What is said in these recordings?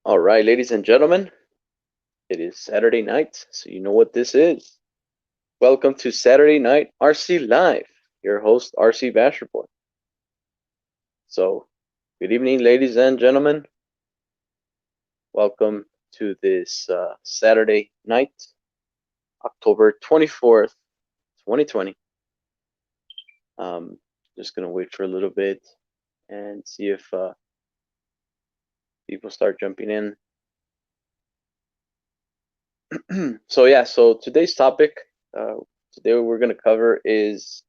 All right, ladies and gentlemen, it is Saturday night, so you know what this is. Welcome to Saturday Night RC Live, your host, RC Basher Boy. So, good evening, ladies and gentlemen. Welcome to this Saturday night, October 24th, 2020. Um, just going to wait for a little bit and see if people start jumping in. So today's topic, uh, today we're going to cover is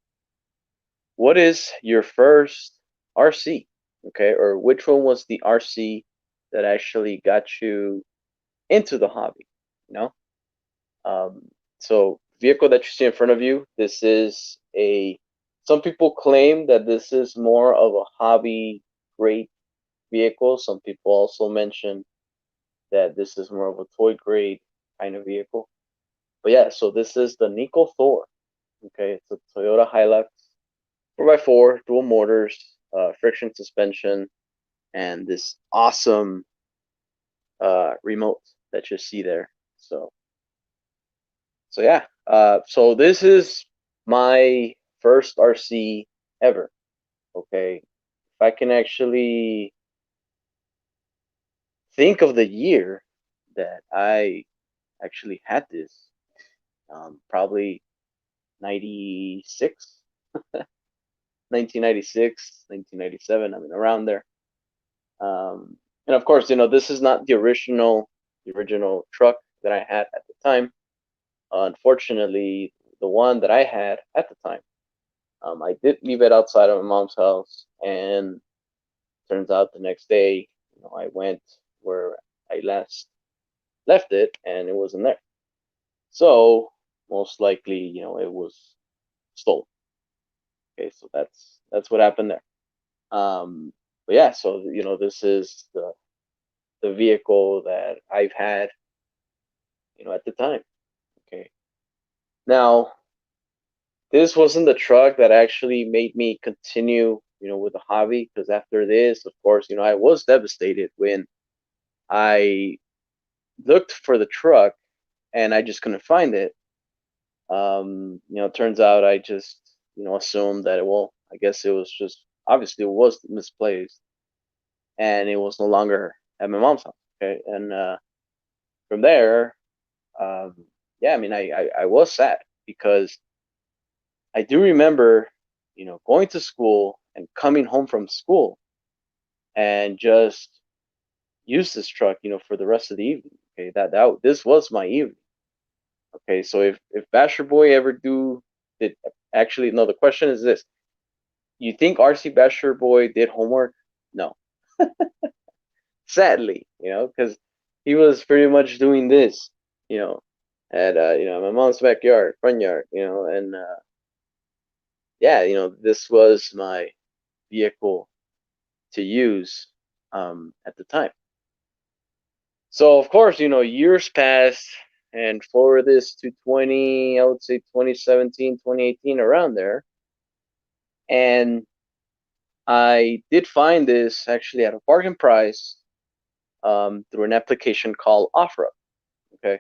what is your first RC? Okay, or which one was the RC that actually got you into the hobby? You know, um, so vehicle that you see in front of you. This is a. Some people claim that this is more of a hobby grade vehicle. Some people also mention that this is more of a toy grade kind of vehicle. But yeah, so this is the Nico Thor. Okay, it's a Toyota Hilux 4x4, dual motors, friction suspension, and this awesome remote that you see there. So yeah. So this is my first RC ever. Okay, if I can actually think of the year that I actually had this, probably 96, 1996, 1997. I mean, around there. And of course, this is not the original truck that I had at the time. Unfortunately, the one that I had at the time, I did leave it outside of my mom's house, and turns out the next day, I went where I last left it, and it wasn't there. So most likely, it was stolen. Okay, so that's what happened there. But yeah, so this is the vehicle that I've had, at the time. Okay, now this wasn't the truck that actually made me continue, with the hobby. Because after this, of course, I was devastated when I looked for the truck and I just couldn't find it. It turns out I just, assumed that, well, I guess it was just, obviously it was misplaced and it was no longer at my mom's house. Okay. And from there, um, yeah, I mean, I was sad because I do remember, going to school and coming home from school and just use this truck, for the rest of the evening. Okay, that this was my evening. Okay, so if Basher Boy ever did actually no, the question is this: you think RC Basher Boy did homework? No, sadly, because he was pretty much doing this, you know, at my mom's backyard, front yard, and yeah, this was my vehicle to use at the time. So of course, years passed, and for this to 20, I would say 2017, 2018, around there, and I did find this actually at a bargain price through an application called OfferUp. Okay,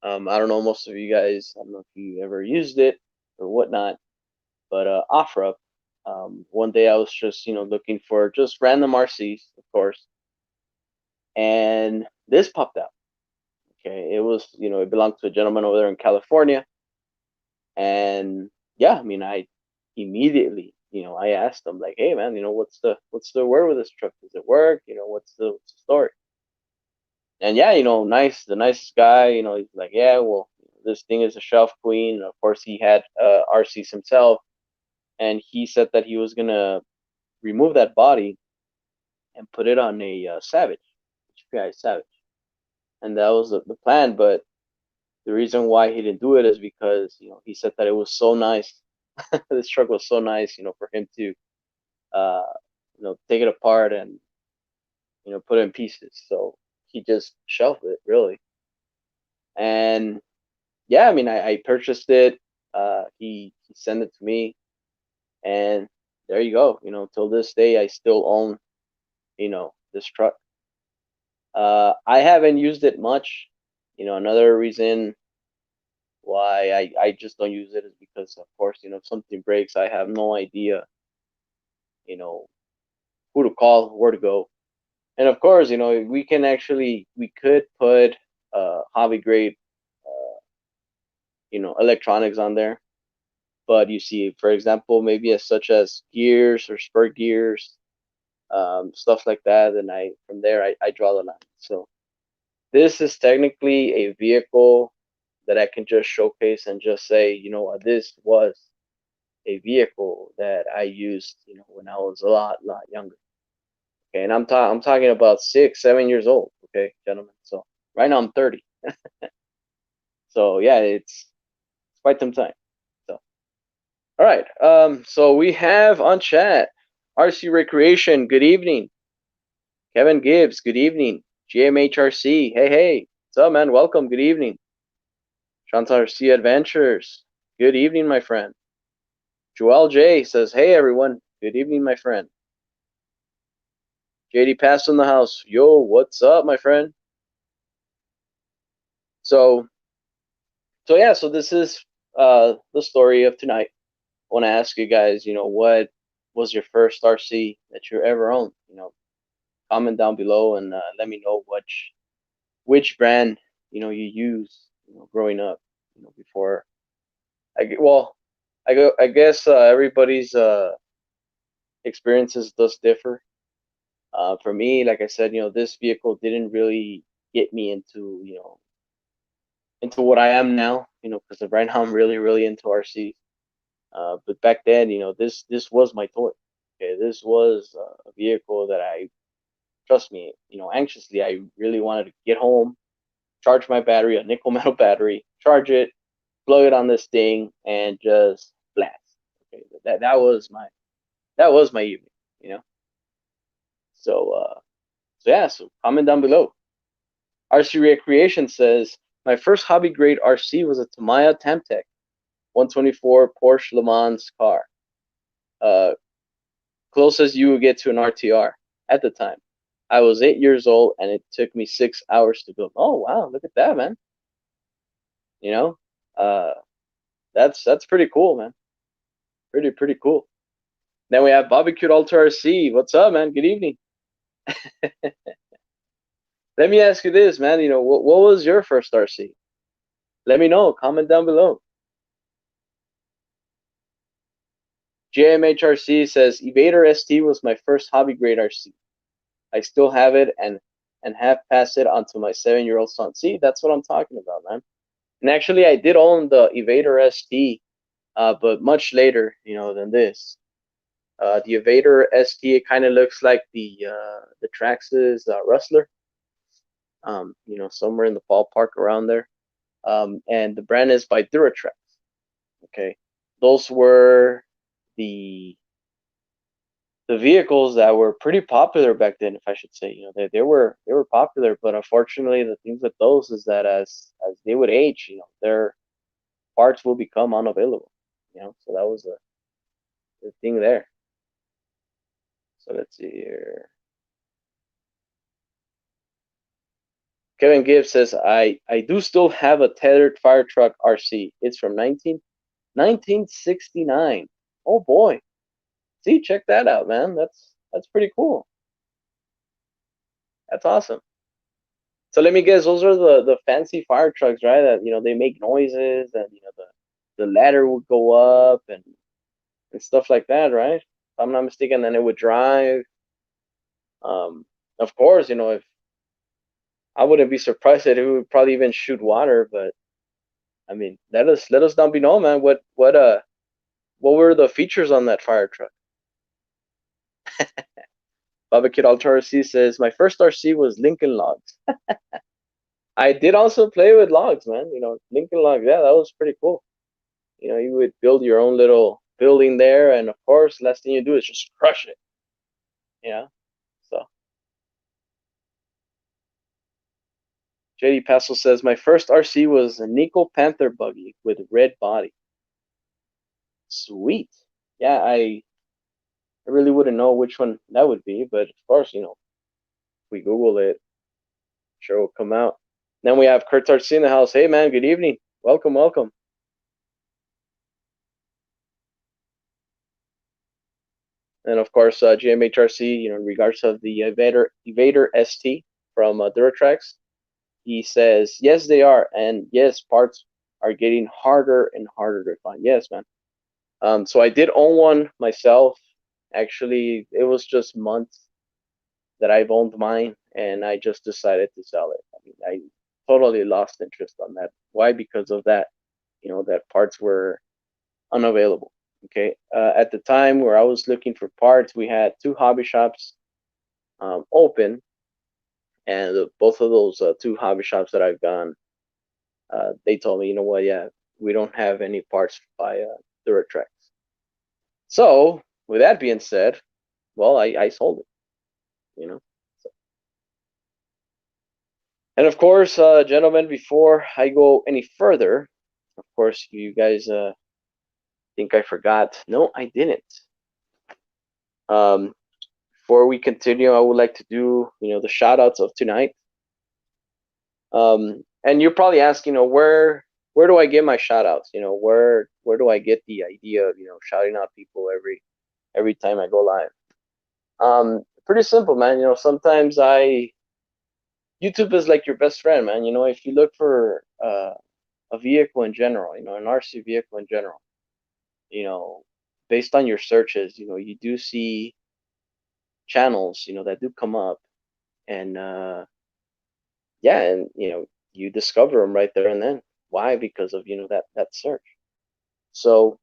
I don't know, most of you guys, I don't know if you ever used it or whatnot, but OfferUp. One day I was just looking for just random RCs, of course, and this popped out. Okay, it was it belonged to a gentleman over there in California, and yeah, I mean I immediately I asked him like, hey man, what's the word with this truck? Does it work? What's the story? And yeah, the nicest guy. He's like, yeah, well, this thing is a shelf queen. Of course, he had RCs himself, and he said that he was gonna remove that body and put it on a Savage, HPI Savage, and that was the plan. But the reason why he didn't do it is because he said that it was so nice. This truck was so nice, for him to uh, take it apart and put it in pieces. So he just shelved it really. And yeah, I mean, I purchased it. He sent it to me, and there you go. Till this day, I still own this truck. I haven't used it much. Another reason why I just don't use it is because, of course, if something breaks, I have no idea, you know, who to call, where to go. And of course, we could put hobby grade, uh, electronics on there. But you see, for example, maybe as such as gears or spur gears, stuff like that, and from there I draw the line. So this is technically a vehicle that I can just showcase and just say, this was a vehicle that I used, when I was a lot younger. Okay, and I'm talking about 6, 7 years old. Okay, gentlemen. So right now I'm 30. So yeah, it's quite some time. So all right. So we have on chat RC Recreation. Good evening. Kevin Gibbs. Good evening. GMHRC. Hey hey. What's up, man? Welcome. Good evening. Chantal RC Adventures. Good evening, my friend. Joel J says, hey everyone. Good evening, my friend. JD Pass in the house. Yo, what's up, my friend? So yeah, so this is the story of tonight. I want to ask you guys, what was your first RC that you ever owned? Comment down below and let me know which brand you used growing up. Before I guess everybody's experiences does differ. For me, like I said, this vehicle didn't really get me into what I am now. Because right now I'm really into RC. But back then, this was my toy. Okay, this was a vehicle that trust me, anxiously, I really wanted to get home, charge my battery, a nickel metal battery, charge it, plug it on this thing, and just blast. Okay, that was my evening. You know. So yeah, so comment down below. RC Recreation says my first hobby grade RC was a Tamiya Temtec 124 Porsche Le Mans car. Uh, Closest you would get to an RTR at the time. I was 8 years old, and it took me 6 hours to build. Oh wow, look at that, man! You know, uh, that's pretty cool, man. Pretty cool. Then we have Barbecued Alter RC. What's up, man? Good evening. Let me ask you this, man. What was your first RC? Let me know. Comment down below. JMHRC says Evader ST was my first hobby grade RC. I still have it and have passed it on to my 7-year-old son. See, that's what I'm talking about, man. And actually, I did own the Evader ST, but much later, than this. The Evader ST, it kind of looks like the Traxxas Rustler. Somewhere in the ballpark around there. And the brand is by Duratrax. Okay, those were the vehicles that were pretty popular back then, if I should say. They were popular, but unfortunately, the things with those is that as they would age, their parts will become unavailable. So that was the thing there. So let's see here. Kevin Gibbs says, I do still have a tethered fire truck RC. It's from 1969. Oh boy. See, check that out, man. That's pretty cool. That's awesome. So let me guess, those are the fancy fire trucks, right? That they make noises, and the ladder would go up and stuff like that, right? If I'm not mistaken, then it would drive. Of course, if I wouldn't be surprised that it would probably even shoot water, but I mean, let us down below, man. What were the features on that fire truck? Baba Kid Altar RC says my first RC was Lincoln Logs. I did also play with logs, man. Lincoln Logs. Yeah, that was pretty cool. You would build your own little building there, and of course, last thing you do is just crush it. So JD Passel says my first RC was a Nickel Panther buggy with red body. Sweet. Yeah, I really wouldn't know which one that would be, but of course, if we Google it, Sure will come out. Then we have Kurt Tarsi in the house. Hey man, good evening. Welcome, welcome. And of course, GMHRC, in regards of the Evader ST from Duratrax, he says, yes, they are. And yes, parts are getting harder and harder to find. Yes, man. So I did own one myself. Actually, it was just months that I've owned mine, and I just decided to sell it. I mean, I totally lost interest on that. Why? Because of that, that parts were unavailable. Okay. At the time where I was looking for parts, we had two hobby shops open, and both of those two hobby shops that I've gone, they told me, you know what, yeah, we don't have any parts by Duratrax. So, with that being said, well, I sold it. So, and of course, gentlemen, before I go any further, of course, you guys think I forgot. No, I didn't. Um, Before we continue, I would like to do, the shout outs of tonight. And you're probably asking, where do I get my shout outs? Where do I get the idea of, shouting out people every time I go live? Pretty simple, man. Sometimes YouTube is like your best friend, man. If you look for a vehicle in general, an RC vehicle in general, based on your searches, you do see channels, that do come up, and yeah, and you discover them right there and then. Why? Because of that search. So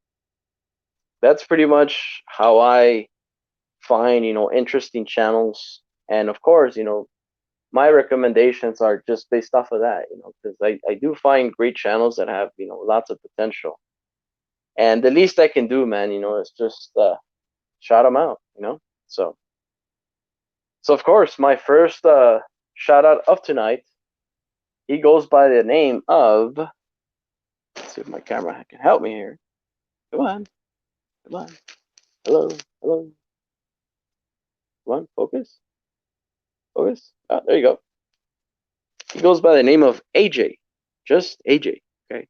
that's pretty much how I find interesting channels, and of course, my recommendations are just based off of that, because I do find great channels that have lots of potential, and the least I can do, man, is just shout them out, so of course my first shout out of tonight, he goes by the name of, let's see if my camera can help me here. Come on, come on, hello, hello, come on, focus, focus. Oh, there you go. He goes by the name of AJ, just AJ. Okay,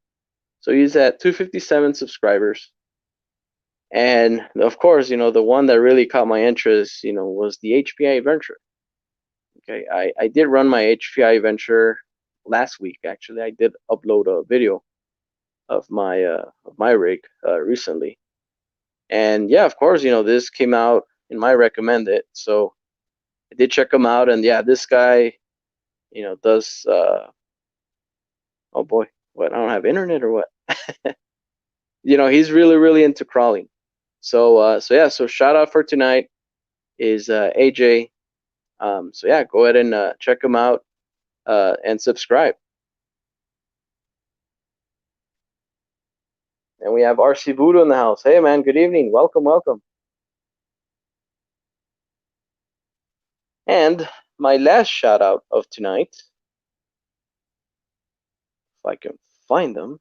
so he's at 257 subscribers. And of course, the one that really caught my interest, was the HPI Venture. Okay, I did run my HPI Venture last week. Actually, I did upload a video of my rig recently, and yeah, of course, this came out in my recommended, so I did check him out, and yeah, this guy, does. Oh boy, what? I don't have internet or what? He's really really into crawling. So yeah, so shout out for tonight is AJ. So yeah, go ahead and check him out and subscribe. And we have RC VOODOO in the house. Hey man, good evening. Welcome, welcome. And my last shout out of tonight, if I can find them.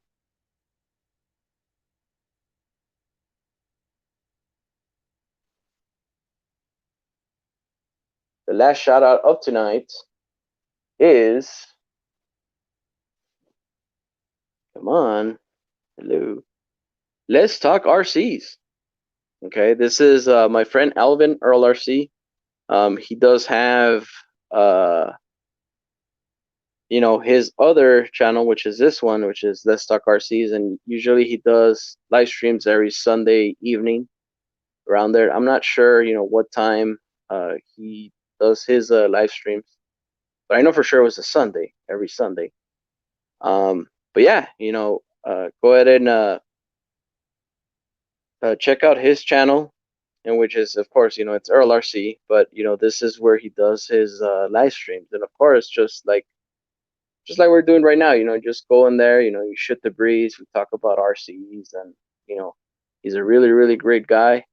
The last shout out of tonight is, come on, hello, let's talk RCs. Okay, this is my friend Alvin Earl RC. He does have his other channel, which is this one, which is Let's Talk RCs, and usually he does live streams every Sunday evening around there. I'm not sure, what time he does his live streams, but I know for sure it was a Sunday, every Sunday. But yeah, go ahead and check out his channel, and which is, of course, it's Earl RC, but this is where he does his live streams, and of course, just like we're doing right now, just go in there, you shoot the breeze, we talk about RCs, and he's a really really great guy,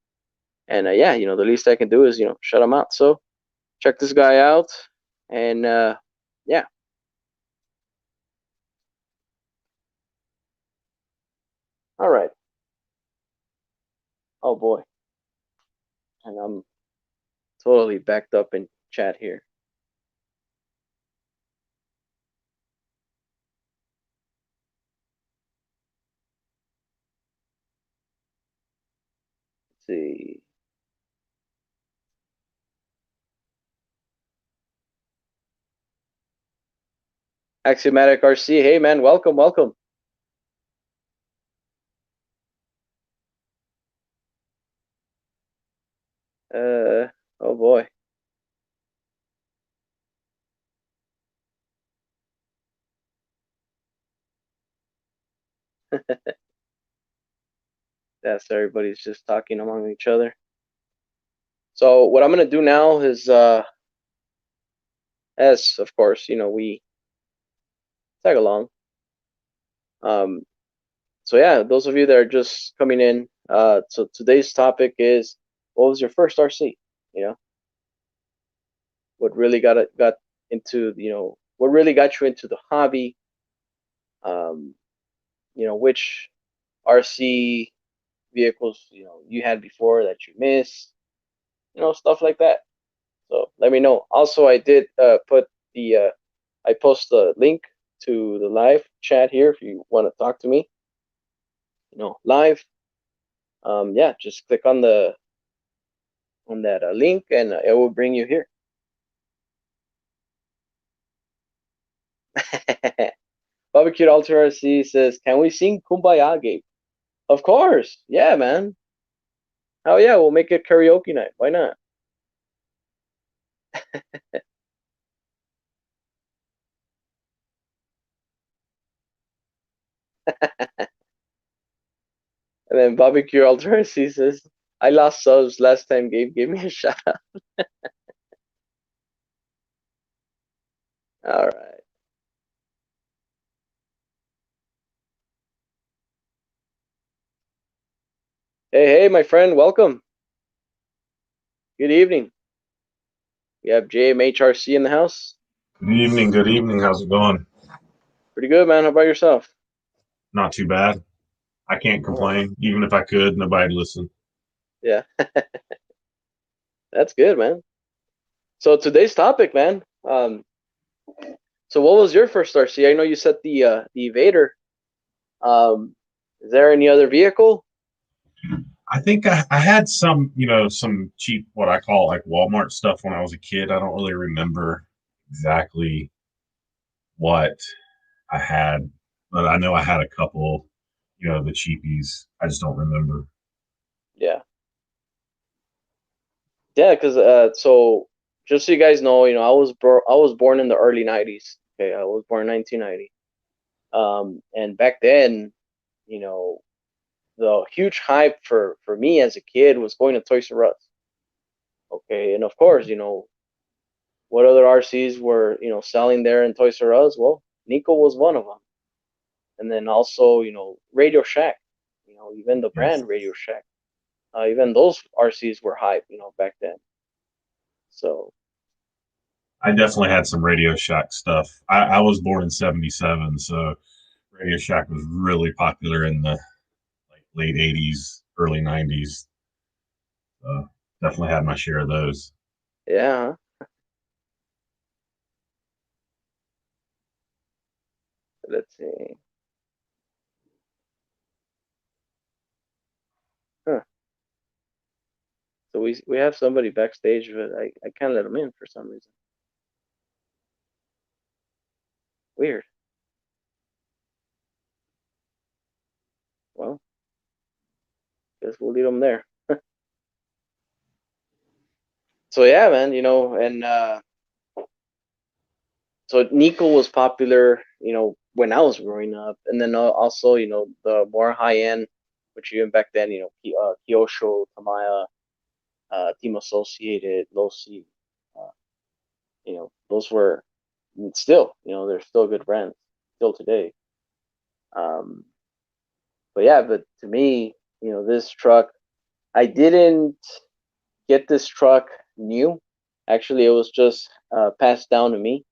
and yeah, the least I can do is shut him out. So check this guy out, and yeah. All right. Oh boy, and I'm totally backed up in chat here. Axiomatic RC. Hey man, welcome, welcome. Oh boy. Yes, everybody's just talking among each other. So what I'm gonna do now is, as of course, we tag along. So yeah, those of you that are just coming in, so today's topic is, what was your first RC? What really got into, what really got you into the hobby? Um, which RC vehicles you had before that you missed, stuff like that. So let me know. Also, I did put the I post the link to the live chat here if you want to talk to me, live. Yeah, just click on that link and it will bring you here. Barbecue Alter RC says, "Can we sing Kumbaya, Gabe?" Of course. Yeah, man. Oh yeah, we'll make it karaoke night. Why not? And then Barbecue Alter RC says, "I lost subs last time. Gabe gave me a shout out." All right. Hey, hey, my friend. Welcome. Good evening. We have JMHRC in the house. Good evening. Good evening. How's it going? Pretty good, man. How about yourself? Not too bad. I can't All right. complain. Even if I could, nobody'd listen. Yeah, that's good, man. So today's topic, man. So what was your first RC? I know you said the Evader. Is there any other vehicle? I think I had some cheap, what I call like Walmart stuff when I was a kid. I don't really remember exactly what I had, but I know I had a couple, the cheapies. I just don't remember. Yeah, yeah. Because so just so you guys know, I was born in the early '90s. Okay, I was born in 1990. And back then, you know, the huge hype for me as a kid was going to Toys R Us. Okay, and of course, what other RCs were selling there in Toys R Us? Well, Nico was one of them, and then also Radio Shack, even the Yes. brand Radio Shack, even those RCs were hype, back then. So I definitely had some Radio Shack stuff. I was born in '77, so Radio Shack was really popular in the like late '80s, early '90s. Definitely had my share of those. yeah, let's see. Huh. So we have somebody backstage, but I can't let them in for some reason. Weird. Well, guess we'll leave them there. So yeah, man, and so Nico was popular, when I was growing up, and then also, the more high end, which even back then, Kyosho, Tamaya, Team Associated, Losi, uh, those were still, they're still good brands still today. Um, but yeah, but to me, this truck, I didn't get this truck new. Actually, it was just passed down to me.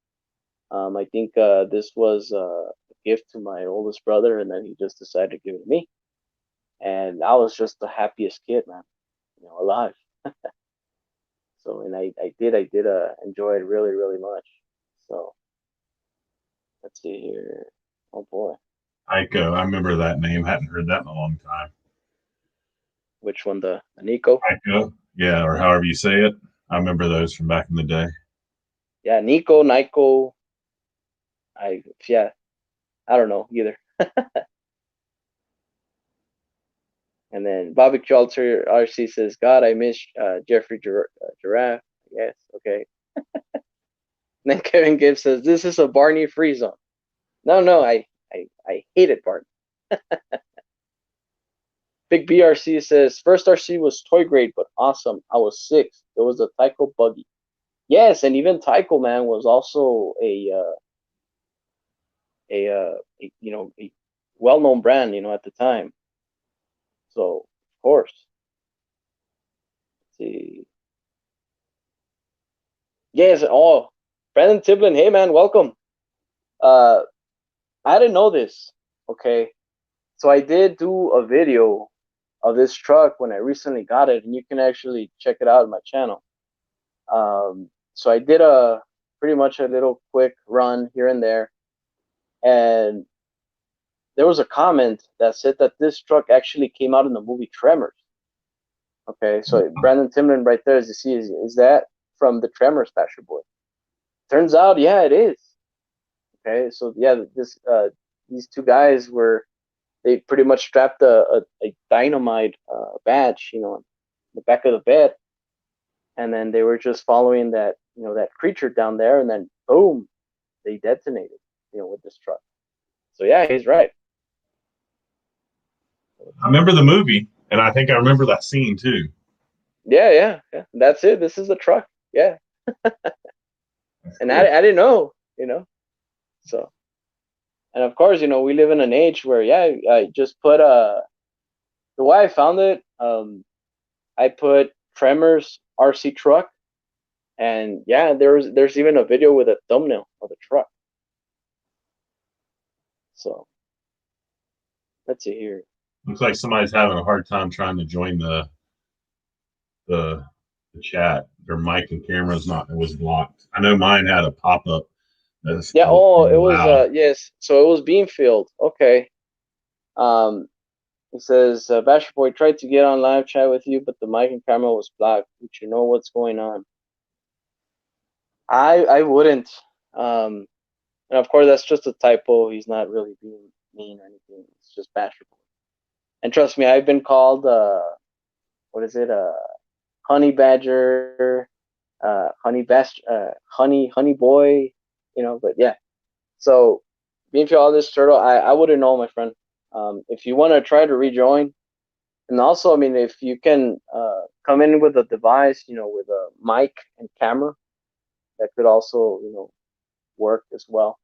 I think this was a gift to my oldest brother, and then he just decided to give it to me. And I was just the happiest kid, man, alive. So, and I did enjoy it really, really much. So, let's see here. Oh boy, Tyco, I remember that name. Hadn't heard that in a long time. which one? The Nico? Tyco, yeah, or however you say it. I remember those from back in the day. Yeah, Nico, Nico. Yeah, I don't know either. And then Bobby Culture RC says, God, I miss Jeffrey Giraffe. Yes, okay. And then Kevin Gibbs says, this is a Barney free zone. No, I hated Barney. Big BRC says, first RC was toy grade, but awesome. I was 6. It was a Tyco buggy. Yes, and even Tyco, man, was also a well-known brand, at the time. So, of course. Let's see. Yes, oh, Brandon Timblin, hey man, welcome. Uh, I didn't know this. Okay, so I did do a video of this truck when I recently got it, and you can actually check it out on my channel. So I did a pretty much a little quick run here and there, and there was a comment that said that this truck actually came out in the movie Tremors. Okay, so Brandon Timlin right there, as you see, is that from the Tremors Basher Boy? Turns out, yeah, it is. Okay, so yeah, these two guys they pretty much strapped a dynamite badge, on the back of the bed, and then they were just following that creature down there, and then boom, they detonated, with this truck. So yeah, he's right. I remember the movie, and I think I remember that scene too. Yeah. That's it. This is the truck. Yeah, and Cool. I didn't know, So, and of course, we live in an age where, yeah, I just put the way I found it. I put Tremors RC truck, and yeah, there's even a video with a thumbnail of the truck. So let's see here. Looks like somebody's having a hard time trying to join the, the chat. Their mic and camera's not. It was blocked. I know mine had a pop up. That's Yeah. Oh, it was loud. yes. So it was Beanfield. Okay. Um, it says Basher Boy tried to get on live chat with you, but the mic and camera was blocked. Would you know what's going on? I wouldn't. Um, and of course that's just a typo. He's not really being mean or anything. It's just Basher Boy. And trust me, I've been called what is it? Honey badger, honey boy, But yeah. So being all this turtle, I wouldn't know, my friend. If you want to try to rejoin, and also, I mean, if you can come in with a device, with a mic and camera, that could also, work as well.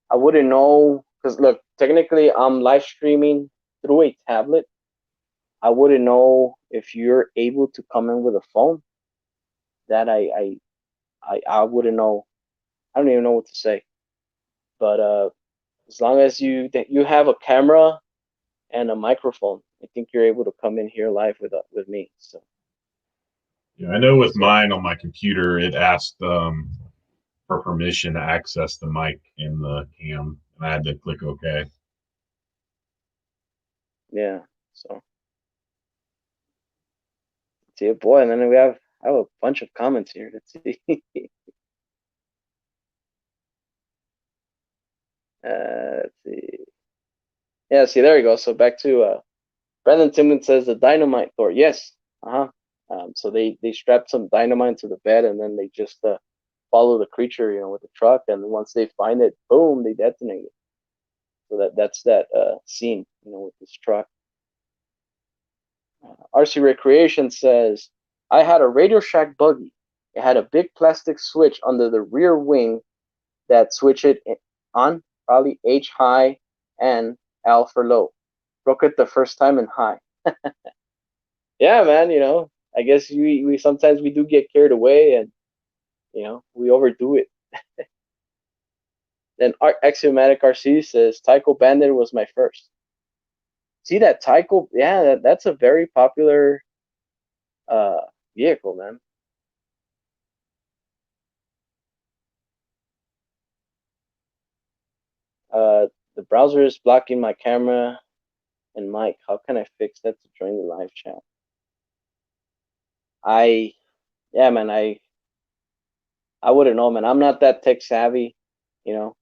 I wouldn't know because look, technically, I'm live streaming through a tablet. I wouldn't know if you're able to come in with a phone. That I wouldn't know. I don't even know what to say. But as long as you have a camera and a microphone, I think you're able to come in here live with me. So Yeah, I know with mine on my computer, it asked for permission to access the mic in the cam, and I had to click OK. yeah. So see a boy, and then I have a bunch of comments here. Let's see. Let's see. Yeah, see, there you go. So back to Brandon Timlin says the dynamite Thor. Yes. Uh-huh. So they strapped some dynamite to the bed, and then they just follow the creature, with the truck, and once they find it, boom, they detonate it. So that's that scene, with this truck. RC Recreation says, I had a Radio Shack buggy. It had a big plastic switch under the rear wing that switch it on, probably H high and L for low. Broke it the first time in high. Yeah, man, I guess we sometimes we do get carried away, and we overdo it. Then Axiomatic RC says Tyco Bandit was my first. See that Tyco? Yeah, that's a very popular uh vehicle, man. The browser is blocking my camera and mic. How can I fix that to join the live chat? Yeah, man, I wouldn't know, man. I'm not that tech savvy, you know.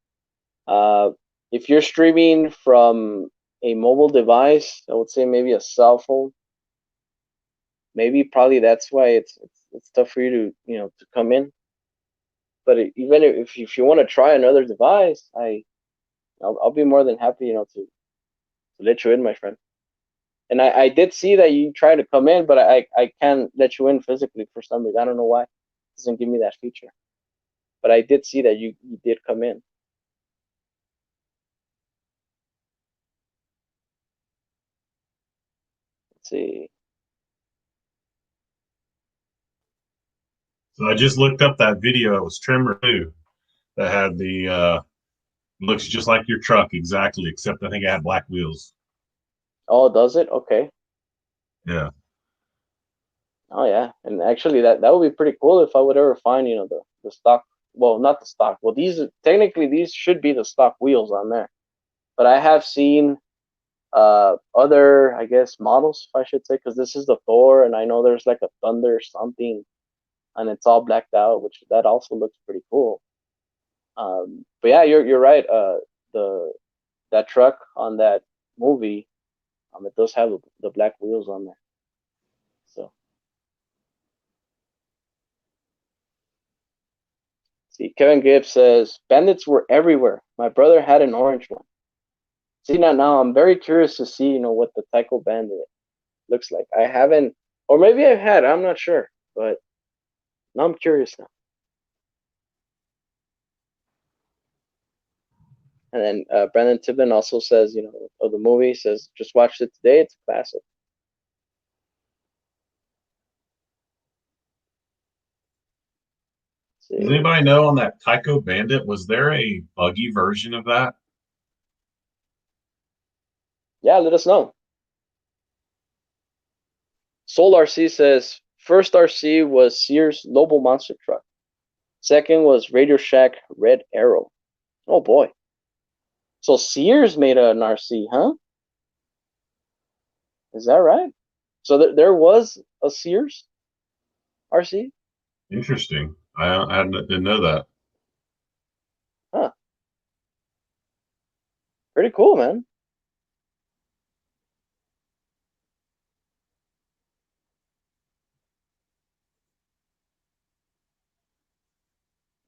Uh, if you're streaming from a mobile device, I would say maybe a cell phone. Maybe probably that's why it's tough for you to to come in. But even if you want to try another device, I'll be more than happy to let you in, my friend. And I did see that you tried to come in, but I can't let you in physically for some reason. I don't know why. It doesn't give me that feature. But I did see that you did come in. Let's see. So I just looked up that video. It was Trimmer too that had the looks just like your truck exactly, except I think it had black wheels. Oh, does it? Okay. Yeah. Oh yeah. And actually that would be pretty cool if I would ever find, the stock, well, not the stock. Well, technically these should be the stock wheels on there. But I have seen other, I guess, models, if I should say, because this is the Thor and I know there's like a Thunder something and it's all blacked out, which that also looks pretty cool. But yeah, you're right. The that truck on that movie, it does have the black wheels on there. So see, Kevin Gibbs says bandits were everywhere. My brother had an orange one. See now I'm very curious to see what the Tyco Bandit looks like. I haven't, or maybe I've had. I'm not sure, but now I'm curious now. And then Brandon Tibman also says, of the movie, says just watched it today. It's a classic. Let's Does see. anybody know on that Tycho Bandit, was there a buggy version of that? Yeah, let us know. Soul RC says first RC was Sears Noble Monster Truck. Second was Radio Shack Red Arrow. Oh boy. So Sears made an RC, huh? Is that right? So there was a Sears RC? Interesting. I didn't know that. Huh. Pretty cool, man.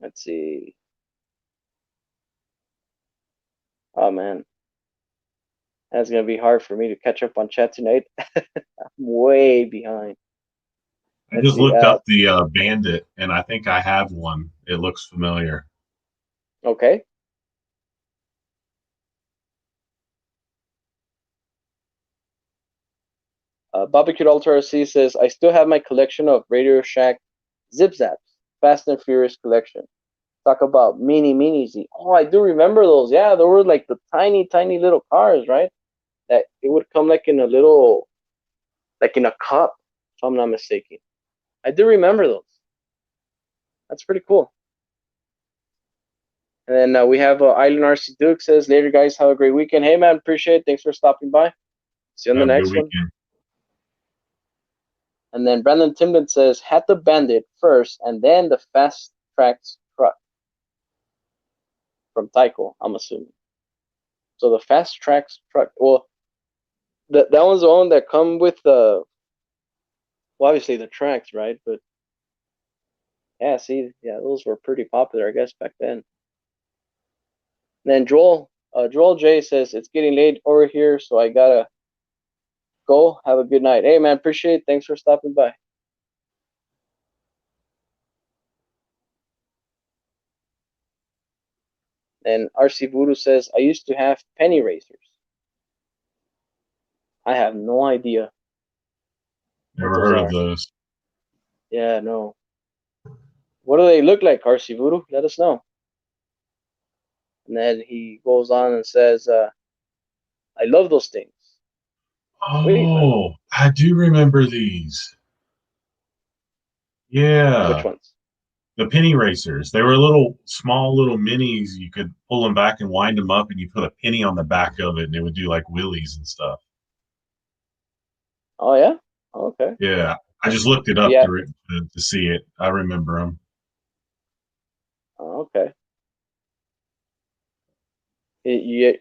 Let's see. Oh man. That's gonna be hard for me to catch up on chat tonight. I'm way behind. I Let's just see. looked up the Bandit, and I think I have one. It looks familiar. Okay. Barbecue Ultra C says, I still have my collection of Radio Shack Zip Zaps, Fast and Furious collection. Talk about mini Z. Oh, I do remember those. Yeah, they were like the tiny, tiny little cars, right? That it would come like in a little, like in a cup, if I'm not mistaken. I do remember those. That's pretty cool. And then we have Island RC Duke says, later, guys, have a great weekend. Hey, man, appreciate it. Thanks for stopping by. See you on the Have a good next one. weekend. And then Brandon Timlin says, had the Bandit first and then the Fast Tracks truck from Tyco, I'm assuming. So the Fast Tracks truck, well, that one's the one that come with the, well, obviously the tracks, right? But yeah, see, yeah, those were pretty popular, I guess, back then. And then Joel J says, it's getting late over here, so I gotta go. Have a good night. Hey, man, appreciate it. Thanks for stopping by. And RC Voodoo says, I used to have penny racers. I have no idea what Never those heard of are. those. Yeah, no. What do they look like, RC Voodoo? Let us know. And then he goes on and says, I love those things. Sweet, man. Oh, I do remember these. Which Yeah. ones? The penny racers. They were little, small little minis. You could pull them back and wind them up, and you put a penny on the back of it, and it would do like wheelies and stuff. Oh, yeah? Okay. Yeah. I just looked it So, up yeah. to see it. I remember them. Oh, okay. Did you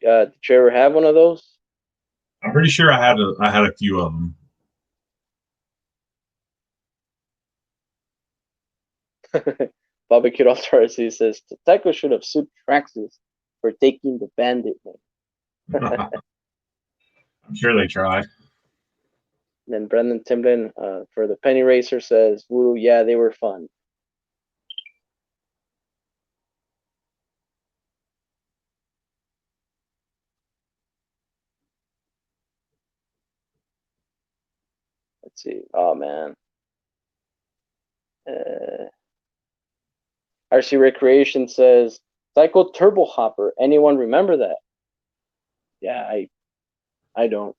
ever have one of those? I'm pretty sure I had a few of them. Bobby Kid Alternacy says Tycho should have sued Traxxas for taking the bandit name. I'm sure they tried. Then Brendan Timblin for the Penny Racer says, "Voodoo, yeah, they were fun." Let's see. Oh man. Uh, RC Recreation says Tyco Turbo Hopper. Anyone remember that? Yeah, I don't.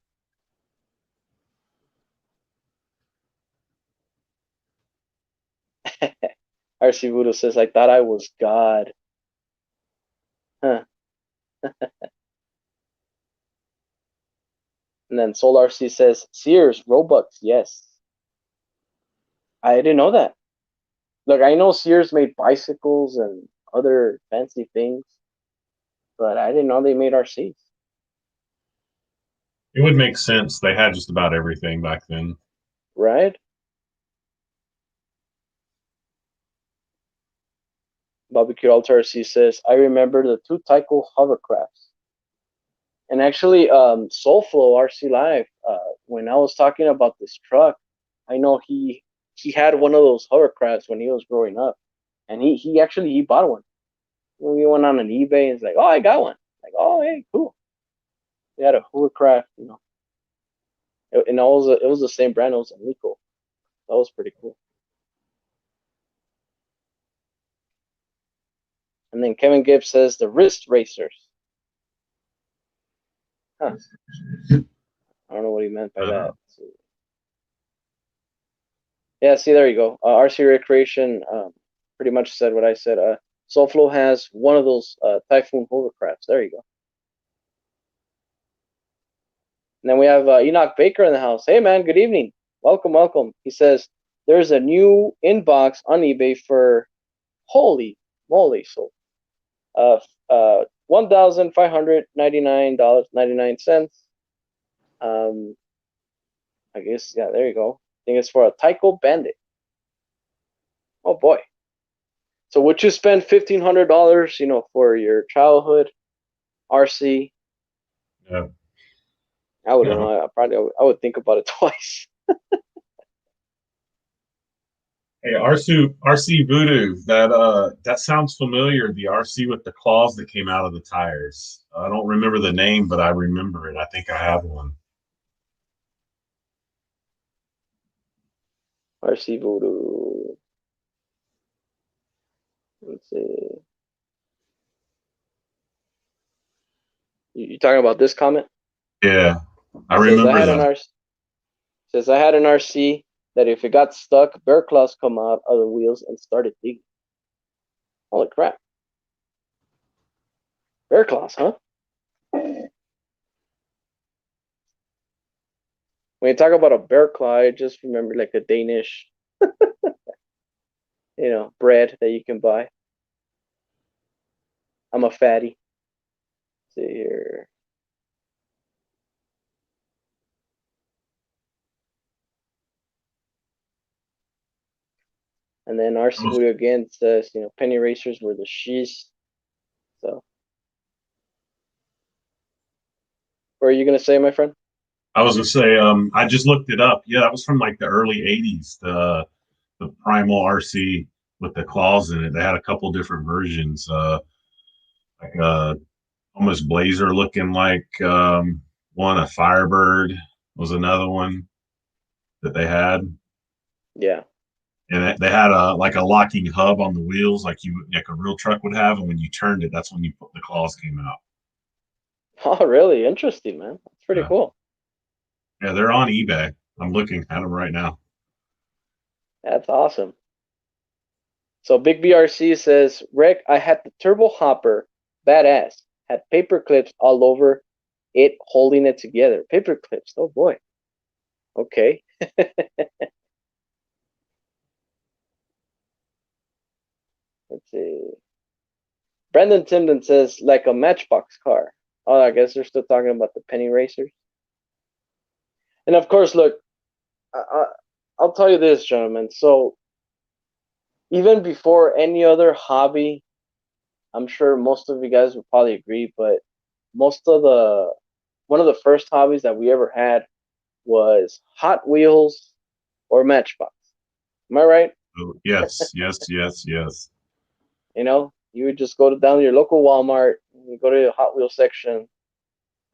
RC Voodoo says I thought I was God. Huh. And then Soul RC says Sears Robux. Yes, I didn't know that. Look, I know Sears made bicycles and other fancy things, but I didn't know they made RCs. It would make sense. They had just about everything back then. Right? Barbecue Altar RC says I remember the two Tyco hovercrafts. And actually, Soulflow RC Live, when I was talking about this truck, I know he had one of those hovercrafts when he was growing up, and he actually he bought one. We went on an eBay and it's like, oh, I got one. Like, oh, hey, cool. He had a hovercraft, and it was the same brand. It was a Nico. That was pretty cool. And then Kevin Gibbs says the wrist racers. Huh. I don't know what he meant by Uh, that. So, yeah, see, there you go. RC Recreation pretty much said what I said. Soulflow has one of those Typhoon hovercrafts. There you go. And then we have Enoch Baker in the house. Hey, man, good evening. Welcome, welcome. He says there's a new inbox on eBay for holy moly. So, $1,599.99. I guess, yeah, there you go. I think it's for a Tyco Bandit. Oh, boy. So would you spend $1,500, for your childhood RC? yeah. I wouldn't No. know. I would think about it twice. Hey, RC Voodoo. That sounds familiar. The RC with the claws that came out of the tires. I don't remember the name, but I remember it. I think I have one. RC Voodoo. Let's see. You talking about this comment? Yeah, I It says I remember had an that. RC. Says I had an RC that if it got stuck, bear claws come out of the wheels and started digging. Holy crap! Bear claws, huh? When you talk about a bear claw, I just remember like a Danish, bread that you can buy. I'm a fatty. Let's see here. And then RC I was, Voodoo again says, penny racers were the shizz. So, what are you gonna say, my friend? I was gonna say, I just looked it up. Yeah, that was from like the early '80s. The Primal RC with the claws in it. They had a couple different versions. Like almost Blazer looking like one. A Firebird was another one that they had, Yeah. and they had a like a locking hub on the wheels, like a real truck would have. And when you turned it, that's when you put the claws came out. Oh, really? Interesting, man. That's pretty Yeah, cool. yeah, they're on eBay. I'm looking at them right now. That's awesome. So Big BRC says, Rick, I had the turbo hopper, badass. Had paper clips all over it, holding it together. Paper clips. Oh boy. Okay. Let's see. Brandon Timden says like a Matchbox car. Oh, I guess they're still talking about the penny racers. And of course, look, I, I'll tell you this, gentlemen. So even before any other hobby, I'm sure most of you guys would probably agree, but most of the one of the first hobbies that we ever had was Hot Wheels or Matchbox. Am I right? Oh, yes, yes, yes, yes. You know, you would just go down to your local Walmart, you go to the Hot Wheels section,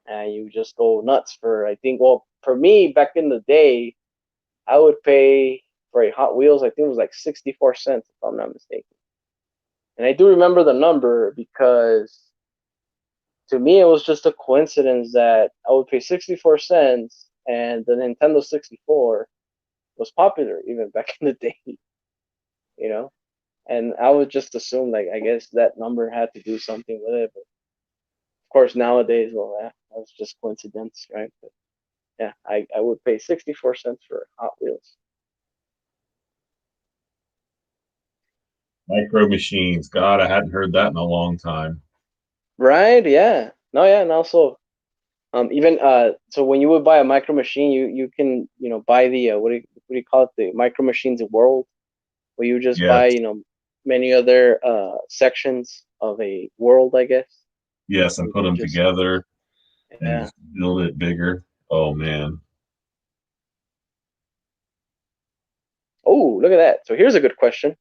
and you just go nuts for. I think, well, for me back in the day, I would pay for a Hot Wheels. I think it was like 64 cents, if I'm not mistaken. And I do remember the number because to me it was just a coincidence that I would pay 64 cents and the Nintendo 64 was popular even back in the day, you know? And I would just assume, like, I guess that number had to do something with it. But of course, nowadays, well, that was just coincidence, right? But yeah, I would pay 64 cents for Hot Wheels. Micro Machines. God, I hadn't heard that in a long time. Right? Yeah. No, yeah. And also, even so when you would buy a micro machine, you can, buy the what do you call it, the Micro Machines World, where you just buy, Yes, many other sections of a world, I guess. yes, and You put can them just, together and yeah. just build it bigger. Oh man, Oh, look at that. So here's a good question.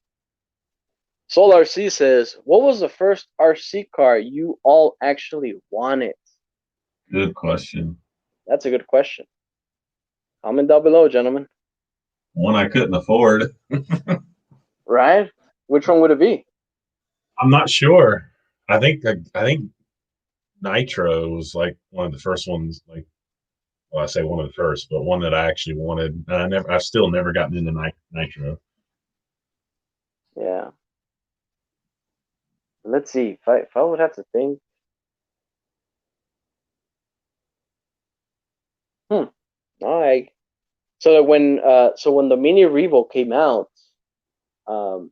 Soul RC says, what was the first RC car you all actually wanted? good question. That's a good question. Comment down below, gentlemen. One I couldn't afford. Right? Which one would it be? I'm not sure. I think Nitro was like one of the first ones. Like, well, I say one of the first, but one that I actually wanted. And I've still never gotten into Nitro. Yeah. Let's see. If I would have to think. Hmm. All right. So when the Mini Revo came out, um,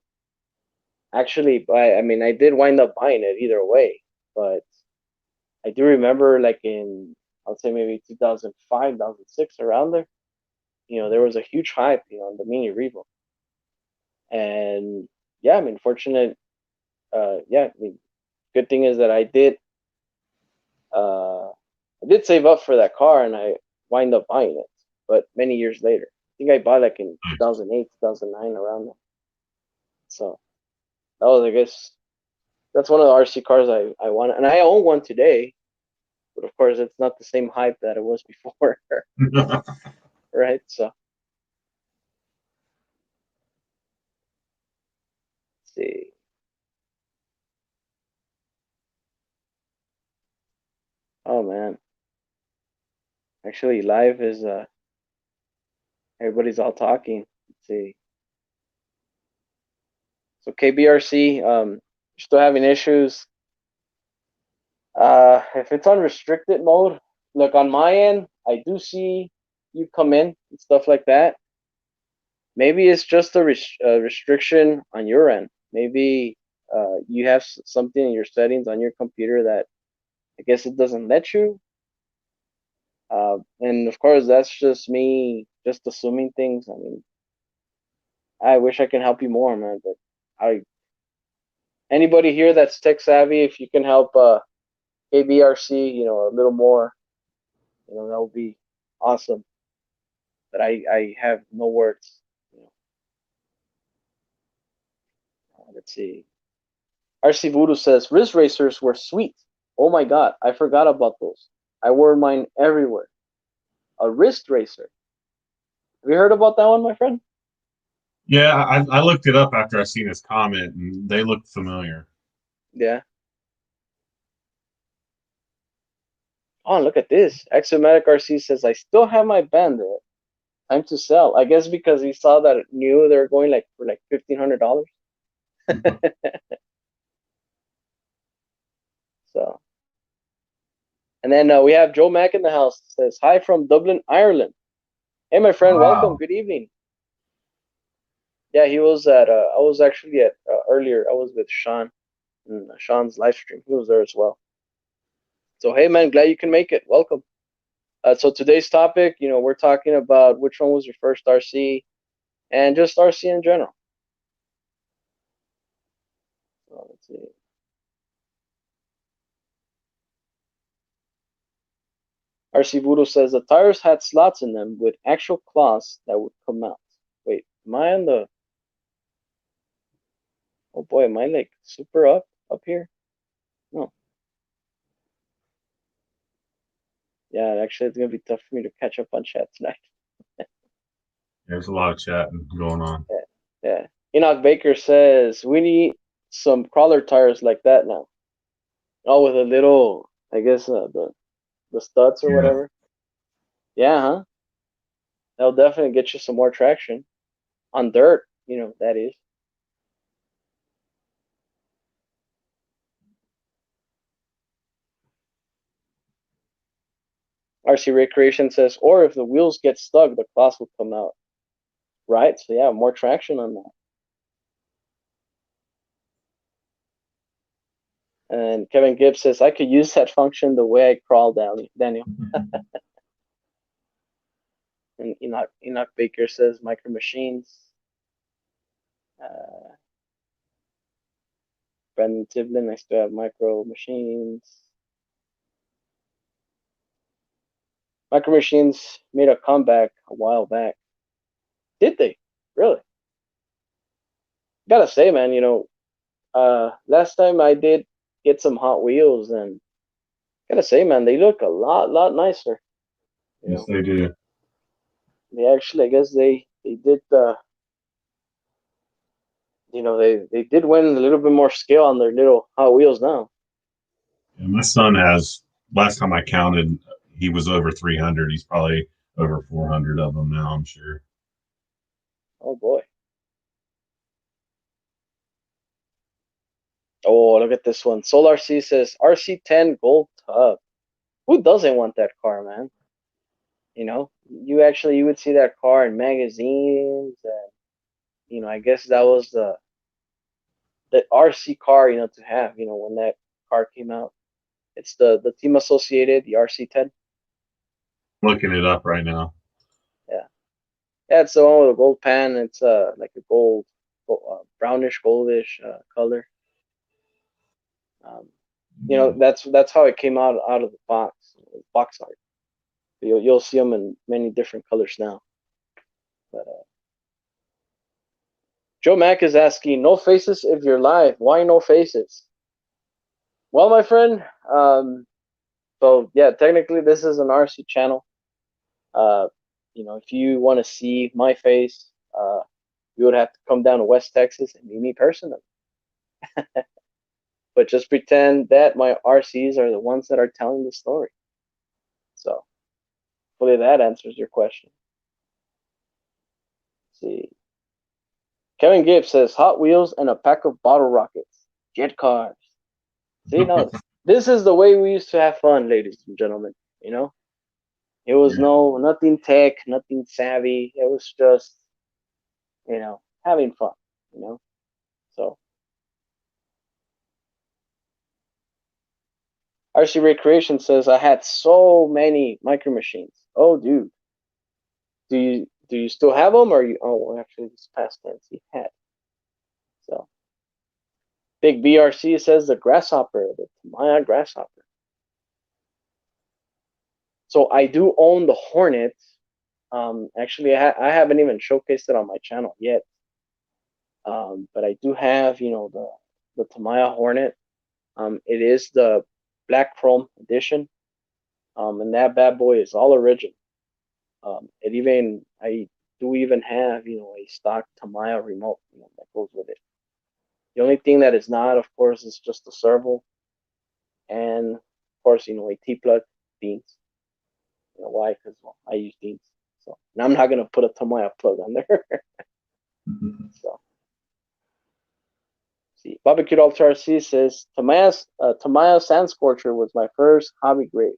actually, I mean, I did wind up buying it either way, but I do remember, like, in, I'll say maybe 2005, 2006, around there. There was a huge hype, on the Mini Revo, and yeah, I mean, fortunate. Yeah, I mean, good thing is that I did save up for that car, and I wind up buying it, but many years later. I think I bought like in 2008, 2009, around there. So that was, I guess, that's one of the RC cars I want, and I own one today. But of course, it's not the same hype that it was before, right? So let's see. Oh man, actually, live is everybody's all talking. Let's see. So KBRC, still having issues. If it's on restricted mode, look on my end, I do see you come in and stuff like that. Maybe it's just a restriction on your end. Maybe you have something in your settings on your computer that I guess it doesn't let you. And of course, that's just me just assuming things. I mean, I wish I can help you more, man. But I anybody here that's tech savvy, if you can help KBRC, a little more, that would be awesome. But I have no words. Let's see. RC Voodoo says wrist racers were sweet. Oh my god, I forgot about those. I wore mine everywhere. A wrist racer. Have you heard about that one, my friend? Yeah, I looked it up after I seen his comment, and they looked familiar. Yeah. Oh, look at this. Axiomatic RC says I still have my bandit. Time to sell. I guess because he saw that it knew they were going like for like $1,500. So, and then we have Joe Mack in the house. Says hi from Dublin, Ireland. Hey, my friend, welcome. Wow. Good evening. Yeah, he was at. I was actually at earlier. I was with Sean. and Sean's live stream. He was there as well. So hey, man, glad you can make it. Welcome. So today's topic, we're talking about which one was your first RC, and just RC in general. So let's see. RC Voodoo says the tires had slots in them with actual cloths that would come out. Wait, am I on the? Oh boy, am I like super up here? No. Yeah, actually, it's gonna be tough for me to catch up on chat tonight. There's a lot of chatting going on. Yeah, yeah. Enoch Baker says we need some crawler tires like that now. Oh, with a little, I guess the studs or Yeah. whatever. Yeah, huh? That'll definitely get you some more traction on dirt. That is. RC Recreation says, or if the wheels get stuck, the cloth will come out. Right? So yeah, more traction on that. And Kevin Gibbs says, I could use that function the way I crawl down, Daniel. And Enoch Baker says, micro machines. Brandon Timblin, I still have micro machines. Micro machines made a comeback a while back. Did they? Really? Gotta say, man, last time I did get some Hot Wheels, and gotta say, man, they look a lot nicer. Yes, they do. They actually, I guess they did they did win a little bit more scale on their little Hot Wheels now. Yeah, my son has. Last time I counted, he was over 300. He's probably over 400 of them now. I'm sure. Oh boy. Oh, look at this one. Solar C says RC10 Gold Tub. Who doesn't want that car, man? You would see that car in magazines, and I guess that was the RC car, to have, when that car came out. It's the team associated, the RC10. Looking it up right now. Yeah, yeah, it's the one with a gold pan. It's like a brownish goldish color. Um, that's how it came out of the box art. You'll see them in many different colors now. But Joe Mack is asking, no faces if you're live. Why no faces? Well, my friend, so yeah, technically this is an RC channel. Uh, if you want to see my face, you would have to come down to West Texas and meet me personally. But just pretend that my RCs are the ones that are telling the story. So hopefully that answers your question. Let's see. Kevin Gibbs says Hot Wheels and a pack of bottle rockets, jet cars. See, now this is the way we used to have fun, ladies and gentlemen. It was Yeah. nothing tech, nothing savvy. It was just, having fun. So RC Recreation says I had so many micro machines. Oh, dude, do you still have them, or you? Oh, well, actually, this past tense he had. So Big BRC says the grasshopper, the Maya grasshopper. So I do own the Hornet. Actually, I haven't even showcased it on my channel yet. But I do have, the Tamiya Hornet. It is the black chrome edition. And that bad boy is all original. I do even have, a stock Tamiya remote, that goes with it. The only thing that is not, of course, is just the servo, and of course, a T-plug beans. Why? Because I use beans. So, and I'm not gonna put a Tamiya plug on there. So, see, Barbecue Ultra RC says Tamiya Sand Scorcher was my first hobby grade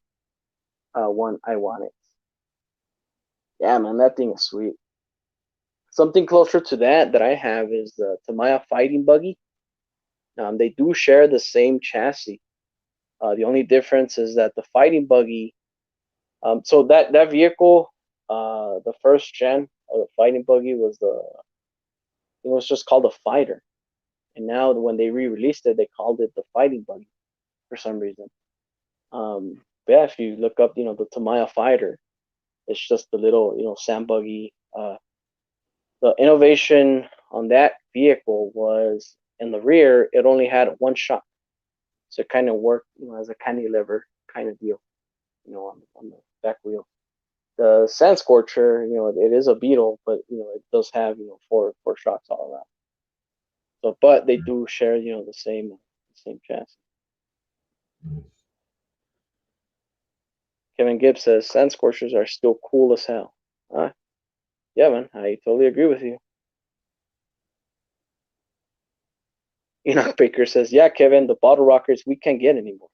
one I wanted. Yeah, man, that thing is sweet. Something closer to that I have is the Tamiya Fighting Buggy. They do share the same chassis. The only difference is that the fighting buggy. So that vehicle, the first gen of the fighting buggy it was just called a fighter, and now when they re-released it, they called it the fighting buggy for some reason. But yeah, if you look up, the Tamiya fighter, it's just the little, sand buggy. The innovation on that vehicle was in the rear, it only had one shock, so it kind of worked, as a cantilever kind of deal, on the back wheel. The Sand Scorcher, it is a Beetle, but it does have four shocks all around. So, but they do share the same chassis. Kevin Gibbs says Sand Scorchers are still cool as hell. Yeah, man, I totally agree with you. Enoch Baker says, yeah, Kevin, the bottle rockers we can't get anymore.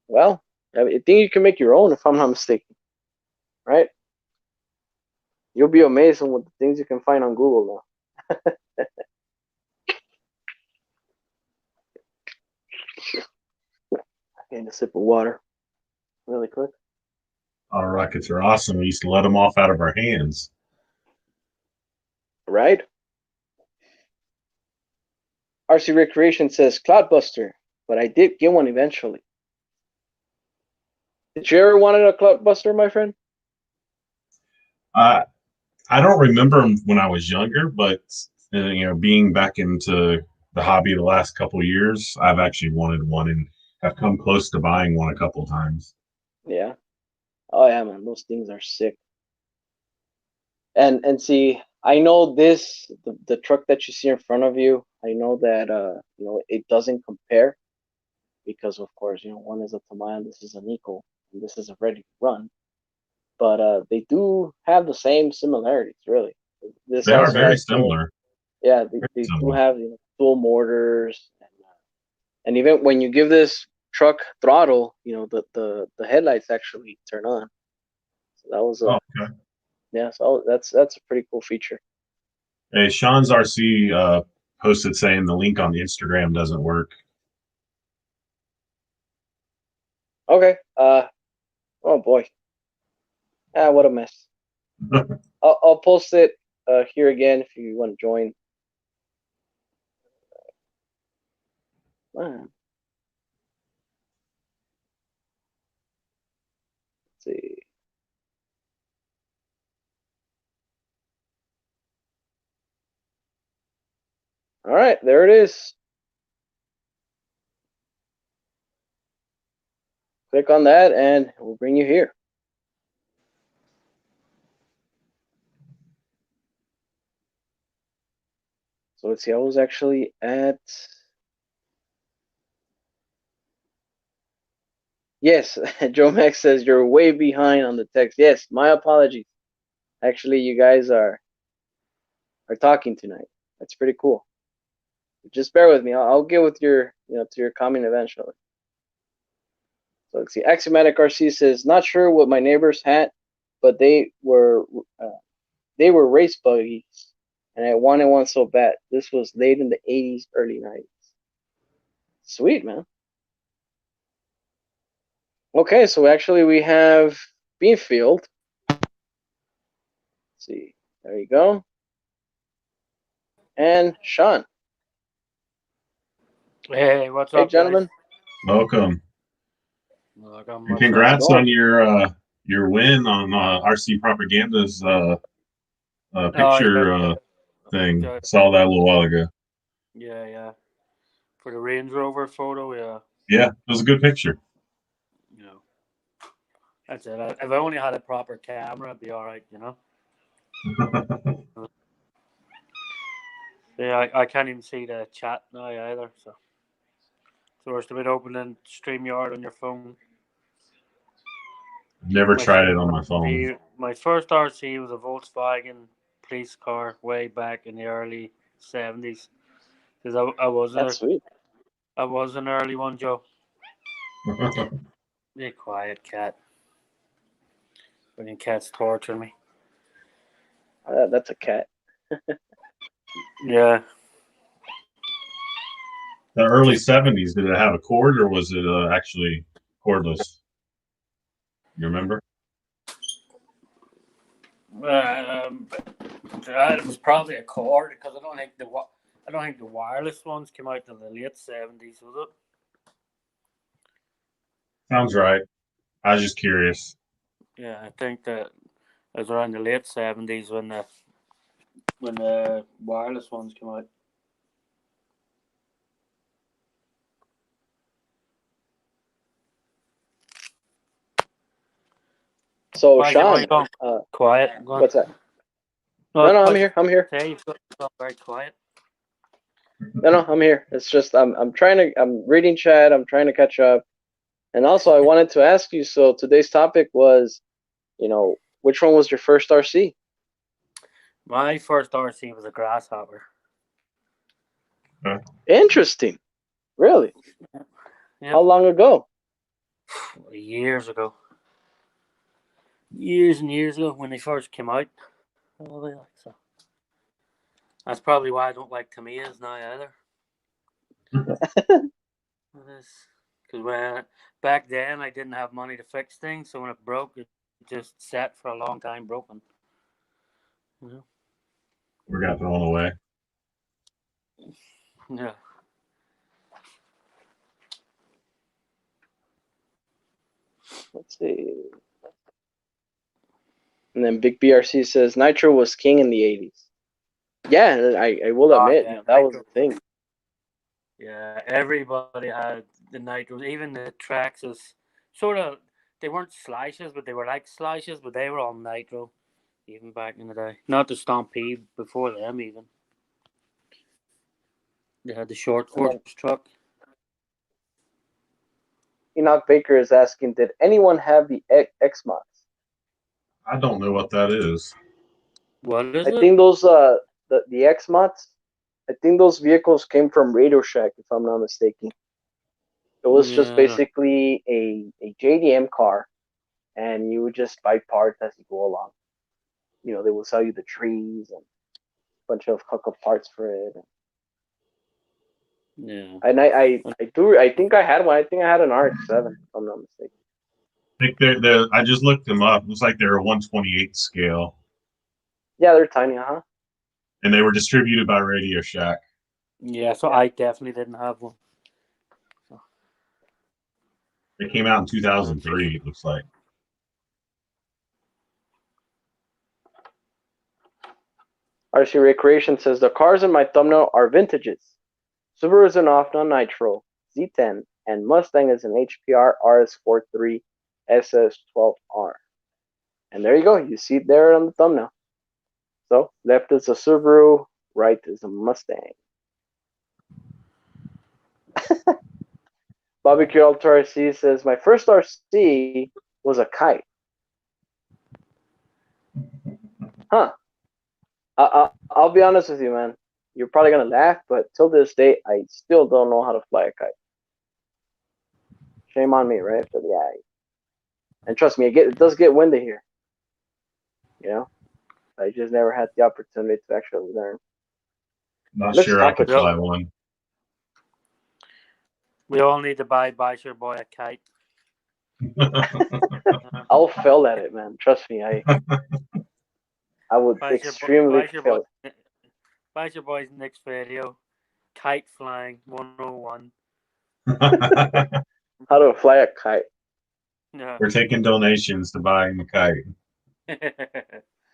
Well, I think you can make your own if I'm not mistaken, right? You'll be amazed at what the things you can find on Google now. Getting a sip of water really quick. Auto rockets are awesome. We used to let them off out of our hands. Right? RC Recreation says Cloudbuster, but I did get one eventually. Did you ever wanted a Cloudbuster, my friend? I don't remember them when I was younger, but being back into the hobby the last couple of years, I've actually wanted one and have come close to buying one a couple of times. Yeah. Oh yeah, man, those things are sick. And see, I know the truck that you see in front of you. I know that it doesn't compare because of course one is a Tamiya, this is an Eco, and this is a ready to run. But they do have the same similarities, really. This They are also very has similar. they do have dual mortars, and even when you give this truck throttle, the headlights actually turn on. So that was Okay. yeah. So that's a pretty cool feature. Hey, Sean's RC posted saying the link on the Instagram doesn't work. Okay. Oh boy. What a mess. I'll post it here again if you want to join. Let's see. All right, there it is. Click on that and we'll bring you here. So let's see, I was actually at... Yes, Joe Max says you're way behind on the text. Yes, my apologies. Actually, you guys are talking tonight. That's pretty cool. Just bear with me. I'll get with your to your comment eventually. So let's see. Axiomatic RC says not sure what my neighbors had, but they were race buggies, and I wanted one so bad. This was late in the 80s, early 90s. Sweet, man. Okay, so actually we have Beanfield. Let's see. There you go. And Sean. Hey, what's Hey, up, gentlemen. Welcome. Welcome. And congrats on your win on RC Propaganda's picture thing. Yeah. Saw that a little while ago. Yeah. For the Range Rover photo, yeah. Yeah, it was a good picture. That's it. If I only had a proper camera, it'd be all right, Yeah, I can't even see the chat now either, so it's the worst of it opening StreamYard on your phone. Never tried it on my phone. My first RC was a Volkswagen police car way back in the early 70s. Because That's sweet. I was an early one, Joe. Be quiet, cat. Fucking cats torture me. That's a cat. Yeah. The early 70s, did it have a cord or was it actually cordless? You remember? It was probably a cord because I don't think the wireless ones came out in the late 70s, was it? Sounds right. I was just curious. Yeah, I think that it was around the late 70s when the wireless ones came out. So Why is Sean, everybody going quiet? Go on. what's that? No, No, I I'm just here. I'm here. say you've got very quiet. No, I'm here. It's just I'm reading chat. I'm trying to catch up, and also I wanted to ask you. So today's topic was, which one was your first RC? My first RC was a grasshopper. Interesting. Really? Yep. How long ago? Years ago. Years and years ago when they first came out. So that's probably why I don't like Tamiya's now either. Because back then I didn't have money to fix things, so when it broke, it just sat for a long time broken. We got thrown away. Yeah. Let's see. And then Big BRC says Nitro was king in the 80s. Yeah, I will admit, that was the thing. Yeah, everybody had the Nitros. Even the Traxxas, sort of, they weren't slashes, but they were like slashes, but they were all Nitro, even back in the day. Not the Stampede before them, even. They had the short horse truck. Enoch Baker is asking, did anyone have the X-Mods? I don't know what that is. What is it? I think those the X-Mods, I think those vehicles came from Radio Shack, if I'm not mistaken. It was just basically a JDM car, and you would just buy parts as you go along. They will sell you the trees and a bunch of hookup parts for it. Yeah. And I think I had one. I think I had an RX-7, if I'm not mistaken. I think I just looked them up. It looks like they're a 1/28 scale. Yeah, they're tiny, huh? And they were distributed by Radio Shack. Yeah, so I definitely didn't have one. They came out in 2003, it looks like. RC Recreation says the cars in my thumbnail are vintages. Subaru is an off-non Nitro, Z10, and Mustang is an HPR RS43 SS12R. And there you go. You see it there on the thumbnail. So left is a Subaru, right is a Mustang. Barbecue Ultra RC says my first RC was a kite. Huh. I'll be honest with you, man. You're probably gonna laugh, but till this day, I still don't know how to fly a kite. Shame on me, right? But yeah, and trust me, it does get windy here. I just never had the opportunity to actually learn. Not sure I could fly one. We all need to buy your boy a kite. I'll fail at it, man. Trust me, I would extremely fail. Buy your boy's next video. Kite flying 101. How to fly a kite. Yeah. We're taking donations to buying the kite.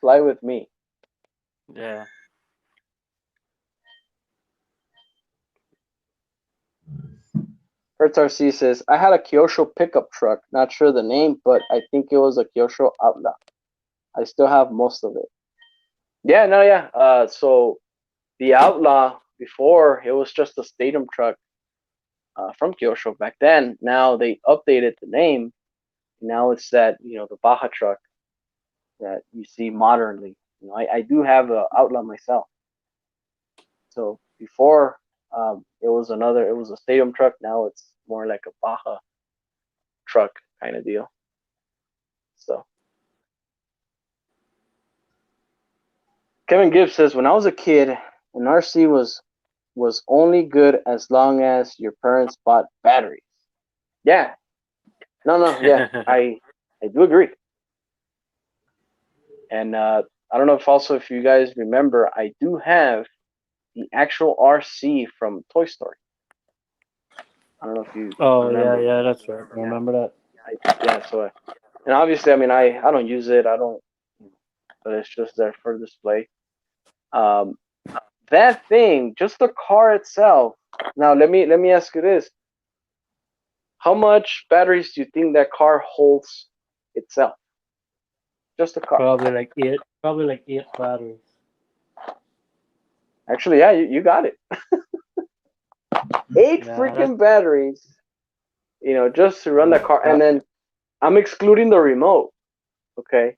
Fly with me. Yeah. Hertz RC says, I had a Kyosho pickup truck. Not sure the name, but I think it was a Kyosho Outlaw. I still have most of it. Yeah, no, yeah. So the Outlaw, before, it was just a Stadium truck from Kyosho back then. Now they updated the name. Now it's that, the Baja truck that you see modernly. I do have an Outlaw myself. So before, it was a Stadium truck. Now it's more like a Baja truck kind of deal. So Kevin Gibbs says, when I was a kid, an RC was was only good as long as your parents bought batteries. Yeah. No, yeah. I do agree. And I don't know if you guys remember, I do have the actual RC from Toy Story. I don't know if you remember. yeah, that's right. I remember that. And obviously, I mean, I don't use it. I don't, but it's just there for display. That thing, just the car itself. Now, let me ask you this: how much batteries do you think that car holds itself? Just the car. Probably like eight batteries. Actually, yeah, you got it. 8 freaking batteries. Just to run the car, and then I'm excluding the remote. Okay.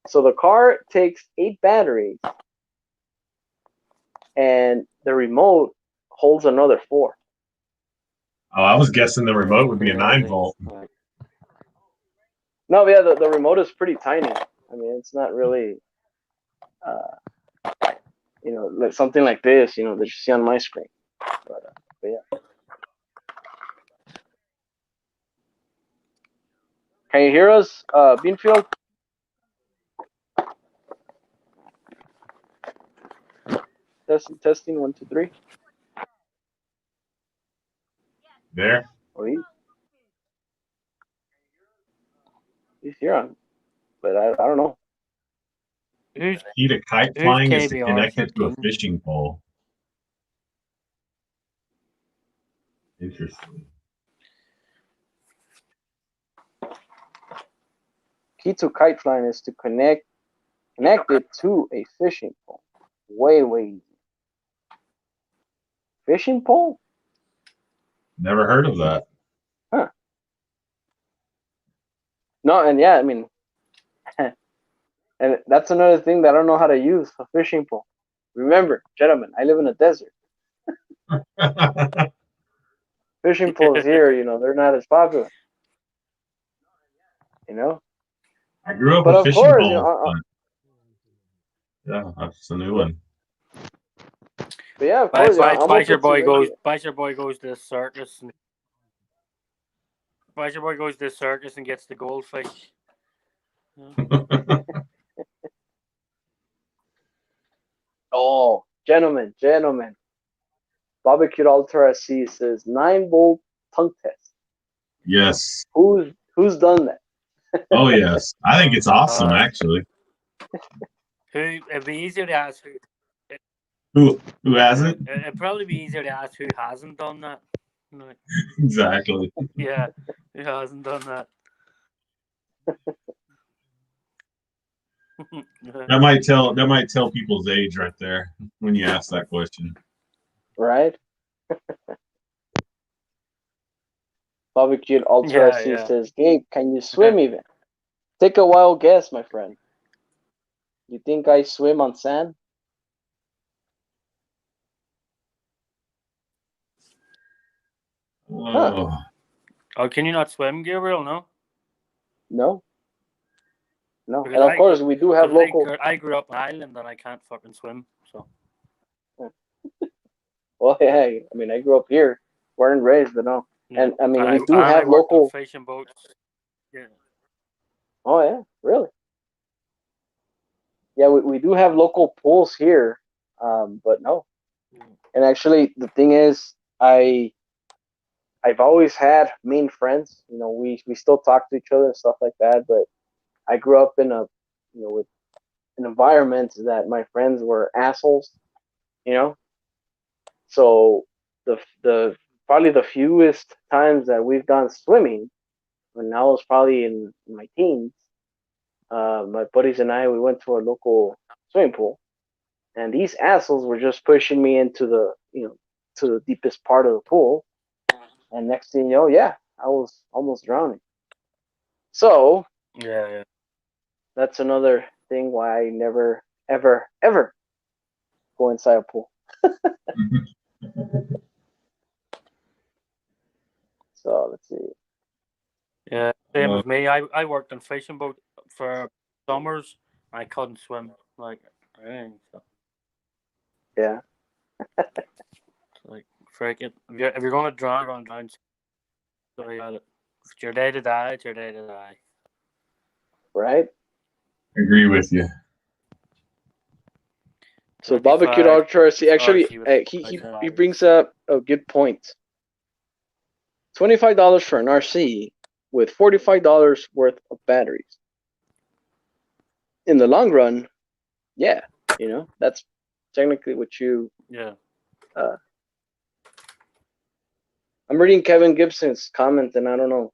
So the car takes 8 batteries, and the remote holds another 4. Oh, I was guessing the remote would be a 9-volt. No, yeah, the remote is pretty tiny. I mean, it's not really, like something like this, that you see on my screen. But yeah. Can you hear us, Beanfield? Testing, 1, 2, 3. There. Oh, he's here on, but I don't know. Key to kite flying is to connect it to a fishing pole. Interesting. Key to kite flying is to connect it to a fishing pole. Way easy. Fishing pole? Never heard of that. Huh. No, and yeah, I mean, and that's another thing that I don't know how to use, a fishing pole. Remember, gentlemen, I live in a desert. Fishing poles here, they're not as popular. I grew up But with of fishing course, poles. Yeah, that's a new one. But yeah, of course, I'm Biker boy goes to the circus. Biker boy goes to the circus and gets the goldfish. Oh, gentlemen. Barbecue Ultra SC says 9-volt tongue test. Yes. Who's done that? Oh yes, I think it's awesome actually. It'd be easier to ask who hasn't. It'd probably be easier to ask who hasn't done that. Exactly. Yeah, who hasn't done that? That might tell people's age right there when you ask that question. Right? Barbecue Ultra SC says, Gabe, can you swim even? Take a wild guess, my friend. You think I swim on sand? Oh. Oh, can you not swim, Gabriel? No. No. And of course, we do have local. I grew up in Ireland and I can't fucking swim, so. Well, hey, I mean, I grew up here, born and raised, but no. Yeah. And I mean, we do have local fishing boats. Yeah. Oh yeah, really? Yeah, we do have local pools here, but no. And actually, the thing is, I've always had main friends. We still talk to each other and stuff like that. But I grew up in with an environment that my friends were assholes. So the probably the fewest times that we've gone swimming, when I was probably in my teens, my buddies and I, we went to a local swimming pool, and these assholes were just pushing me into the to the deepest part of the pool, and next thing you know, yeah, I was almost drowning. So yeah, that's another thing why I never ever go inside a pool. So let's see. Yeah, same with me. I worked on fishing boat for summers. I couldn't swim, so. Yeah. Frick it. If you're going to drown, you're going to drown. Sorry about it. If it's your day to die, it's your day to die. Right? Agree with you. So barbecued ultra RC, actually, he brings up a good point. $25 for an RC with $45 worth of batteries. In the long run, yeah, that's technically what you. Yeah. I'm reading Kevin Gibson's comment, and I don't know.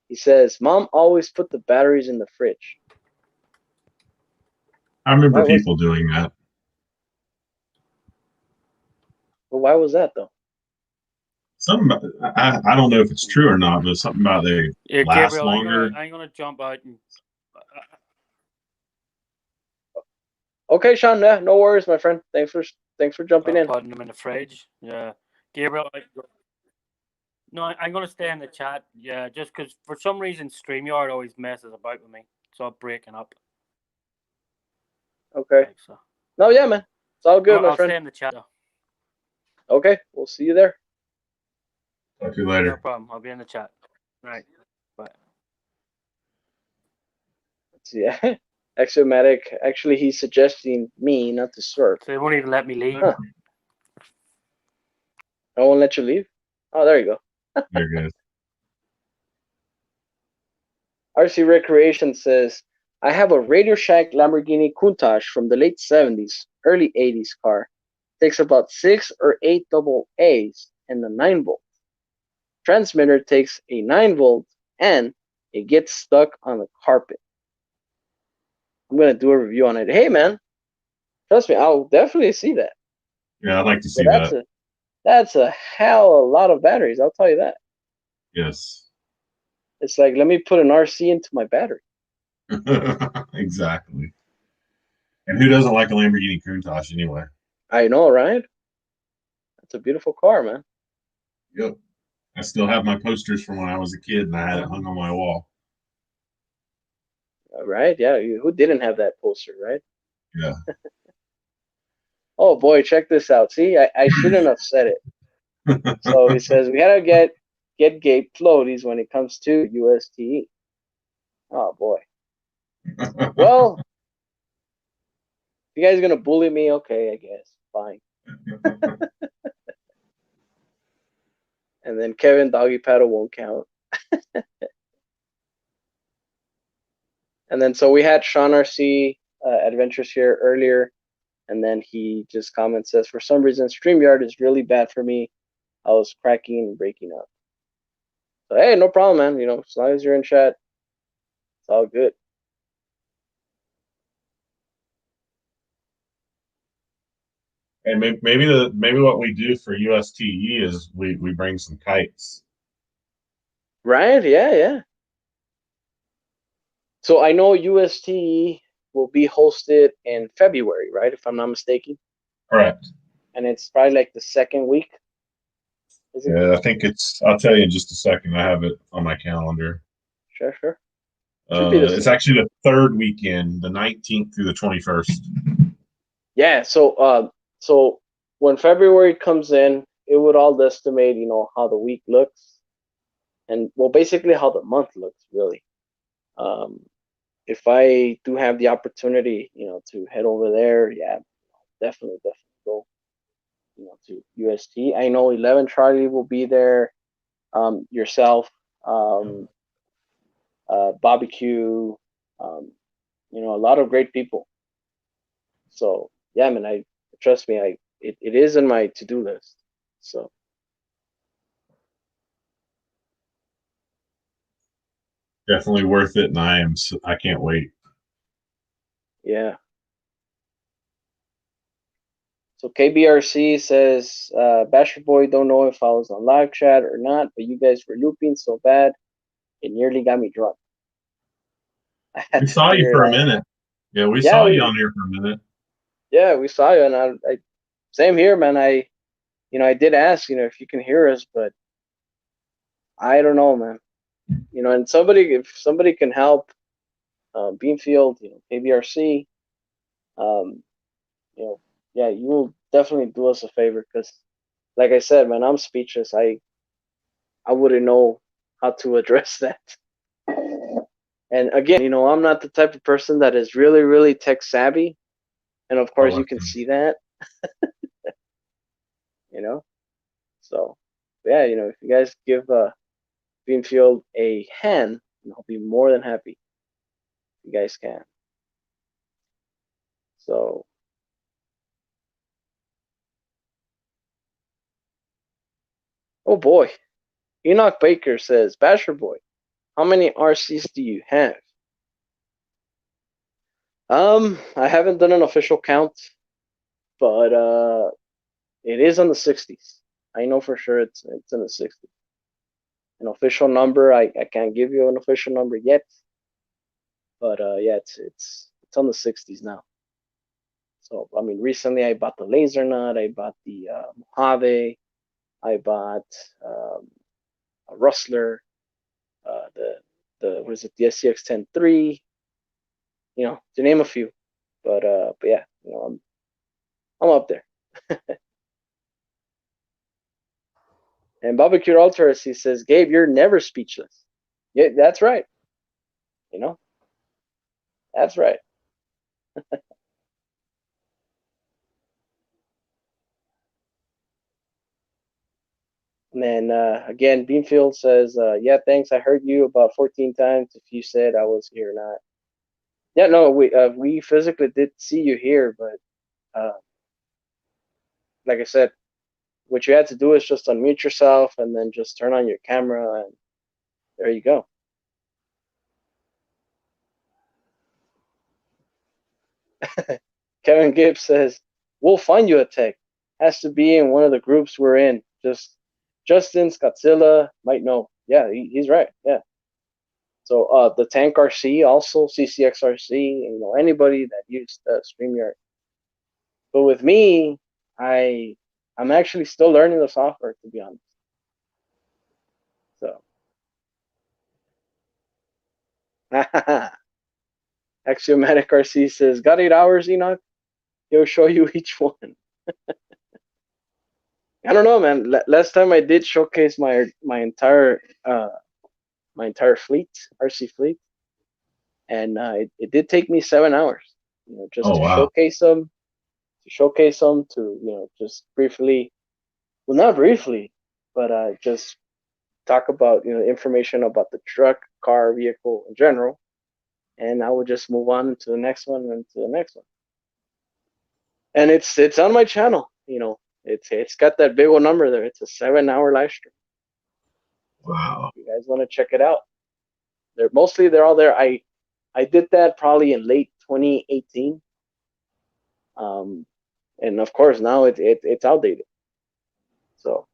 He says, "Mom always put the batteries in the fridge." I remember people doing that. But why was that though? Something I don't know if it's true or not, but something about they last Gabriel, longer. I'm gonna jump out and. Okay, Sean. Yeah, no worries, my friend. Thanks for jumping in. Putting them in the fridge. Yeah, Gabriel. No, I'm gonna stay in the chat. Yeah, just because for some reason StreamYard always messes about with me, so I'm breaking up. Okay. So. No, yeah, man. It's all good, my friend. I'll stay in the chat. Okay, we'll see you there. Talk to you later. No problem. I'll be in the chat. All right. Bye. Let's see. Axiomatic. Actually, he's suggesting me not to surf. So they won't even let me leave. Huh. I won't let you leave? Oh, there you go. There you go. RC Recreation says, I have a Radio Shack Lamborghini Countach from the late 70s, early 80s car. Takes about 6 or 8 double A's and a 9-volt. Transmitter takes a 9-volt and it gets stuck on the carpet. I'm going to do a review on it. Hey, man. Trust me, I'll definitely see that. Yeah, I'd like to see that. That's a hell of a lot of batteries, I'll tell you that. Yes. It's like, let me put an RC into my battery. Exactly. And who doesn't like a Lamborghini Countach anyway? I know, right? That's a beautiful car, man. Yep. I still have my posters from when I was a kid, and I had it hung on my wall. Right? Yeah. Who didn't have that poster, right? Yeah. Oh, boy, check this out. See, I shouldn't have said it. So he says, we got to get Gabe floaties when it comes to USTE. Oh, boy. Well, if you guys are going to bully me, okay, I guess. Fine. And then Kevin, doggy paddle won't count. And then so we had Sean RC Adventures here earlier. And then he just comments, says, for some reason, StreamYard is really bad for me. I was cracking and breaking up. So, hey, no problem, man. As long as you're in chat, it's all good. And maybe what we do for USTE is we bring some kites. Right? Yeah. So I know USTE will be hosted in February, right? If I'm not mistaken. Correct. And it's probably like the second week. Yeah, I think I'll tell you in just a second. I have it on my calendar. Sure. It's actually the third weekend, the 19th through the 21st. Yeah. So when February comes in, it would all estimate, how the week looks, and well, basically how the month looks, really. If I do have the opportunity, to head over there, yeah, definitely go, to UST. I know 11 Charlie will be there, yourself, barbecue, a lot of great people. So yeah, man, trust me, it is in my to-do list. So definitely worth it, and I can't wait. Yeah. So KBRC says, Basher Boy, don't know if I was on live chat or not, but you guys were looping so bad, it nearly got me drunk. We saw you for a minute. Yeah, we saw you on here for a minute. Yeah, we saw you, and I same here, man. I did ask, if you can hear us, but I don't know, man. And if somebody can help, Beanfield, KBRC, yeah, you will definitely do us a favor, because like I said, man, I'm speechless. I wouldn't know how to address that. And again, I'm not the type of person that is really, really tech savvy. And of course, Oh, you can see that, you know. So, yeah, if you guys give Beanfield a hand, I'll be more than happy. If you guys can. So, oh boy, Enoch Baker says, Basher Boy, how many RCs do you have? I haven't done an official count, but it is on the 60s. I know for sure it's in the 60s. An official number, I can't give you an official number yet, but yeah, it's on the 60s now. So I mean, recently I bought the Laser Nut, I bought the Mojave, I bought a Rustler, the what is it, the SCX-10-3, to name a few. But yeah, I'm up there. And Barbecue Alteris, he says, Gabe, you're never speechless. Yeah, that's right. That's right. And then again, Beanfield says, yeah, thanks. I heard you about 14 times. If you said I was here or not. Yeah, no, we physically did see you here, but like I said, what you had to do is just unmute yourself and then just turn on your camera, and there you go. Kevin Gibbs says, we'll find you a tech. Has to be in one of the groups we're in. Just Justin Scotzilla might know. Yeah, he's right. Yeah. So the Tank RC also, CCX RC, anybody that used StreamYard. But with me, I'm actually still learning the software, to be honest. So Axiomatic RC says, got 8 hours, Enoch? He'll show you each one. I don't know, man. Last time I did showcase my entire fleet, RC fleet, and it did take me 7 hours, just oh to wow. showcase them, to just briefly, well, not briefly, but just talk about information about the truck, car, vehicle in general, and I would just move on to the next one and to the next one. And it's on my channel, it's got that big old number there. It's a 7-hour live stream. Wow. If you guys want to check it out, they're all there. I did that probably in late 2018. And of course now it's outdated. So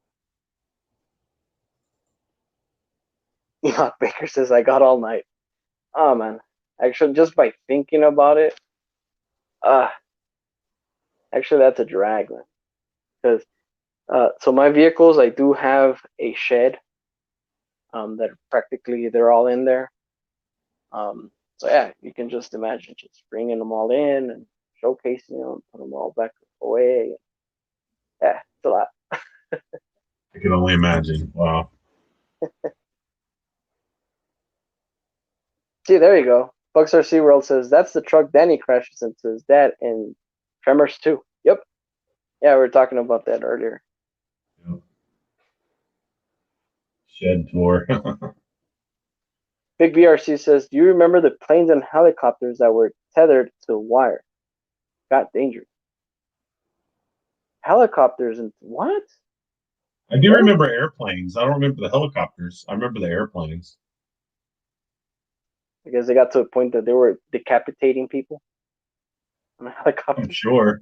Baker says I got all night. Oh man, actually just by thinking about it, actually that's a drag, man. Because so my vehicles, I do have a shed. That practically they're all in there. So yeah, you can just imagine just bringing them all in and showcasing them, put them all back away. Yeah, it's a lot. I can only imagine. Wow. See, there you go. Bucks RC World says that's the truck Danny crashes into his dad in Tremors 2. Yep. Yeah, we were talking about that earlier. Yep. Shed tour. Big BRC says, do you remember the planes and helicopters that were tethered to a wire? Got dangerous. Helicopters and what? I do remember airplanes. I don't remember the helicopters. I remember the airplanes. Because they got to a point that they were decapitating people on a helicopter. I'm sure.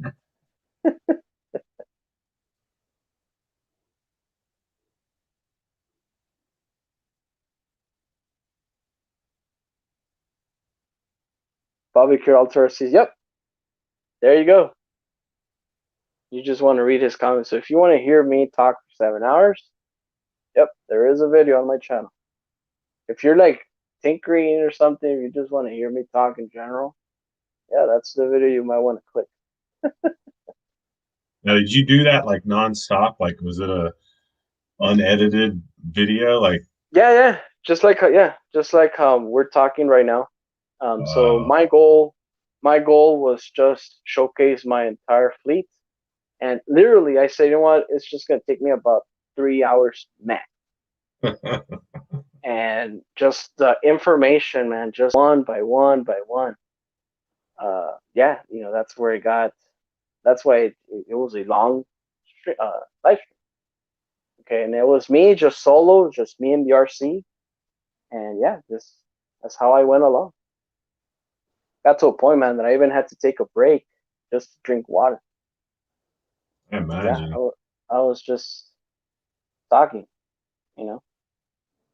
Bobby Altura says, yep, there you go. You just want to read his comments. So if you want to hear me talk for 7 hours, yep, there is a video on my channel. If you're like tinkering or something, if you just want to hear me talk in general, yeah, that's the video you might want to click. Now, did you do that like nonstop? Like, was it a unedited video? Like, Yeah, just like we're talking right now. So uh, my goal was just showcase my entire fleet, and literally I said, you know what, it's just gonna take me about 3 hours max, and just the information, man, just one by one by one. Yeah, that's where it got. That's why it was a long live stream. Okay, and it was me just solo, just me and the RC, and yeah, that's how I went along. Got to a point, man, that I even had to take a break just to drink water. I Yeah, imagine. I was just talking, you know.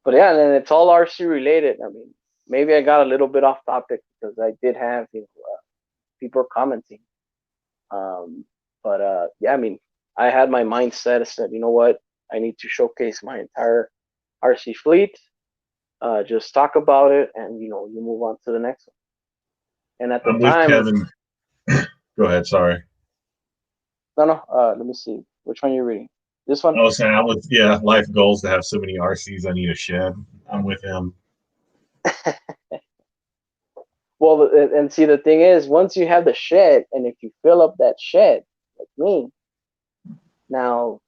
But yeah, and then it's all RC related. I mean, maybe I got a little bit off topic because I did have people commenting. Um, but yeah, I mean, I had my mindset. I said, you know what, I need to showcase my entire RC fleet. Just talk about it, and you move on to the next one. And at the I'm with time, Kevin. Go ahead. Sorry. no, no. Let me see. Which one are you reading? This one? I was saying, yeah, life goals to have so many RCs. I need a shed. I'm with him. Well, and see, the thing is, once you have the shed, and if you fill up that shed, like me, now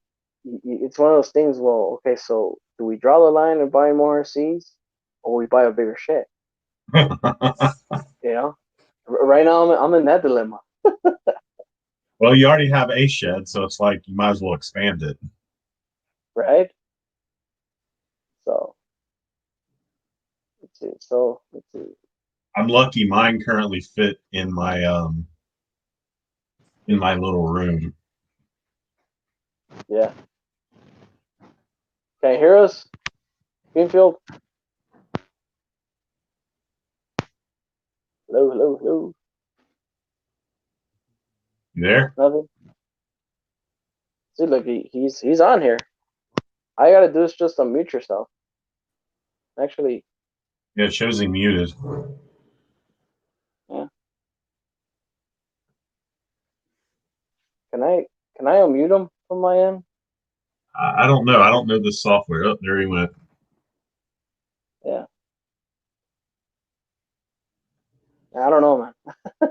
it's one of those things. Well, okay, so do we draw the line and buy more RCs, or we buy a bigger shed? You know, right now I'm in that dilemma, Well, you already have a shed, so it's like you might as well expand it. right? So let's see. So let's see. I'm lucky mine currently fit in my little room. Yeah. Can you hear us, Greenfield? Hello, hello, hello. You there? Nothing. See, look, he's on here. All you gotta do is just unmute yourself. Actually, Yeah, it shows him muted. yeah. Can I unmute him from my end? I don't know. I don't know this software. Oh, there he went. Yeah. I don't know, man.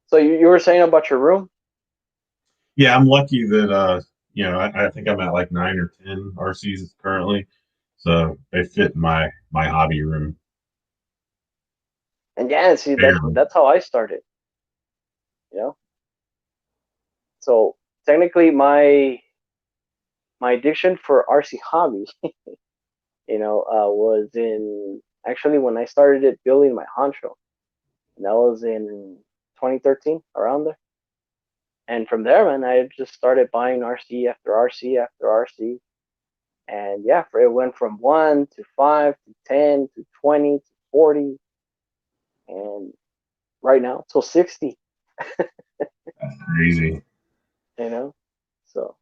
So you were saying about your room? Yeah, I'm lucky that I think I'm at like 9 or 10 RCs currently, so they fit in my hobby room. And yeah, see Barely. that's how I started. You know. So technically, my addiction for RC hobby, was in actually when I started it building my honcho, and that was in 2013, around there. And from there, man, I just started buying RC after RC after RC. And yeah, it went from 1 to 5 to 10 to 20 to 40, and right now till 60. That's crazy. You know, so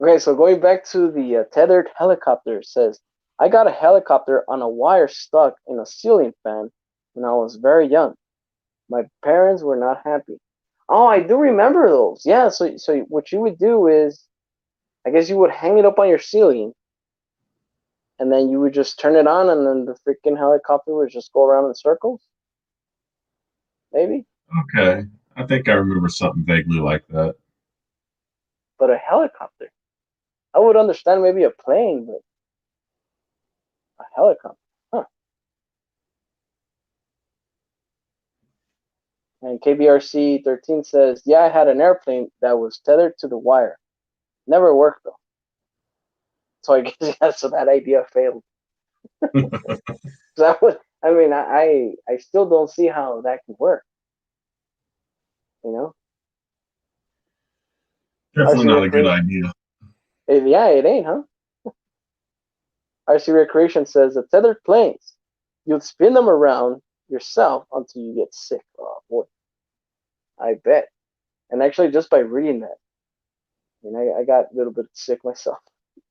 okay. So going back to the tethered helicopter, says I got a helicopter on a wire stuck in a ceiling fan when I was very young. My parents were not happy. Oh, I do remember those. Yeah. So what you would do is, I guess you would hang it up on your ceiling, and then you would just turn it on, and then the freaking helicopter would just go around in circles. Maybe, Okay, I think I remember something vaguely like that. but a helicopter. I would understand maybe a plane, but a helicopter. Huh. And KBRC 13 says, yeah, I had an airplane that was tethered to the wire. Never worked though. So I guess yeah, so that idea failed. That would, I mean, I still don't see how that can work. You know, Definitely RC not a good Recreation. idea. Yeah, it ain't, huh? RC Recreation says the tethered planes, you'd spin them around yourself until you get sick. Oh boy, I bet. And actually, just by reading that, I got a little bit sick myself.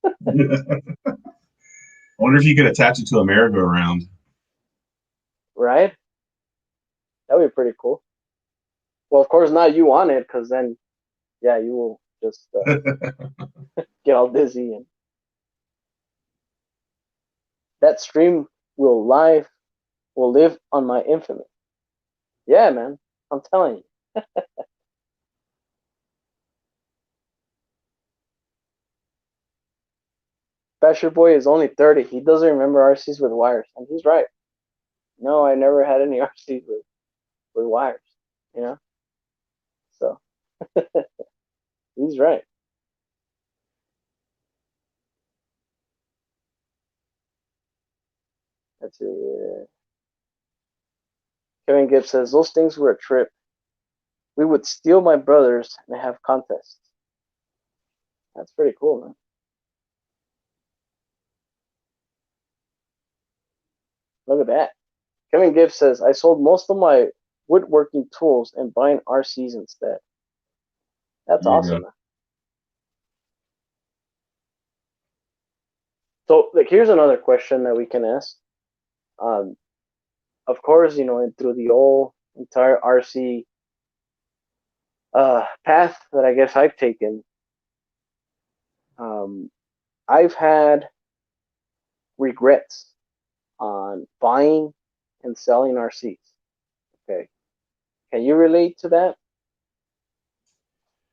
I wonder if you could attach it to a merry-go-round. Right? That would be pretty cool. Well, of course, not you on it, because then, yeah, you will just get all dizzy, and that stream will live on my infamy. Yeah, man, I'm telling you. Basher Boy is only 30. He doesn't remember RCs with wires, and he's right. No, I never had any RCs with wires. You know, so he's right. That's it. Kevin Gibbs says those things were a trip. We would steal my brothers and have contests. That's pretty cool, man. Look at that. Kevin Gibbs says I sold most of my woodworking tools and buying RCs instead. That's There you awesome, go. man. So, like, here's another question that we can ask. Um, of course, through the whole entire RC path that I guess I've taken, I've had regrets on buying and selling RCs. Okay, can you relate to that?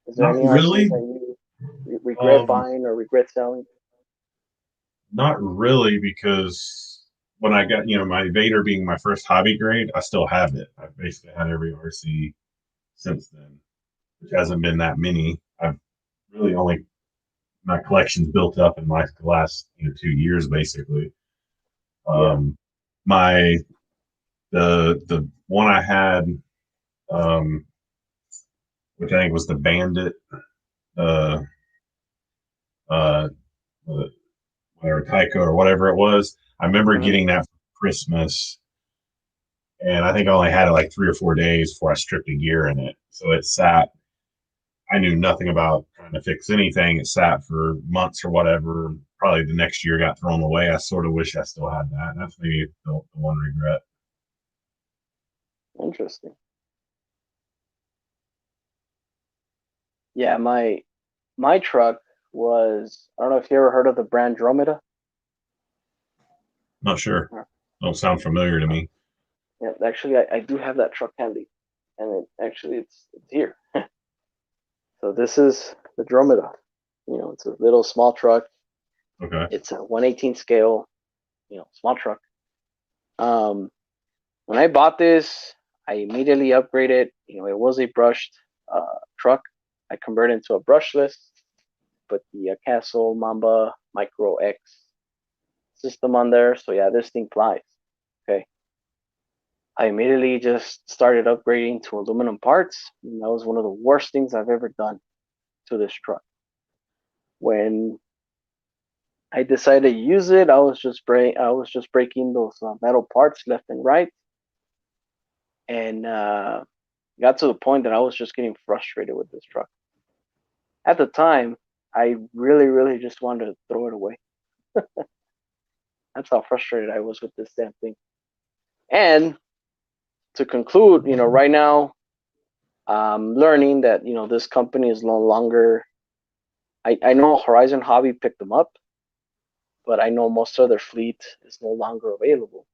Is there Not any RCs really. that you regret Um, buying or regret selling? Not really, because when I got, my Vader being my first hobby grade, I still have it. I've basically had every RC since then, which hasn't been that many. I've really only my collection's built up in my last 2 years basically. Yeah. My the one I had, um, which I think was the Bandit, uh, uh, whatever Tyco or whatever it was. I remember Mm-hmm. getting that for Christmas, and I think I only had it like 3 or 4 days before I stripped the gear in it. So it sat. I knew nothing about trying to fix anything. It sat for months or whatever. Probably the next year got thrown away. I sort of wish I still had that. That's maybe the one regret. Interesting. Yeah, my truck was, I don't know if you ever heard of the brand Dromeda. Not sure. Uh, Don't sound familiar to me. Yeah, actually, I do have that truck handy, and it's here. So this is the Dromeda. It's a little small truck. Okay. It's a 1/18 scale, small truck. Um, when I bought this, I immediately upgraded. It was a brushed truck. I converted into a brushless, put the Castle Mamba Micro X system on there. So yeah, this thing flies. Okay. I immediately just started upgrading to aluminum parts. And that was one of the worst things I've ever done to this truck. When I decided to use it, I was just breaking those metal parts left and right, and got to the point that I was just getting frustrated with this truck. At the time, I really, really just wanted to throw it away. That's how frustrated I was with this damn thing. And to conclude, right now, I'm learning that this company is no longer. I know Horizon Hobby picked them up, but I know most of their fleet is no longer available.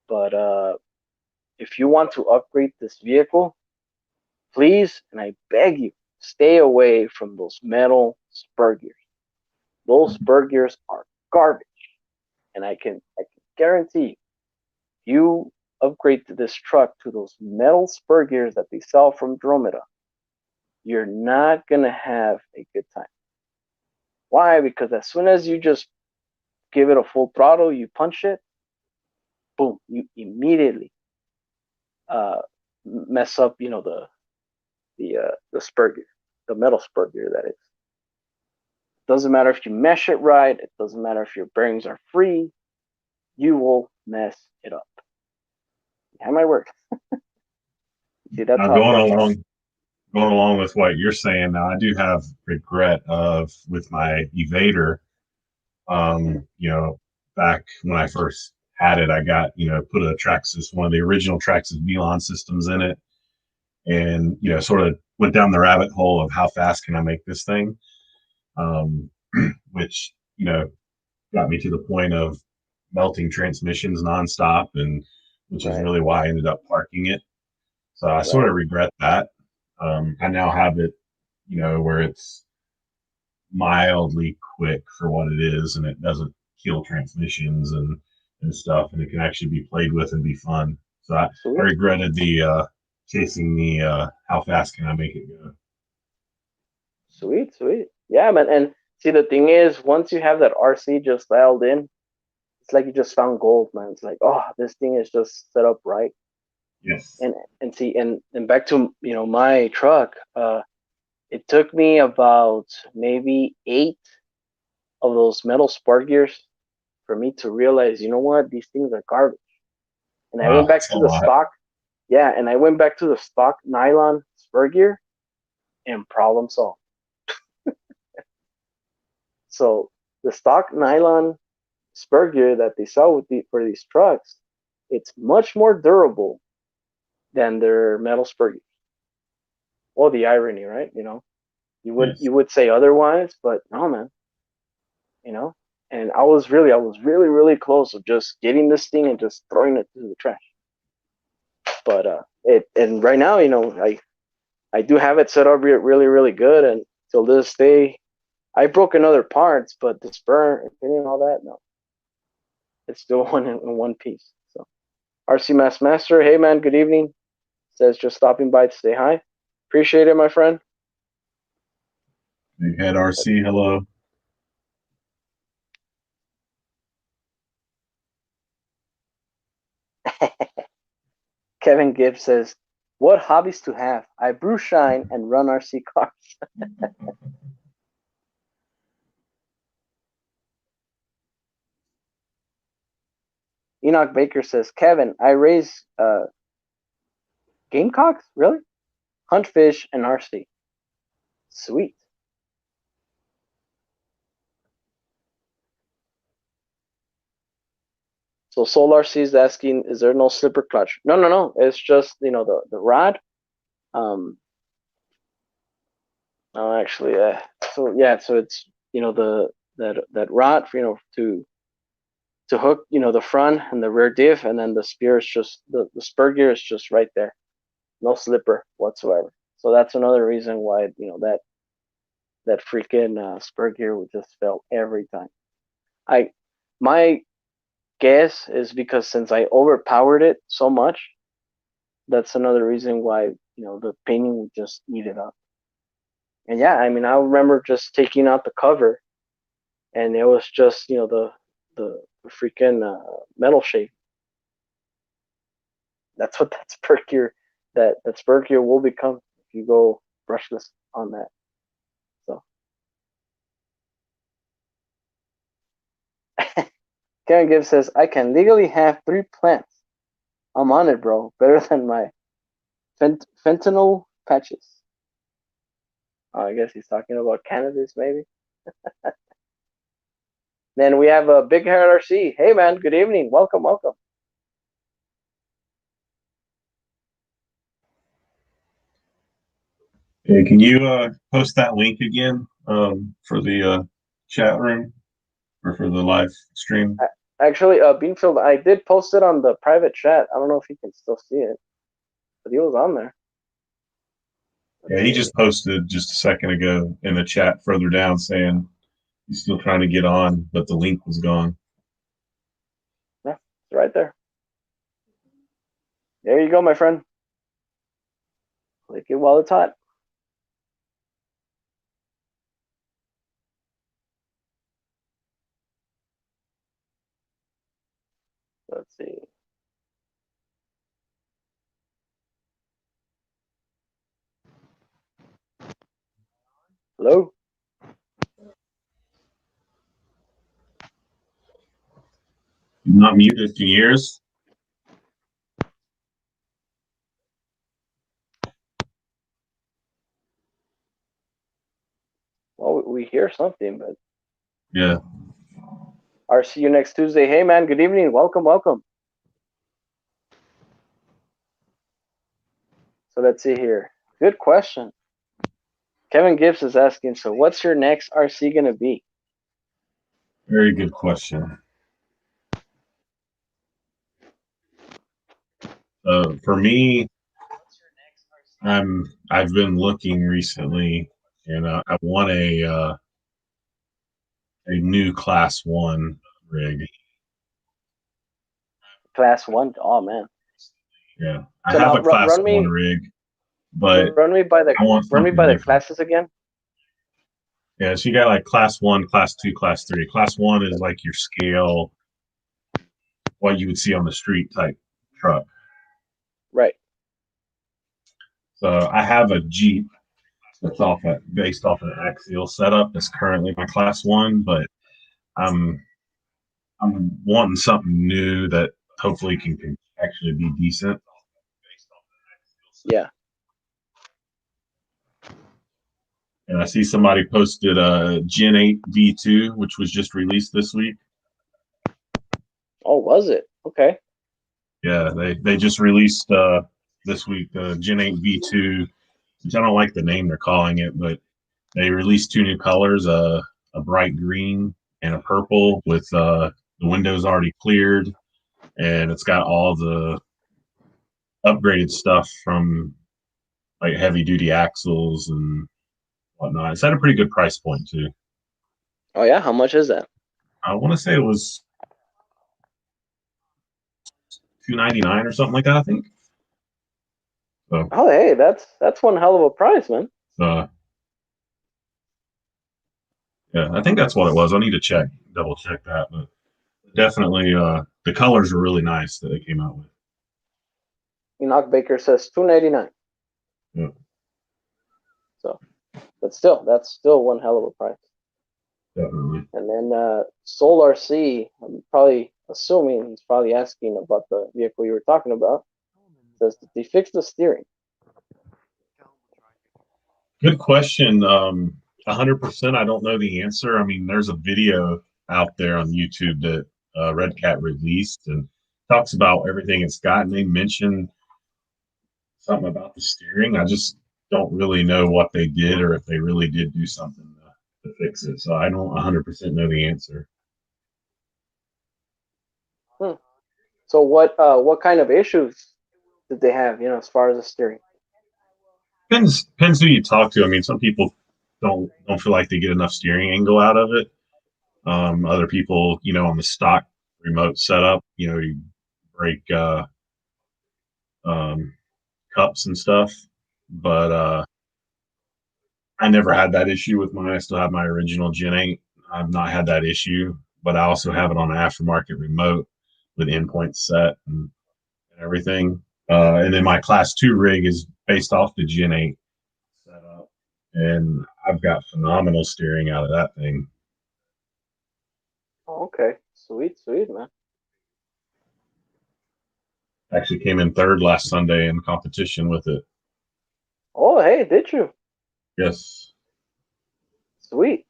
But if you want to upgrade this vehicle, please, and I beg you, stay away from those metal spur gears. Those spur gears are garbage, and I can guarantee you upgrade to this truck to those metal spur gears that they sell from Dromeda, you're not gonna have a good time. Why? Because as soon as you just give it a full throttle, you punch it, boom, you immediately uh, mess up, the spur gear, the metal spur gear that is. Doesn't matter if you mesh it right. It doesn't matter if your bearings are free. You will mess it up. You have my word. See, that's Now how frustrating. going along with what you're saying, now I do have regret of with my Evader. Back when I first had it, I got put a Traxxas, one of the original Traxxas Milan systems in it, and sort of went down the rabbit hole of how fast can I make this thing, which got me to the point of melting transmissions nonstop, and which is Right. really why I ended up parking it. So I sort Right. of regret that. I now have it, where it's mildly quick for what it is, and it doesn't kill transmissions and stuff, and it can actually be played with and be fun. So I Sweet. regretted the chasing the how fast can I make it go. Sweet. Yeah, man. And see, the thing is, once you have that RC just dialed in, it's like you just found gold, man. It's like, oh, this thing is just set up right. Yes. And see, and back to my truck. It took me about maybe 8 of those metal spark gears for me to realize, you know what, these things are garbage. And I Wow, went back that's a to the lot. stock. Yeah, and I went back to the stock nylon spur gear, and problem solved. So the stock nylon spur gear that they sell for these trucks, it's much more durable than their metal spur gears. Well, the irony, right? Yes. You would say otherwise, but no, man. And I was really close of just getting this thing and just throwing it to the trash. But and right now, I do have it set up really good, and till this day, I broke another parts, but the spur and all that, no, it's still one piece. So RC Master, hey man, good evening. Says just stopping by to say hi. Appreciate it, my friend. Big Head RC, hello. Kevin Gibbs says, what hobbies to have? I brew shine and run RC cars. Enoch Baker says, Kevin, I raise gamecocks? Really? Hunt fish and RC. Sweet. So Solar C is asking, is there no slipper clutch? No. It's just the rod. No, actually, so yeah, so it's that rod to hook the front and the rear diff, and then the spear is just the spur gear is just right there, no slipper whatsoever. So that's another reason why that freaking spur gear would just fail every time. My guess is because since I overpowered it so much, that's another reason why the painting would just eat it up. And yeah, I mean, I remember just taking out the cover, and it was just the freaking metal shape. That's what that spur gear will become if you go brushless on that. So Karen Gibbs says, I can legally have 3 plants. I'm on it, bro. Better than my fentanyl patches. Oh, I guess he's talking about cannabis, maybe. Then we have a Big Hair RC. Hey, man. Good evening. Welcome. Hey, can you post that link again for the chat room or for the live stream? Actually, Beanfield, I did post it on the private chat. I don't know if you can still see it, but he was on there. Yeah, he just posted just a second ago in the chat further down saying he's still trying to get on, but the link was gone. Yeah, it's right there. There you go, my friend. Click it while it's hot. Let's see. Hello? Not muted for years. Well, we hear something, but Yeah. I'll see you next Tuesday. Hey, man, good evening. Welcome. So let's see here. Good question. Kevin Gibbs is asking, so what's your next RC gonna be? Very good question. For me, I've been looking recently, and I want a new Class 1 rig. Class 1? Oh, man. Yeah, I So have now a Class run 1 me rig, but I want run me something by the different. classes again. Yeah, so you got like Class 1, Class 2, Class 3. Class 1 is like your scale, what you would see on the street type truck. Right. So I have a Jeep that's based off an axial setup. That's currently my Class 1, but I'm I'm wanting something new that hopefully can actually be decent. Yeah. And I see somebody posted a Gen 8 V2, which was just released this week. Oh, was it? Okay. Yeah, they just released this week the Gen 8 V2, which I don't like the name they're calling it, but they released two new colors, a bright green and a purple with the windows already cleared, and it's got all the upgraded stuff from like heavy duty axles and whatnot. It's at a pretty good price point too. Oh, yeah. How much is that? I want to say it was $299 or something like that. I think. So, Oh, hey, that's one hell of a price, man. uh, yeah, I think that's what it was. I need to double check that, but definitely, the colors are really nice that they came out with. Enoch Baker says $299. Yeah, So, but still, that's still one hell of a price. definitely. And then Solar C, I'm probably assuming he's probably asking about the vehicle you were talking about. Says, did they fix the steering? Good question. 100%. I don't know the answer. I mean, there's a video out there on YouTube that Red Cat released and talks about everything it's got. And they mention something about the steering. I just don't really know what they did or if they really did do something to fix it. So I don't 100% know the answer. So what kind of issues did they have, as far as the steering? Depends who you talk to. I mean, some people don't feel like they get enough steering angle out of it. Other people, on the stock remote setup, you break um, cups and stuff. But I never had that issue with mine. I still have my original Gen 8. I've not had that issue, but I also have it on an aftermarket remote with endpoints set and everything. And then my Class 2 rig is based off the Gen 8 setup, and I've got phenomenal steering out of that thing. Oh, okay, sweet, man. Actually came in third last Sunday in competition with it. Oh, hey, did you? Yes. Sweet.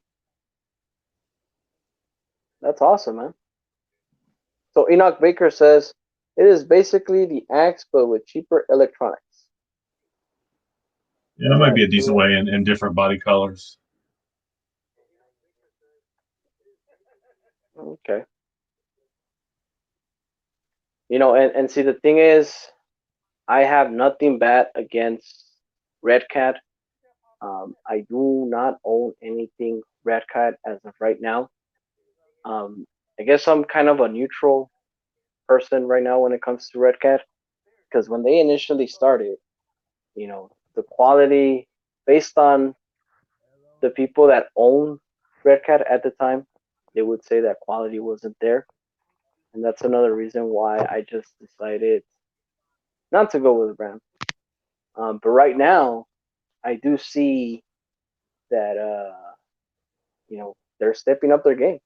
That's awesome, man. So Enoch Baker says it is basically the axe, but with cheaper electronics. Yeah, that might be a decent way in different body colors. Okay. And see, the thing is, I have nothing bad against Red Cat. I do not own anything Red Cat as of right now. I guess I'm kind of a neutral person right now when it comes to Red Cat, because when they initially started, the quality based on the people that own Red Cat at the time, they would say that quality wasn't there. And that's another reason why I just decided not to go with the brand. But right now, I do see that they're stepping up their game.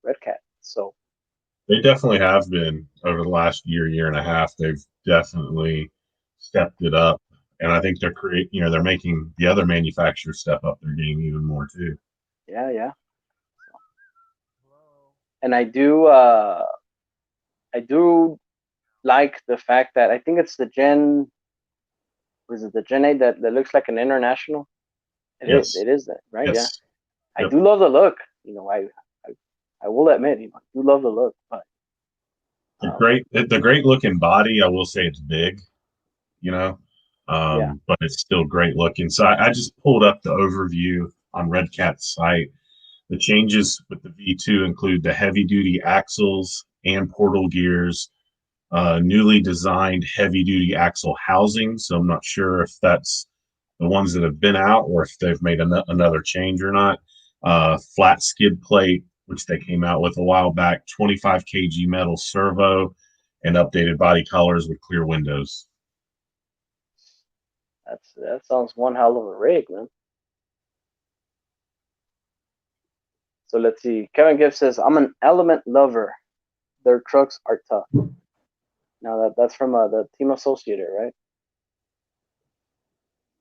Red Cat. So They definitely have been over the last year and a half. They've definitely stepped it up, and I think they're making the other manufacturers step up their game even more too. yeah. And I do like the fact that I think it's the Gen Was it the Gen 8 that looks like an International? It is. Yes. It is that, right? Yeah. Yes. I Yep. do love the look. I will admit, I do love the look, but The great looking body. I will say it's big, you know, yeah. but it's still great looking. So I just pulled up the overview on Red Cat's site. The changes with the V2 include the heavy duty axles and portal gears, newly designed heavy duty axle housing. So I'm not sure if that's the ones that have been out or if they've made another change or not. Flat skid plate, which they came out with a while back, 25 kg metal servo, and updated body colors with clear windows. That sounds one hell of a rig, man. So let's see. Kevin Gibbs says, "I'm an Element lover. Their trucks are tough." Now that's from the Team Associated, right?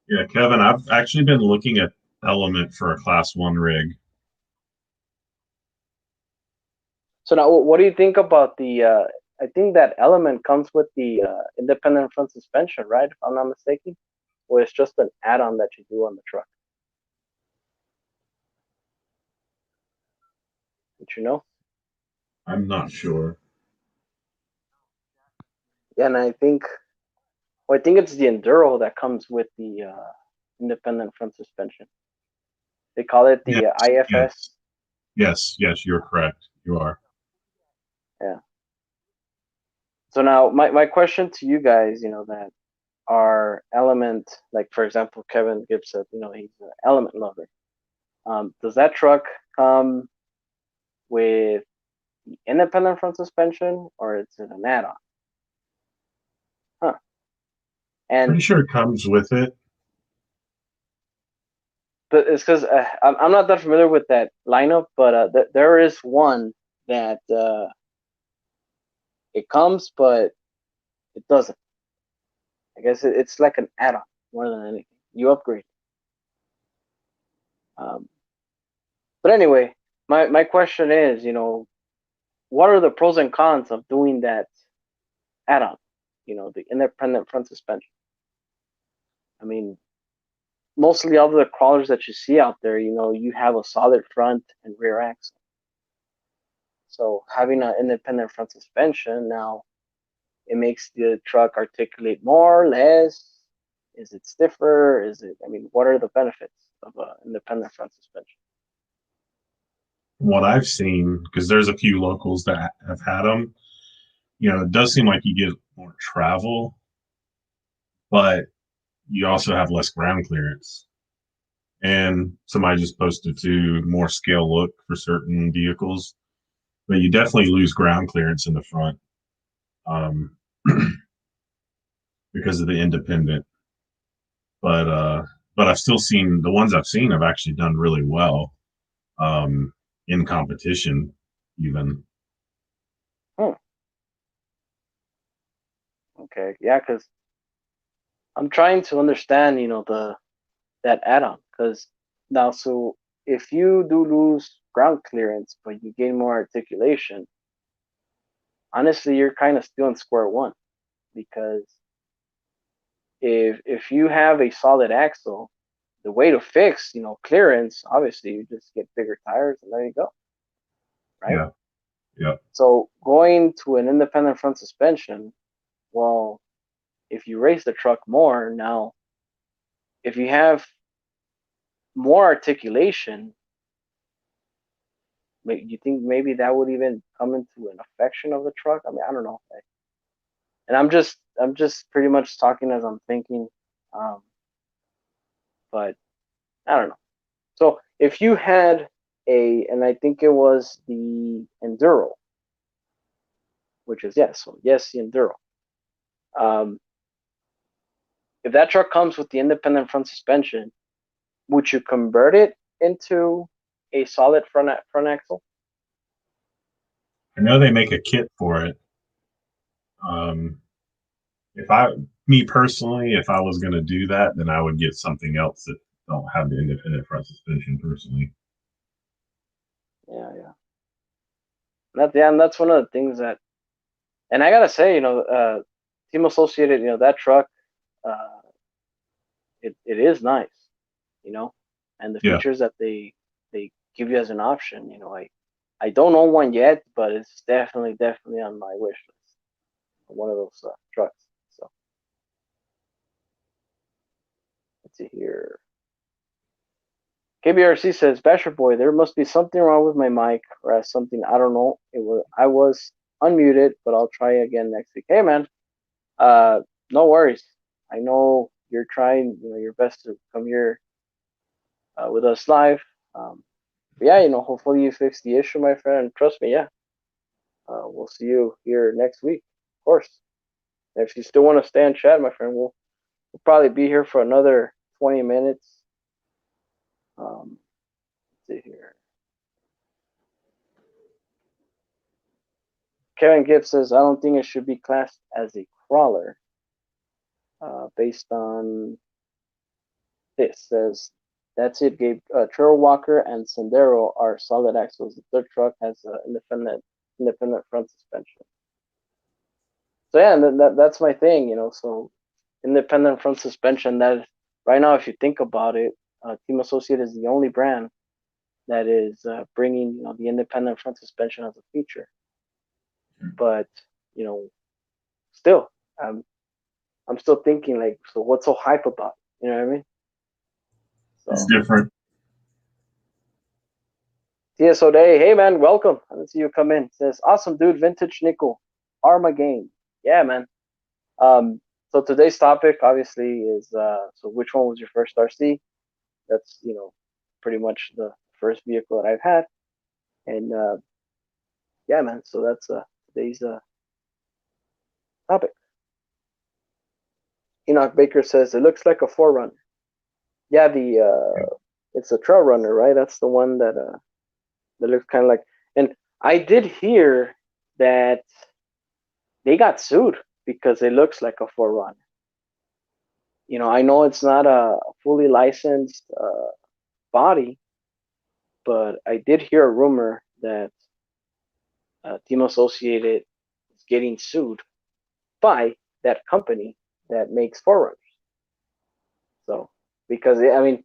Yeah, Kevin, I've actually been looking at Element for a Class 1 rig. So now, what do you think about the? I think that Element comes with the independent front suspension, right? If I'm not mistaken, or it's just an add-on that you do on the truck. Did you know? I'm not sure. Yeah, and I think it's the Enduro that comes with the independent front suspension. They call it Yes, the IFS. yes, you're correct. You are. Yeah. So now my question to you guys, that are Element, like for example, Kevin Gibbs said, he's an Element lover. Does that truck come with the independent front suspension, or is it an add-on? Huh. And Pretty sure it comes with it. it's because I'm not that familiar with that lineup, but there is one that it comes, but it doesn't. I guess it's like an add-on more than anything. You upgrade. Um, but anyway, my question is, what are the pros and cons of doing that add-on? The independent front suspension. I mean, mostly all of the crawlers that you see out there, you have a solid front and rear axle. So having an independent front suspension now, it makes the truck articulate more, less. Is it stiffer? I mean, what are the benefits of an independent front suspension? What I've seen, because there's a few locals that have had them, it does seem like you get more travel, but you also have less ground clearance. And somebody just posted to more scale look for certain vehicles, but you definitely lose ground clearance in the front um, because of the independent. But I've still seen the ones I've seen have actually done really well in competition, even. Hmm. Okay, yeah, because I'm trying to understand, that add-on, because now, so if you do lose ground clearance but you gain more articulation, honestly, you're kind of still in square one, because if you have a solid axle, the way to fix, clearance, obviously, you just get bigger tires and there you go, right? Yeah, yeah. So going to an independent front suspension, well, if you raise the truck more now, if you have more articulation, you think maybe that would even come into an affection of the truck? I mean, I don't know. And I'm just pretty much talking as I'm thinking, um, but I don't know. So if you had and I think it was the Enduro, which is yes, so yes, the Enduro. Um, if that truck comes with the independent front suspension, would you convert it into a solid front axle? I know they make a kit for it. Um, if I, Me personally, if I was going to do that, then I would get something else that don't have the independent front suspension. Personally, Yeah, yeah. And that's one of the things that, and I gotta say, Team Associated, that truck, uh, it is nice, and the Yeah. features that they give you as an option, I don't own one yet, but it's definitely on my wish list. One of those trucks. So let's see here. KBRC says, Basher Boy, there must be something wrong with my mic, or something, I don't know. I was unmuted, but I'll try again next week. Hey man, no worries. I know you're trying, your best to come here with us live. But yeah, hopefully you fix the issue, my friend. And trust me, yeah, we'll see you here next week, of course. And if you still want to stay and chat, my friend, we'll probably be here for another 20 minutes. Let's see here. Kevin Gibbs says, I don't think it should be classed as a crawler. Based on this, says, that's it, Gabe. Trail Walker and Sendero are solid axles. The third truck has independent front suspension. So yeah, that's my thing, So independent front suspension. That right now, if you think about it, Team Associate is the only brand that is bringing the independent front suspension as a feature. But still, I'm still thinking like, so what's so hype about it? You know what I mean? So, it's different. TSO Day, hey man, welcome. I didn't see you come in. It says, awesome dude, vintage nickel, Arma game. Yeah, man. So today's topic obviously is so which one was your first RC? That's pretty much the first vehicle that I've had, and yeah, man. So that's today's topic. Enoch Baker says it looks like a 4Runner. Yeah, it's a trail runner, right? That's the one that looks kind of like. And I did hear that they got sued because it looks like a 4Runner. I know it's not a fully licensed body, but I did hear a rumor that Team Associated is getting sued by that company that makes 4Runners. So, because I mean,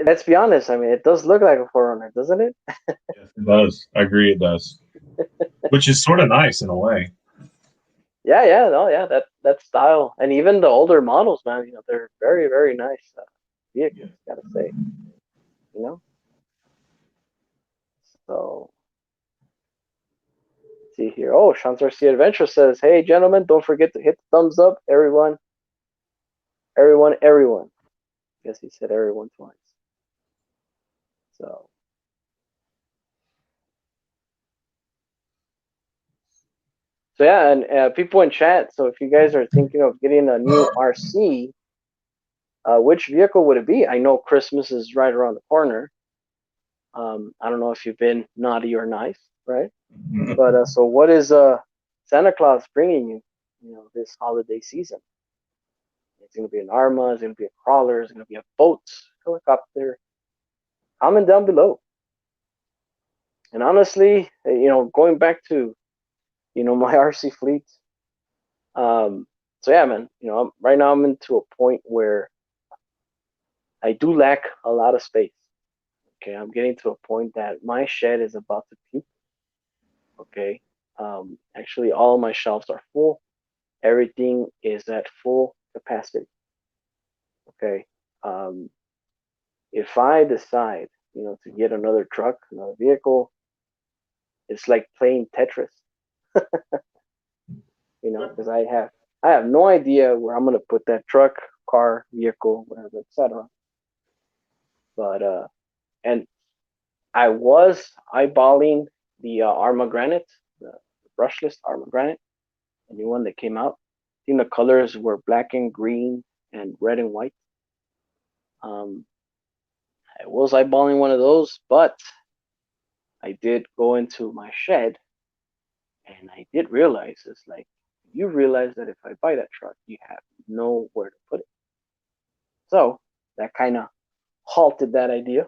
let's be honest. I mean, it does look like a 4Runner, doesn't it? Yes, it does. I agree, it does. Which is sort of nice in a way. Yeah, no, yeah, that style, and even the older models, man, they're very, very nice vehicles. Gotta say, So, let's see here. Oh, Shantarcy Adventure says, "Hey, gentlemen, don't forget to hit the thumbs up, everyone, everyone, everyone." I guess he said everyone twice. So. So yeah, and people in chat. So if you guys are thinking of getting a new RC, which vehicle would it be? I know Christmas is right around the corner. I don't know if you've been naughty or nice, right? But so what is Santa Claus bringing you? This holiday season. It's gonna be an Arma. It's gonna be a crawler. It's gonna be a boat, helicopter. Comment down below. And honestly, going back to my RC fleet. So yeah, man, right now I'm into a point where I do lack a lot of space. Okay, I'm getting to a point that my shed is about to puke. Okay, actually, all of my shelves are full. Everything is at full capacity. Okay, if I decide, to get another truck, another vehicle, it's like playing Tetris. Because I have no idea where I'm gonna put that truck, car, vehicle, whatever, etc. But and I was eyeballing the Arma Granite, the brushless Arma Granite, the new one that came out. I think the colors were black and green and red and white. I was eyeballing one of those, but I did go into my shed and I did realize it's like, you realize that if I buy that truck, you have nowhere to put it. So that kind of halted that idea.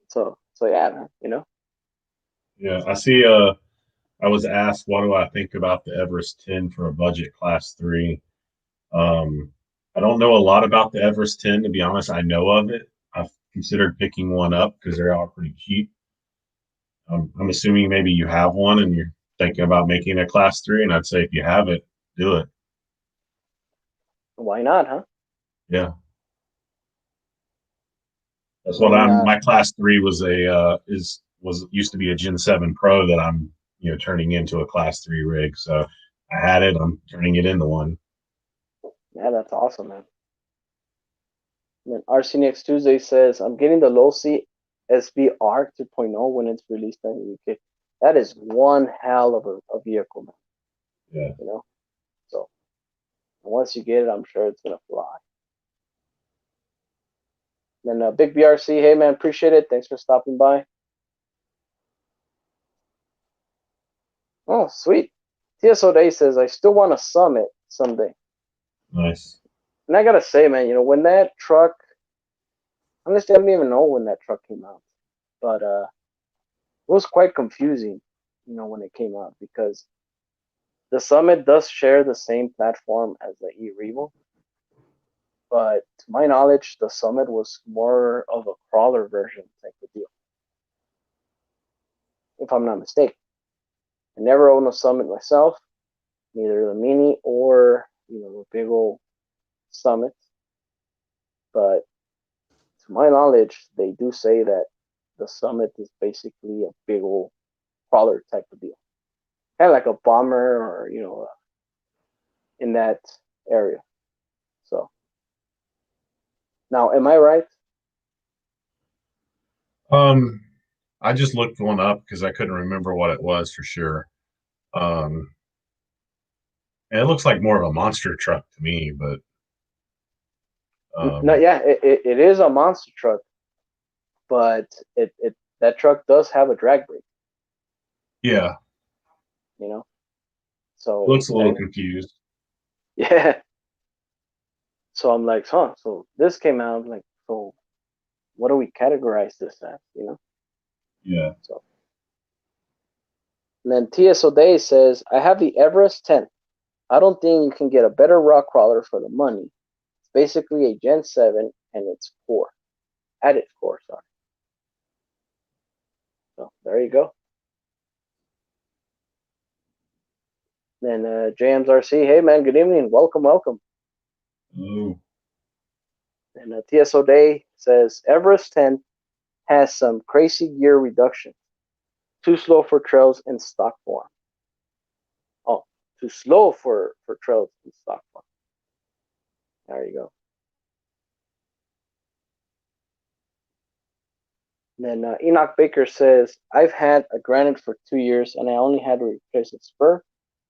So yeah, man, Yeah, I see. I was asked, what do I think about the Everest 10 for a budget class 3? I don't know a lot about the Everest 10, to be honest. I know of it. I've considered picking one up because they're all pretty cheap. I'm assuming maybe you have one and you're thinking about making a class 3, and I'd say if you have it, do it. Why not, huh? Yeah. That's what And my class 3 was used to be a Gen 7 Pro that I'm turning into a class 3 rig. So I had it, I'm turning it into one. yeah, that's awesome, man. And then RC Next Tuesday says, I'm getting the low C SBR 2.0 when it's released in the UK. That is one hell of a vehicle, man. Yeah. So once you get it, I'm sure it's gonna fly. Then Big BRC, hey man, appreciate it. Thanks for stopping by. Oh, sweet. TSO Day says, I still want a Summit someday. Nice. And I gotta say, man, when that truck, honestly, I don't even know when that truck came out, but it was quite confusing, when it came out, because the Summit does share the same platform as the e-Revo, but to my knowledge, the Summit was more of a crawler version type of deal, if I'm not mistaken. I never owned a Summit myself, neither the Mini or the big old Summit, but to my knowledge, they do say that the Summit is basically a big old crawler type of deal, kind of like a bomber or in that area. So now, am I right? I just looked one up because I couldn't remember what it was for sure. And it looks like more of a monster truck to me, but No, yeah, it is a monster truck, but it that truck does have a drag brake. yeah, So it looks a little confused. yeah. So I'm like, huh? So this came out, like, so what do we categorize this as? Yeah. So and then TSO Day says, I have the Everest 10. I don't think you can get a better rock crawler for the money. It's basically a Gen 7 and its core. At its core, sorry. So there you go. Then James RC, hey man, good evening. Welcome, welcome. Oh. And TSO Day says, Everest 10 has some crazy gear reduction. Too slow for trails in stock form. Oh, too slow for trails in stock form. There you go. And then Enoch Baker says, I've had a Granite for 2 years and I only had to replace a spur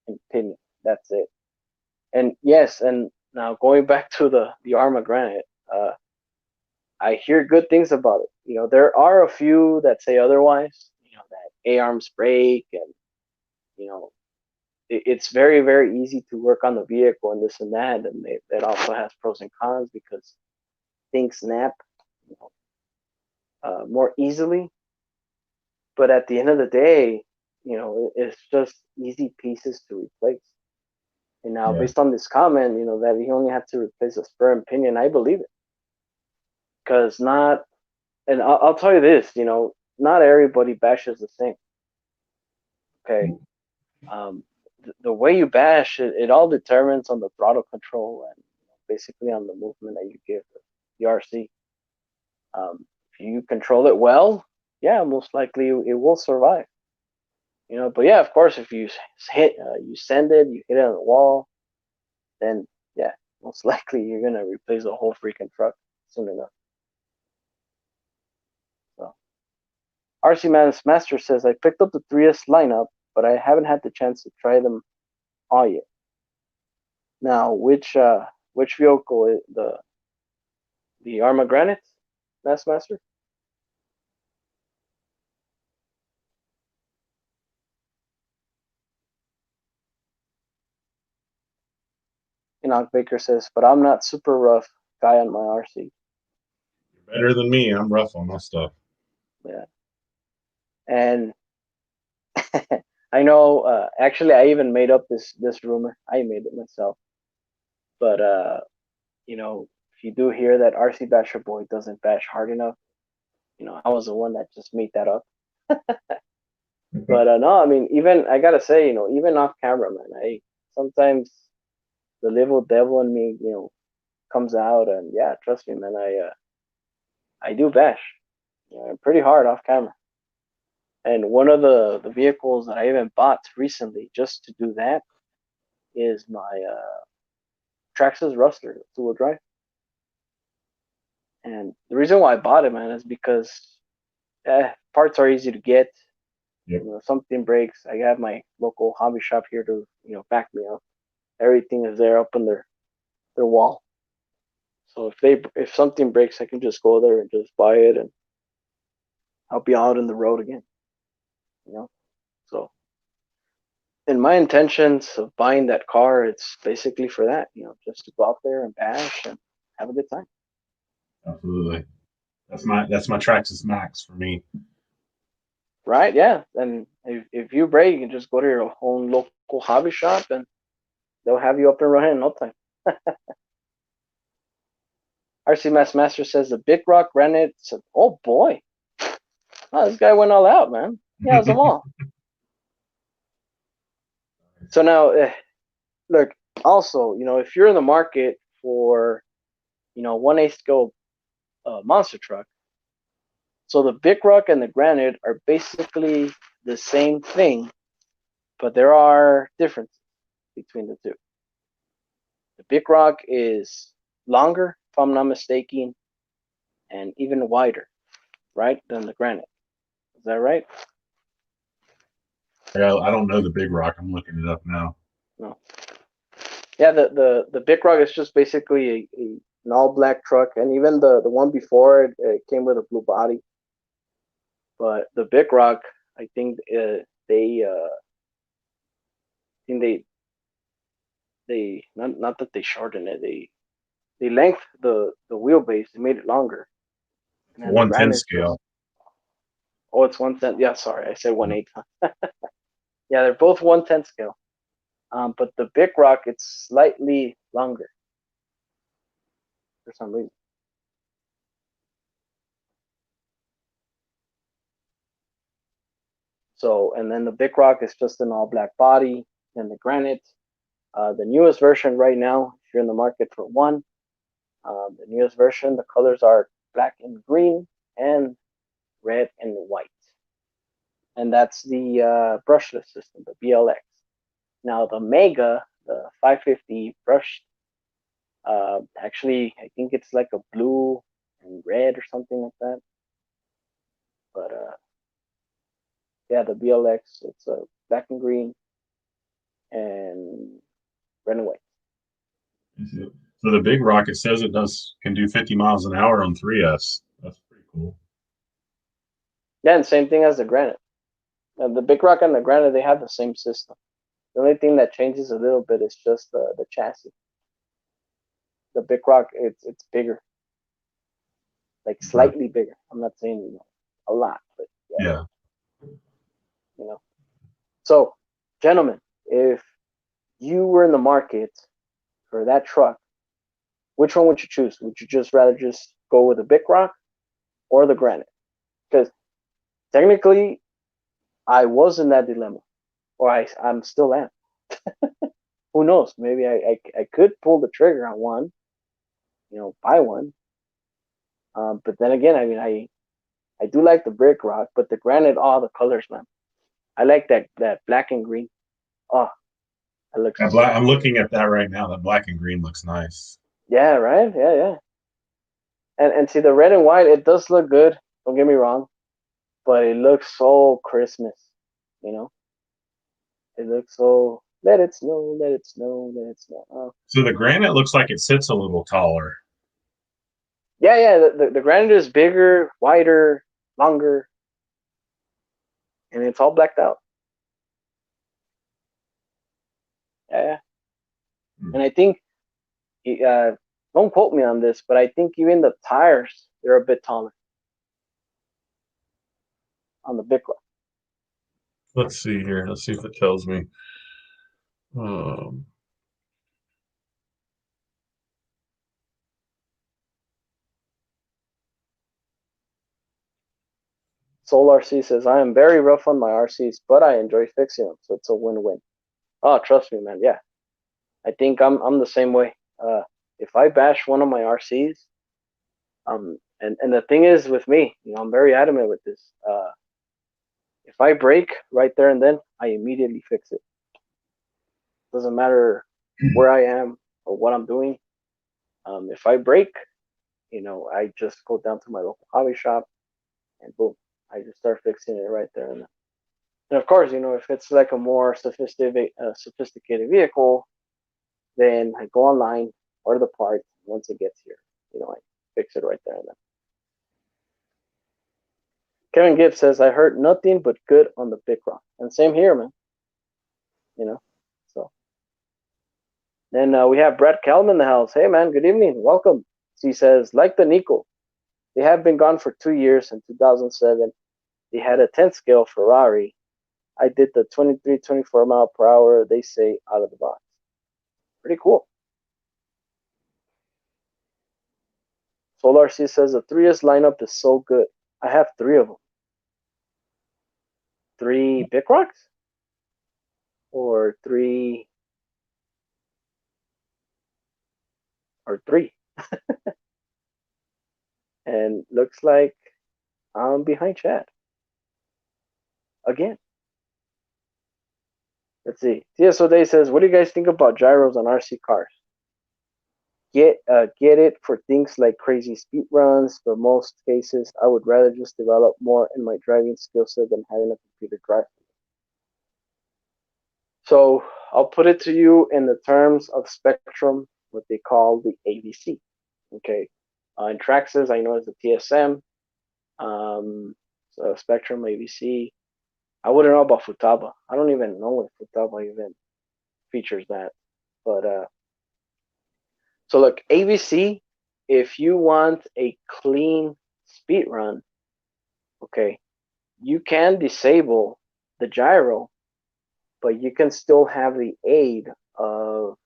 and pinion. That's it. And yes, and now going back to the Arma Granite, I hear good things about it. There are a few that say otherwise, that A-arms break and, it's very, very easy to work on the vehicle and this and that. And that also has pros and cons because things snap more easily. But at the end of the day, it's just easy pieces to replace. And now, Yeah. based on this comment, that he only had to replace a spur and pinion, I believe it. Because and I'll tell you this, not everybody bashes the same. Okay. The way you bash it all determines on the throttle control and basically on the movement that you give the RC. If you control it well, yeah, most likely it will survive. But yeah, of course, if you you send it, you hit it on the wall, then yeah, most likely you're gonna replace the whole freaking truck soon enough. So RC Man's Master says, I picked up the 3S lineup, but I haven't had the chance to try them all yet. Now, which vehicle is the Arma Granite, Master? Enoch Baker says, but I'm not super rough guy on my RC. You're better than me. I'm rough on my stuff. Yeah. And I know, actually, I even made up this rumor. I made it myself. But if you do hear that RC Basher Boy doesn't bash hard enough, I was the one that just made that up. But no, I mean, even I gotta say, even off camera, man, I sometimes the little devil in me, comes out, and yeah, trust me, man, I do bash, pretty hard off camera. And one of the vehicles that I even bought recently just to do that is my Traxxas Rustler, two-wheel drive. And the reason why I bought it, man, is because parts are easy to get. Yep. If something breaks, I have my local hobby shop here to back me up. Everything is there up on their wall. So if something breaks, I can just go there and just buy it, and I'll be out on the road again. So, in my intentions of buying that car, it's basically for that. Just to go out there and bash and have a good time. Absolutely. That's my Traxxas Max for me. Right? Yeah. And if you break, you can just go to your own local hobby shop, and they'll have you up and running in no time. RC Master says the Big Rock Granite. Said, oh boy, this guy went all out, man. He has them all. So now, look. Also, if you're in the market for, 1/8 scale monster truck, so the Big Rock and the Granite are basically the same thing, but there are differences between the two. The Big Rock is longer, if I'm not mistaken, and even wider, right, than the Granite. Is that right? I don't know the Big Rock. I'm looking it up now. No. Yeah, the Big Rock is just basically an all black truck, and even the one before it came with a blue body. But the Big Rock, I think they not that they shortened it, they length the wheelbase, they made it longer. And then the 110 Granite scale. it's 110. Yeah, sorry, I said 1/8. Yeah, they're both 110 scale. But the Big Rock, it's slightly longer for some reason. So, and then the Big Rock is just an all black body, and the Granite, the newest version right now, if you're in the market for one, the newest version, the colors are black and green and red and white. And that's the brushless system, the BLX. Now the Mega, the 550 brushed, actually, I think it's like a blue and red or something like that. But yeah, the BLX, it's black and green and red and white. So the Big Rock, it says it can do 50 miles an hour on 3S. That's pretty cool. Yeah, and same thing as the Granite. The Big Rock and the Granite, they have the same system. The only thing that changes a little bit is just the chassis. The Big Rock, it's bigger, like slightly bigger. I'm not saying a lot, but yeah. So, gentlemen, if you were in the market for that truck, which one would you choose? Would you just rather just go with the Big Rock or the Granite? Because technically, I was in that dilemma, or I'm still am. Who knows? Maybe I could pull the trigger on one, buy one. But then again, I mean, I do like the Big Rock, but the Granite, all the colors, man. I like that black and green. Oh, it looks. I'm looking at that right now. That black and green looks nice. Yeah, right. Yeah. And see the red and white, it does look good. Don't get me wrong, but it looks so Christmas. It looks so. Let it snow, let it snow, let it snow. Oh. So the Granite looks like it sits a little taller. Yeah. The Granite is bigger, wider, longer, and it's all blacked out. Yeah. And I think, don't quote me on this, but I think even the tires, they're a bit taller on the Big Rock. Let's see here. Let's see if it tells me. Soul RC says, I am very rough on my RCs, but I enjoy fixing them, so it's a win-win. Oh, trust me, man. Yeah, I think I'm the same way. If I bash one of my RCs, and the thing is with me, I'm very adamant with this. If I break right there and then, I immediately fix it. Doesn't matter where I am or what I'm doing. If I break, I just go down to my local hobby shop and boom, I just start fixing it right there and then. And of course, if it's like a more sophisticated vehicle, then I go online, order the part. Once it gets here, I fix it right there and then. Kevin Gibbs says, I heard nothing but good on the Big Rock. And same here, man. So. Then we have Brett Kelman in the house. Hey, man, good evening. Welcome. He says, like the Nico, they have been gone for 2 years. In 2007, they had a 10 scale Ferrari. I did the 23, 24 mile per hour, they say, out of the box. Pretty cool. Solar C says, the 3S lineup is so good. I have 3 of them. 3 Big Rocks? Or 3? Or 3? And looks like I'm behind Chad. Again. Let's see. TSO Day says, what do you guys think about gyros on RC cars? Get it for things like crazy speed runs, but most cases I would rather just develop more in my driving skill set than having a computer drive. So I'll put it to you in the terms of Spectrum, what they call the AVC. Okay. In Traxxas, I know it's the TSM. So Spectrum AVC. I wouldn't know about Futaba. I don't even know if Futaba even features that. But so look, AVC, if you want a clean speed run, okay, you can disable the gyro, but you can still have the aid of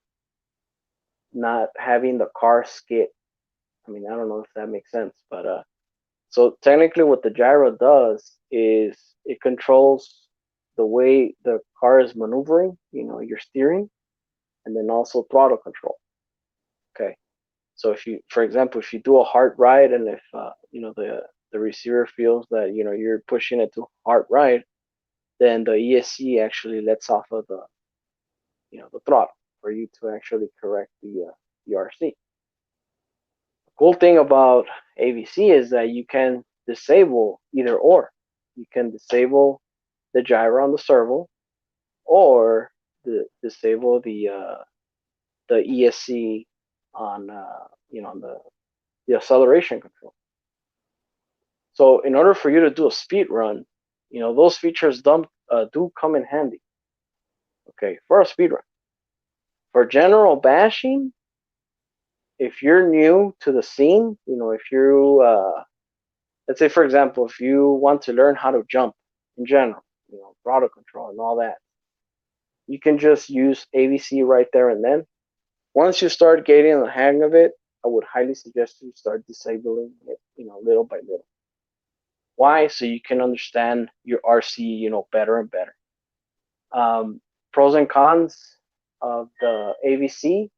not having the car skid. I mean, I don't know if that makes sense, but so technically what the gyro does is it controls the way the car is maneuvering, your steering, and then also throttle control. Okay. So if you, for example, if you do a hard ride and if, the receiver feels that, you're pushing it to hard ride, then the ESC actually lets off of the throttle for you to actually correct the RC. The cool thing about AVC is that you can disable either or. You can disable the gyro on the servo, or disable the ESC on on the acceleration control. So in order for you to do a speed run, those features do come in handy. Okay, for a speed run. For general bashing, if you're new to the scene, if you let's say for example, if you want to learn how to jump in general, throttle control and all that, you can just use AVC right there and then. Once you start getting the hang of it, I would highly suggest you start disabling it, little by little. Why? So you can understand your RC, better and better. Pros and cons of the AVC.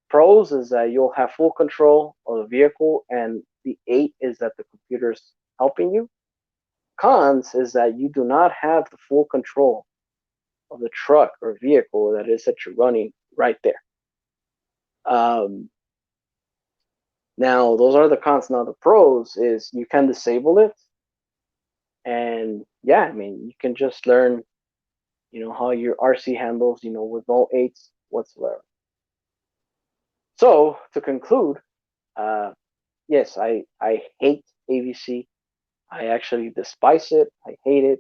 Pros is that you'll have full control of the vehicle, and the 8 is that the computer's helping you. Cons is that you do not have the full control of the truck or vehicle that is that you're running right there. Now, those are the cons. Now, the pros is you can disable it. And yeah, I mean, you can just learn, how your RC handles, with no 8s whatsoever. So, to conclude, yes, I hate AVC. I actually despise it. I hate it.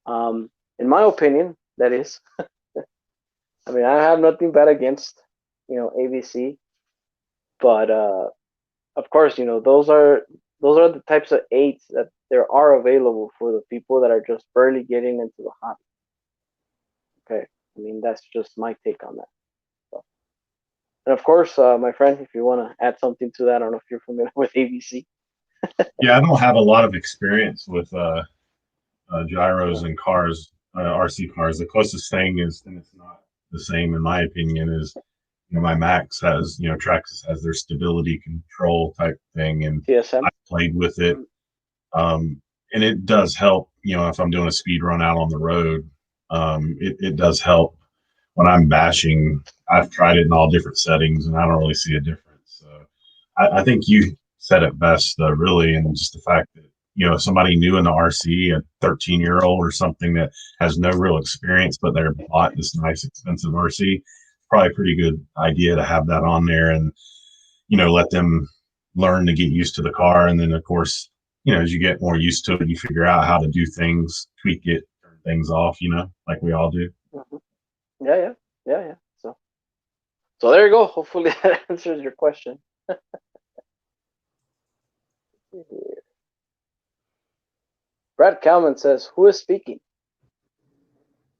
In my opinion, that is. I mean, I have nothing bad against, AVC, but of course, those are the types of 8s that there are available for the people that are just barely getting into the hobby. Okay, I mean, that's just my take on that. So. And of course, my friend, if you want to add something to that, I don't know if you're familiar with AVC. Yeah, I don't have a lot of experience with gyros and cars, RC cars. The closest thing is, and it's not the same in my opinion, is my Max has, Traxxas has their stability control type thing, and TSM. I played with it, and it does help. If I'm doing a speed run out on the road, it does help when I'm bashing. I've tried it in all different settings, and I don't really see a difference. So I think you said it best, really, and just the fact that somebody new in the RC, a 13-year-old or something that has no real experience, but they're bought this nice expensive RC, probably a pretty good idea to have that on there, and let them learn to get used to the car, and then of course, as you get more used to it, you figure out how to do things, tweak it, turn things off, like we all do. Mhm. Yeah. So there you go. Hopefully that answers your question. Brad Kalman says, "Who is speaking?"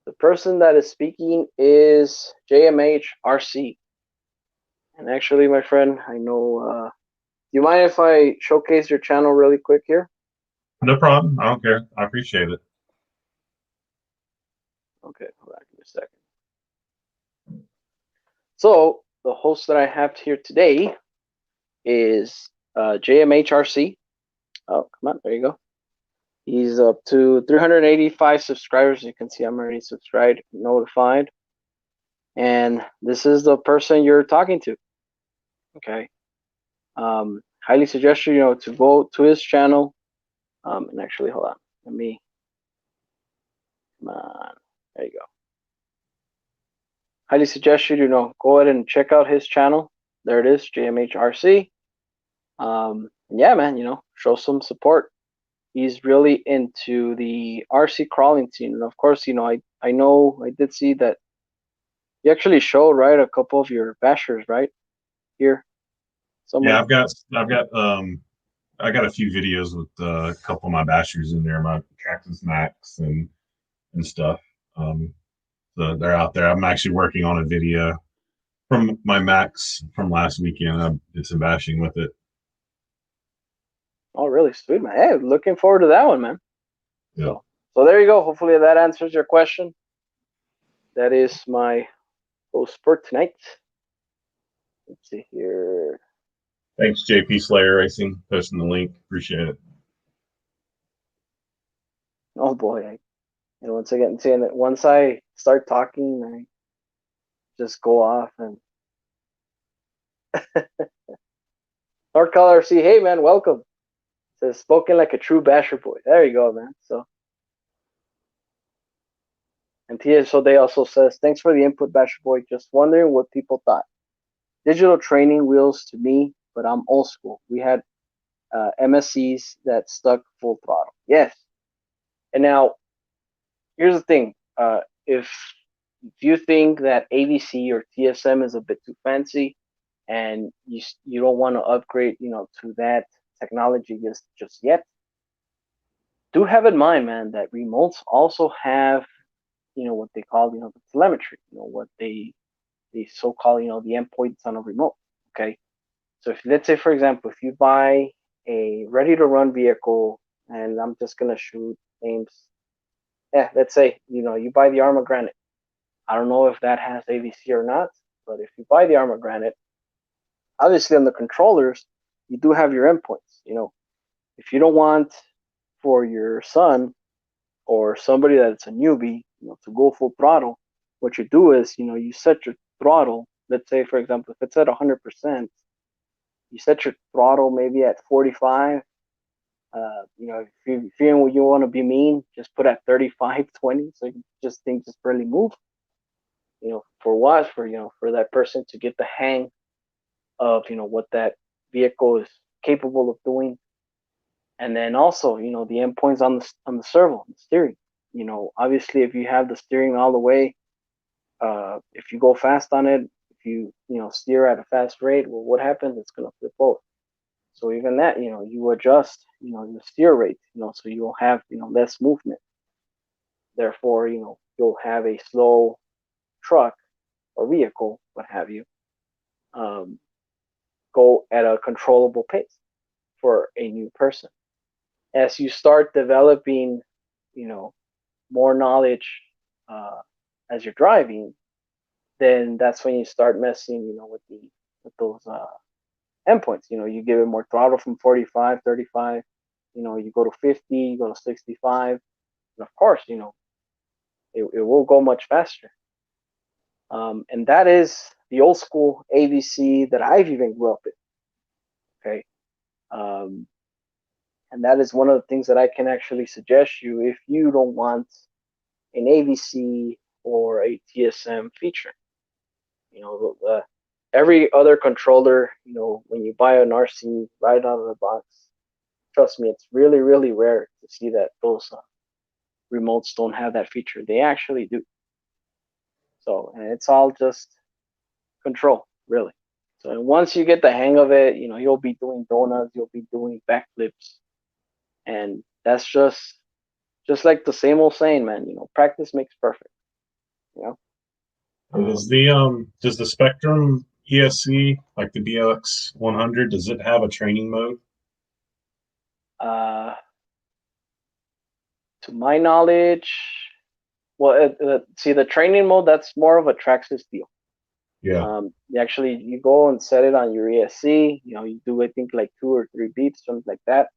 The person that is speaking is JMH RC. And actually, my friend, I know. Do you mind if I showcase your channel really quick here? No problem. I don't care. I appreciate it. Okay, hold on, give me a second. So the host that I have here today is JMHRC. Oh, come on, there you go. He's up to 385 subscribers. You can see I'm already subscribed, notified. And this is the person you're talking to. Okay. Highly suggest you, to go to his channel. And actually, hold on. Come on. There you go. Highly suggest you, go ahead and check out his channel. There it is, JMHRC. Yeah, man, show some support. He's really into the RC crawling scene, and of course, I know I did see that you actually showed, right, a couple of your bashers, right, here somewhere. Yeah, I got a few videos with a couple of my bashers in there, my Traxxas Max and stuff. So they're out there. I'm actually working on a video from my Max from last weekend. I did some bashing with it. Oh, really sweet, man. Hey, looking forward to that one, man. Yeah. So there you go. Hopefully that answers your question. That is my post for tonight. Let's see here. Thanks, JP Slayer Racing, posting the link. Appreciate it. Oh boy, once I get saying that, once I start talking, I just go off and North Color RC, hey man, welcome. Says spoken like a true basher boy. There you go, man. So and TSO Day also says, thanks for the input, basher boy. Just wondering what people thought. Digital training wheels to me, but I'm old school. We had MSCs that stuck full throttle. Yes. And now here's the thing. If you think that AVC or TSM is a bit too fancy, and you don't want to upgrade, to that technology just yet, do have in mind, man, that remotes also have, what they call, the telemetry, what they so-called, the endpoints on a remote. Okay, so if, let's say, for example, if you buy a ready-to-run vehicle, and I'm just gonna shoot names. Yeah, let's say, you buy the Arma Granite. I don't know if that has AVC or not, but if you buy the Arma Granite, obviously on the controllers, you do have your endpoints. If you don't want for your son or somebody that's a newbie, to go full throttle, what you do is, you set your throttle. Let's say, for example, if it's at 100%, you set your throttle maybe at 45. If you want to be mean, just put at 35, 20, so you just barely move. For what? For that person to get the hang of, what that vehicle is capable of doing. And then also, the endpoints on the servo, the steering. Obviously, if you have the steering all the way, if you go fast on it, if you steer at a fast rate, well, what happens? It's gonna flip over. So even that, you adjust, your steer rate, so you'll have less movement. Therefore, you'll have a slow truck or vehicle, what have you, go at a controllable pace. for a new person. As you start developing, more knowledge as you're driving, then that's when you start messing, with those endpoints. You give it more throttle from 45, 35. You go to 50, you go to 65, and of course, it will go much faster. And that is the old school AVC that I've even grew up in. Okay. And that is one of the things that I can actually suggest you if you don't want an AVC or a TSM feature. Every other controller, when you buy an RC right out of the box, trust me, it's really, really rare to see that those remotes don't have that feature. They actually do. So, and it's all just control, really. So once you get the hang of it, you'll be doing donuts, you'll be doing backflips, and that's just like the same old saying, man. Practice makes perfect. Does the Spectrum ESC, like the BLX 100, does it have a training mode? To my knowledge, well, see, the training mode, that's more of a Traxxas deal. Yeah. You go and set it on your ESC. You do, I think, like 2 or 3 beats, something like that.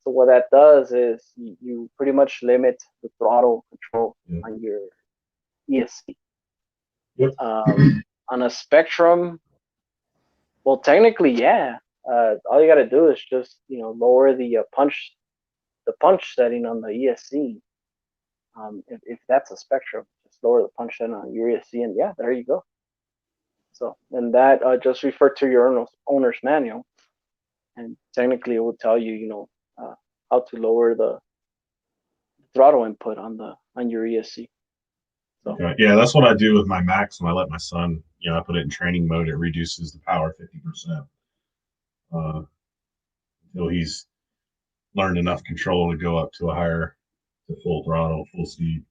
So what that does is you pretty much limit the throttle control on your ESC. Yep. On a Spectrum, well, technically, yeah. All you got to do is just lower the punch setting on the ESC. If that's a Spectrum, just lower the punch setting on your ESC, and yeah, there you go. So, and that just refer to your owner's manual, and technically it will tell you, how to lower the throttle input on your ESC. So. Okay. Yeah, that's what I do with my Max when I let my son. I put it in training mode. It reduces the power 50% until he's learned enough control to go up to full throttle, full speed.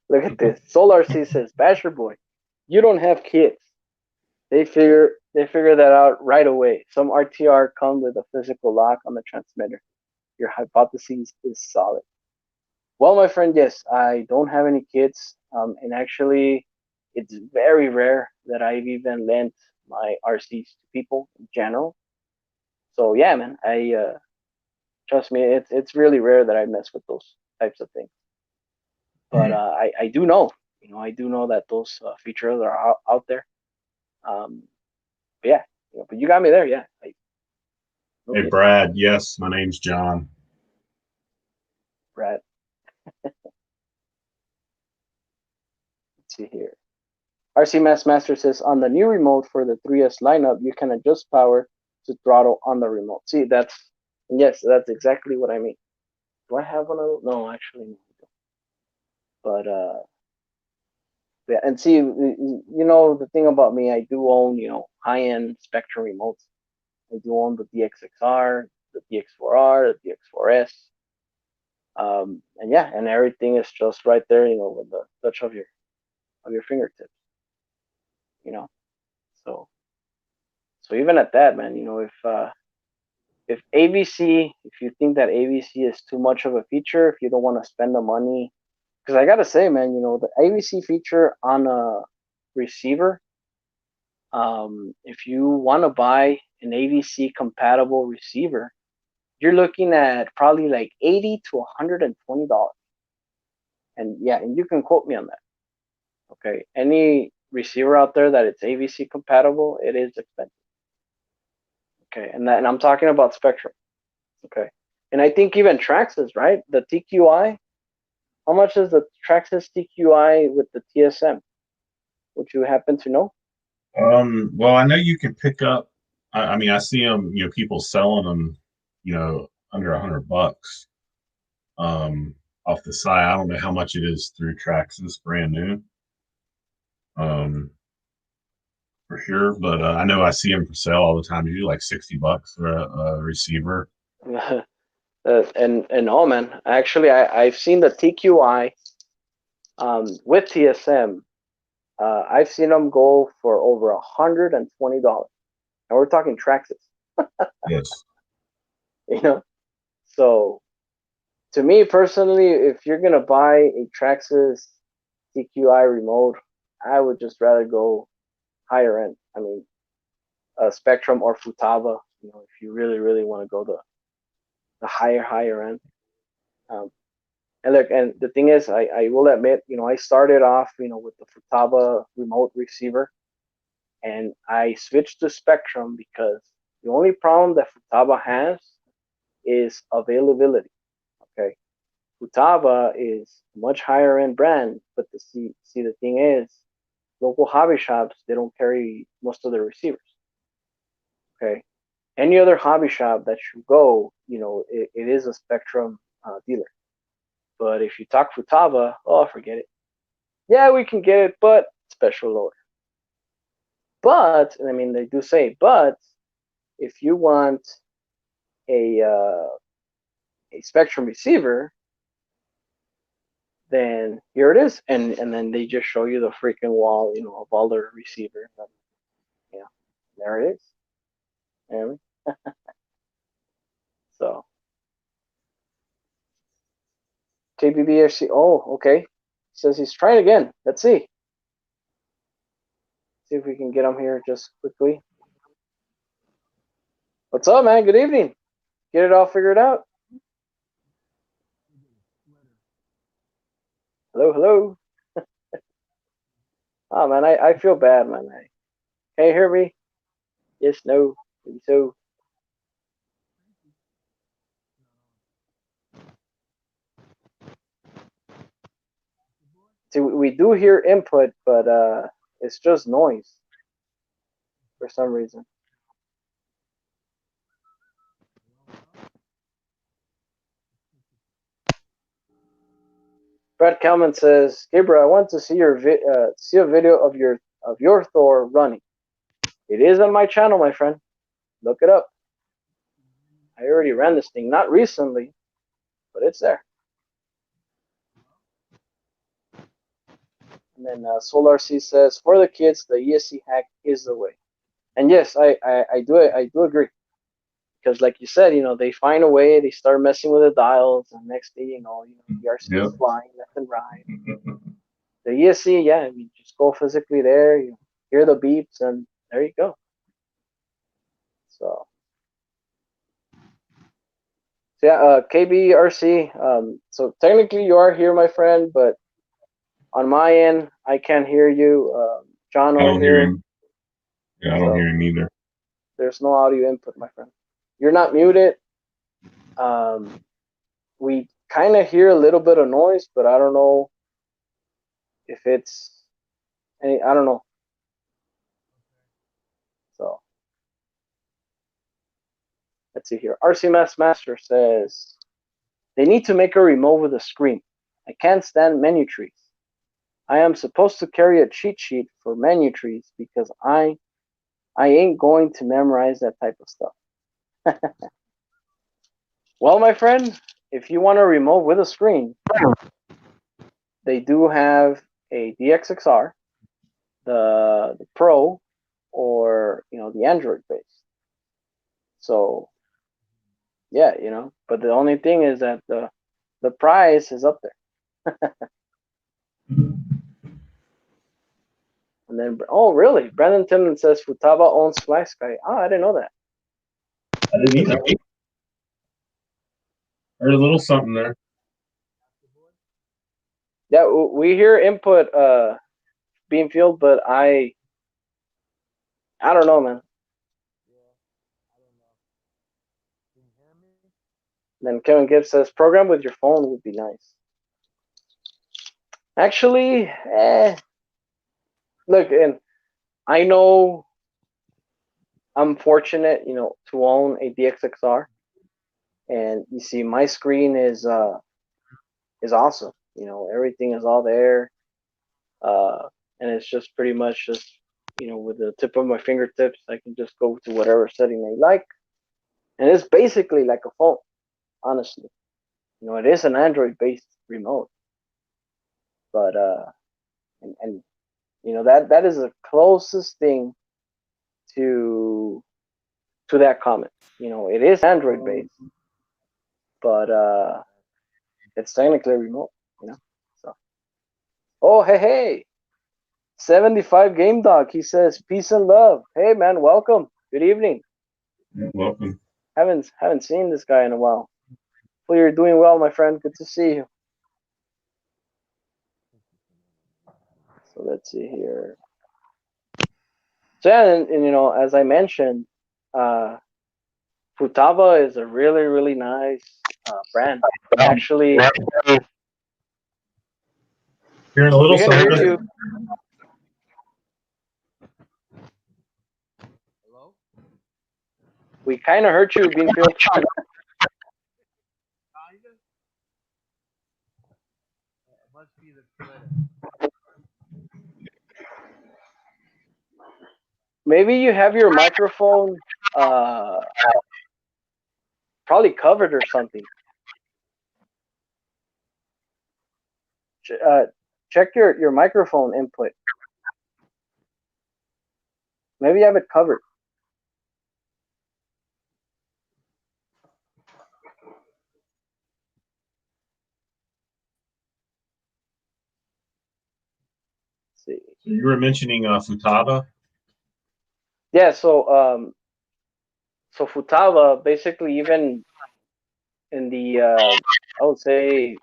Look at this. Solar C says, Basher Boy, you don't have kids. They figure that out right away. Some RTR come with a physical lock on the transmitter. Your hypothesis is solid. Well, my friend, yes, I don't have any kids. And actually, it's very rare that I've even lent my RCs to people in general. So yeah, man, trust me, it's really rare that I mess with those types of things. But I do know, I do know that those features are out there. But yeah, but you got me there, yeah. Hey, Brad. Yes, my name's John. Brad. Let's see here. RC Master says, on the new remote for the 3S lineup, you can adjust power to throttle on the remote. See, that's exactly what I mean. Do I have one of those? No, actually, no. But yeah, and see, the thing about me, I do own, high-end Spectrum remotes. I do own the DXXR, the DX4R, the DX4S. And yeah, and everything is just right there, with the touch of your fingertips. So even at that, man, if AVC, if you think that AVC is too much of a feature, if you don't want to spend the money, because I gotta say, man, the AVC feature on a receiver, if you want to buy an AVC compatible receiver, you're looking at probably like $80 to $120. And yeah, and you can quote me on that. Okay, any receiver out there that it's AVC compatible, it is expensive. Okay, and I'm talking about Spectrum. Okay, and I think even Traxxas, right? The TQI. How much is the Traxxas TQI with the TSM? Would you happen to know? Well, I know you can pick up. I mean, I see them. People selling them. Under $100. Off the side. I don't know how much it is through Traxxas, brand new. For sure, but I know I see them for sale all the time. Usually like $60 for a receiver. And oh man, actually, I've seen the TQI with TSM. I've seen them go for over $120. and we're talking Traxxas. Yes. You know, so to me personally, if you're gonna buy a Traxxas TQI remote, I would just rather go higher end. I mean, Spectrum or Futaba. You know, if you really want to go the higher end. Um, and look, and the thing is, I will admit, you know, I started off, you know, with the Futaba remote receiver, and I switched to Spectrum because the only problem that Futaba has is availability. Okay, Futaba is a much higher end brand, but the thing is, local hobby shops, they don't carry most of their receivers. Okay, any other hobby shop that you go, you know, it is a Spectrum dealer. But if you talk Futaba, oh, forget it. Yeah, we can get it, but special order. But I mean, they do say, but if you want a uh, a Spectrum receiver, then here it is, and then they just show you the freaking wall, you know, of all their receivers. And, yeah, there it is. And so KBBFC. Oh, okay. Says he's trying again. Let's see. See if we can get him here just quickly. What's up, man? Good evening. Get it all figured out. Hello, hello. Oh man, I feel bad, man. Can you hear me? Yes, no, maybe so. See, we do hear input, but it's just noise for some reason. Brad Kelman says, Gabriel, I want to see see a video of your Thor running. It is on my channel, my friend. Look it up. I already ran this thing, not recently, but it's there. And then Solar C says, for the kids, the ESC hack is the way. And yes, I do agree. Because like you said, you know, they find a way, they start messing with the dials, and next thing you know, the RC is flying left and right. The ESC, yeah, you just go physically there, you hear the beeps, and there you go. So yeah, KBRC. So technically you are here, my friend, but on my end, I can't hear you. John I over don't hear here. him. Yeah, I don't hear him either. There's no audio input, my friend. You're not muted. We kind of hear a little bit of noise, but I don't know if it's any. I don't know. So let's see here. RCMS Master says they need to make a remote with a screen. I can't stand menu trees. I am supposed to carry a cheat sheet for menu trees because I ain't going to memorize that type of stuff. Well, my friend, if you want a remote with a screen, they do have a DXXR, the Pro, or the Android based. So yeah, but the only thing is that the price is up there. And then, oh really? Brandon Timlin says Futaba owns Fly Sky. Oh, I didn't know that. I didn't either. There's a little something there. Yeah, we hear input Beamfield, but I don't know, man. Then Kevin Gibbs says program with your phone would be nice. Actually, look, and I know I'm fortunate, to own a DXXR, and you see my screen is awesome. Everything is all there, and it's just pretty much just with the tip of my fingertips, I can just go to whatever setting I like, and it's basically like a phone, honestly. It is an Android-based remote, but and that is the closest thing to to that comment. It is Android based, but it's technically remote. So. Oh, hey, 75 Game Dog. He says peace and love. Hey man, welcome. Good evening. Welcome. Haven't seen this guy in a while. Hopefully you're doing well, my friend. Good to see you. So let's see here. So yeah, and as I mentioned, Futaba is a really, really nice brand. Actually, Hearing a little we can hear something. you. Hello? We kind of heard you, Beanfield. Kinda. It must be the Twitter. Maybe you have your microphone probably covered or something. Check your microphone input. Maybe you have it covered. Let's see. So you were mentioning Futaba. Yeah. So Futaba basically, even in the I would say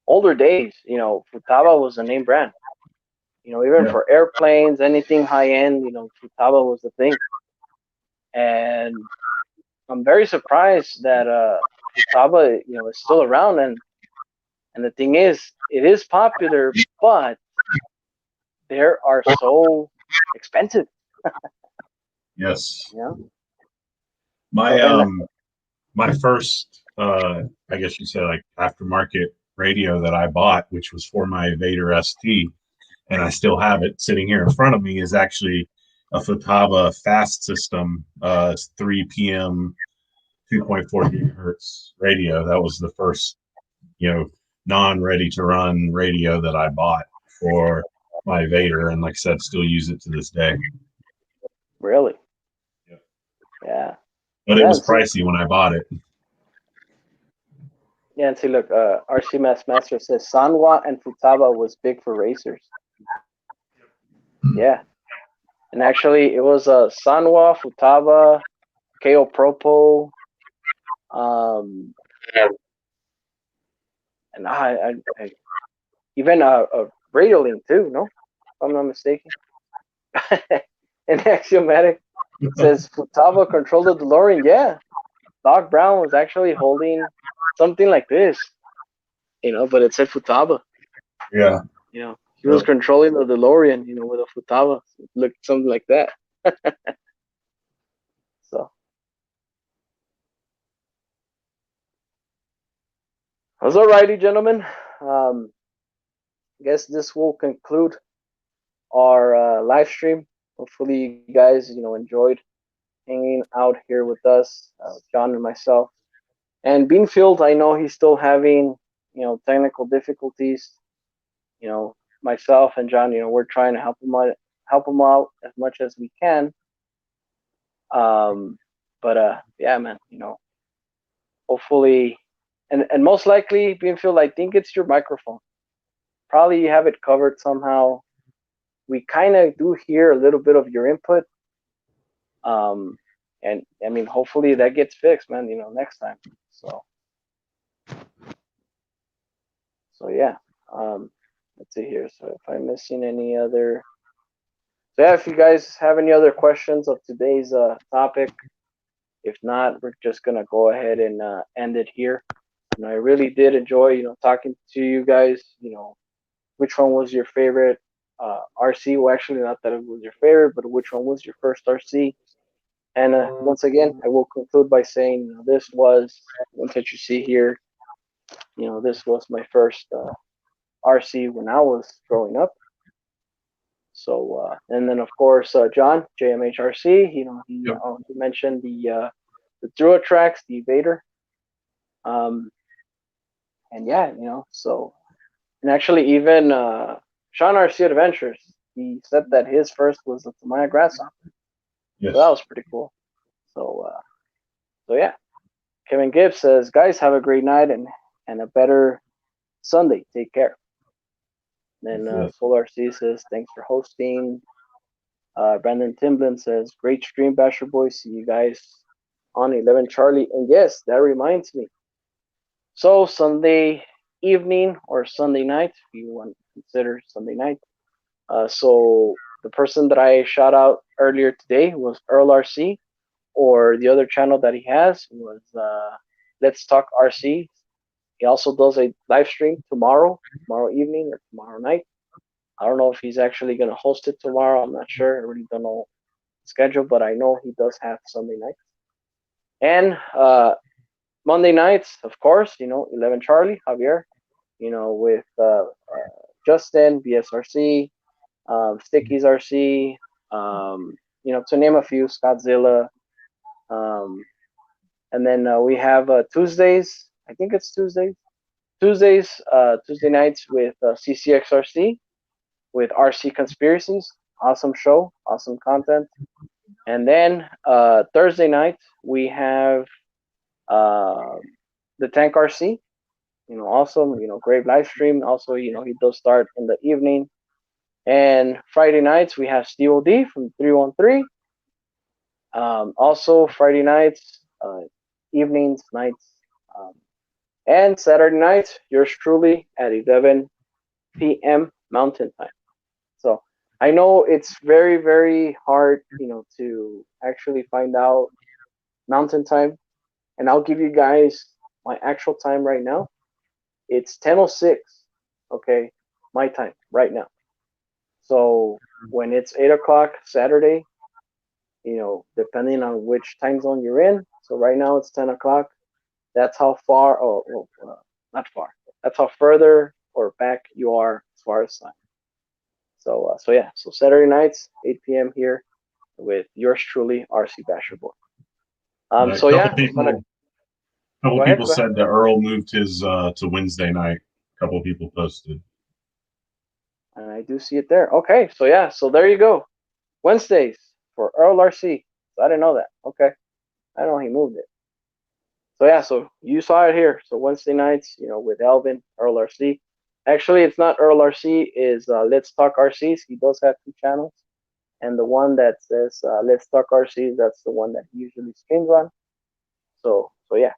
older days, Futaba was a name brand. Even Yeah. for airplanes, anything high end, Futaba was the thing. And I'm very surprised that Futaba, is still around. And the thing is, it is popular, but they are so expensive. Yes. Yeah. My And my first I guess you say like aftermarket radio that I bought, which was for my Vader ST, and I still have it sitting here in front of me, is actually a Futaba fast system 3 p.m. 2.4 gigahertz radio. That was the first, non-ready to run radio that I bought for my Vader, and like I said, still use it to this day. really, Yep. yeah. But it Yeah, was and see, pricey when I bought it. yeah, and see, look, RC Master says Sanwa and Futaba was big for racers. Yeah, and actually, it was Sanwa, Futaba, KO Propo, and I even a Radio Link too. No, if I'm not mistaken. And Axiomatic says Futaba controlled the DeLorean. Yeah, Doc Brown was actually holding something like this, but it said Futaba. Yeah. He was controlling the DeLorean, with a Futaba. It looked something like that. So, that's alrighty, gentlemen. I guess this will conclude our live stream. Hopefully, you guys, enjoyed hanging out here with us, John and myself. And Beanfield, I know he's still having, technical difficulties. Myself and John, we're trying to help him out as much as we can. But yeah, man, hopefully, and most likely, Beanfield, I think it's your microphone. Probably you have it covered somehow. We kind of do hear a little bit of your input. And I mean, hopefully that gets fixed, man, next time. So yeah. Let's see here. So if I'm missing any other, so yeah, if you guys have any other questions of today's topic, if not, we're just gonna go ahead and end it here. I really did enjoy, talking to you guys. Which one was your favorite RC? Well, actually, not that it was your favorite, but which one was your first RC? And once again, I will conclude by saying this was, once that you see here, this was my first RC when I was growing up. So, and then of course, John, JMHRC, he mentioned the Duotrax, the Vader. And yeah, so, and actually even Sean RC Adventures, he said that his first was the Maya Grasshopper. Yes. So that was pretty cool. So yeah. Kevin Gibbs says, guys, have a great night and a better Sunday. Take care. Then Solar C says, thanks for hosting. Brandon Timblin says, great stream, Basher Boys. See you guys on 11 Charlie. And yes, that reminds me. So Sunday evening or Sunday night, if you want to consider Sunday night. So the person that I shout out earlier today was Earl RC, or the other channel that he has was Let's Talk RC. He also does a live stream tomorrow evening or tomorrow night. I don't know if he's actually going to host it tomorrow. I'm not sure. I really don't know the schedule, but I know he does have Sunday nights. And Monday nights, of course, 11 Charlie, Javier, with Justin, BSRC, Sticky's RC, to name a few, Scottzilla. And then we have Tuesdays, I think it's Tuesday nights with CCXRC, with RC Conspiracies. Awesome show, awesome content. And then Thursday night, we have the Tank RC. Awesome, great live stream. Also, he does start in the evening. And Friday nights, we have Steve OD from 313. Also, Friday nights, evenings, nights, and Saturday nights, yours truly at 11 p.m. Mountain Time. So I know it's very, very hard, to actually find out Mountain Time. And I'll give you guys my actual time right now. It's 10:06, okay, my time right now. So when it's 8 o'clock Saturday, depending on which time zone you're in. So right now it's 10 o'clock. That's how far, not far. That's how further or back you are as far as time. So yeah. So Saturday nights, 8 p.m. here with yours truly, RC Basher Boy. So yeah. A couple people said that Earl moved his to Wednesday night. A couple people posted. And I do see it there. Okay, so yeah, so there you go. Wednesdays for Earl RC. So I didn't know that. Okay. I know he moved it. So yeah, so you saw it here. So Wednesday nights, with Elvin, Earl RC. Actually, it's not Earl RC, is Let's Talk RCs. He does have two channels. And the one that says Let's Talk RCs, that's the one that he usually streams on. So yeah.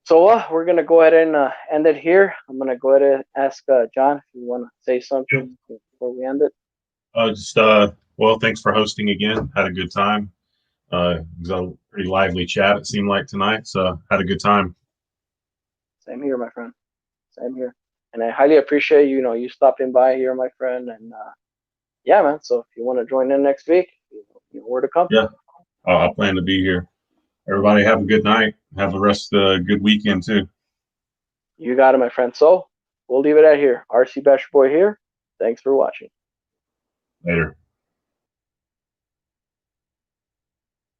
So we're going to go ahead and end it here. I'm going to go ahead and ask John if you want to say something before we end it. Well, thanks for hosting again. Had a good time. It was a pretty lively chat, it seemed like, tonight. So had a good time. Same here, my friend. Same here. And I highly appreciate you stopping by here, my friend. And yeah, man. So if you want to join in next week, you know where to come. Yeah, I plan to be here. Everybody have a good night. Have the rest of the good weekend too. You got it, my friend. So we'll leave it at here. RC Basher Boy here. Thanks for watching. Later.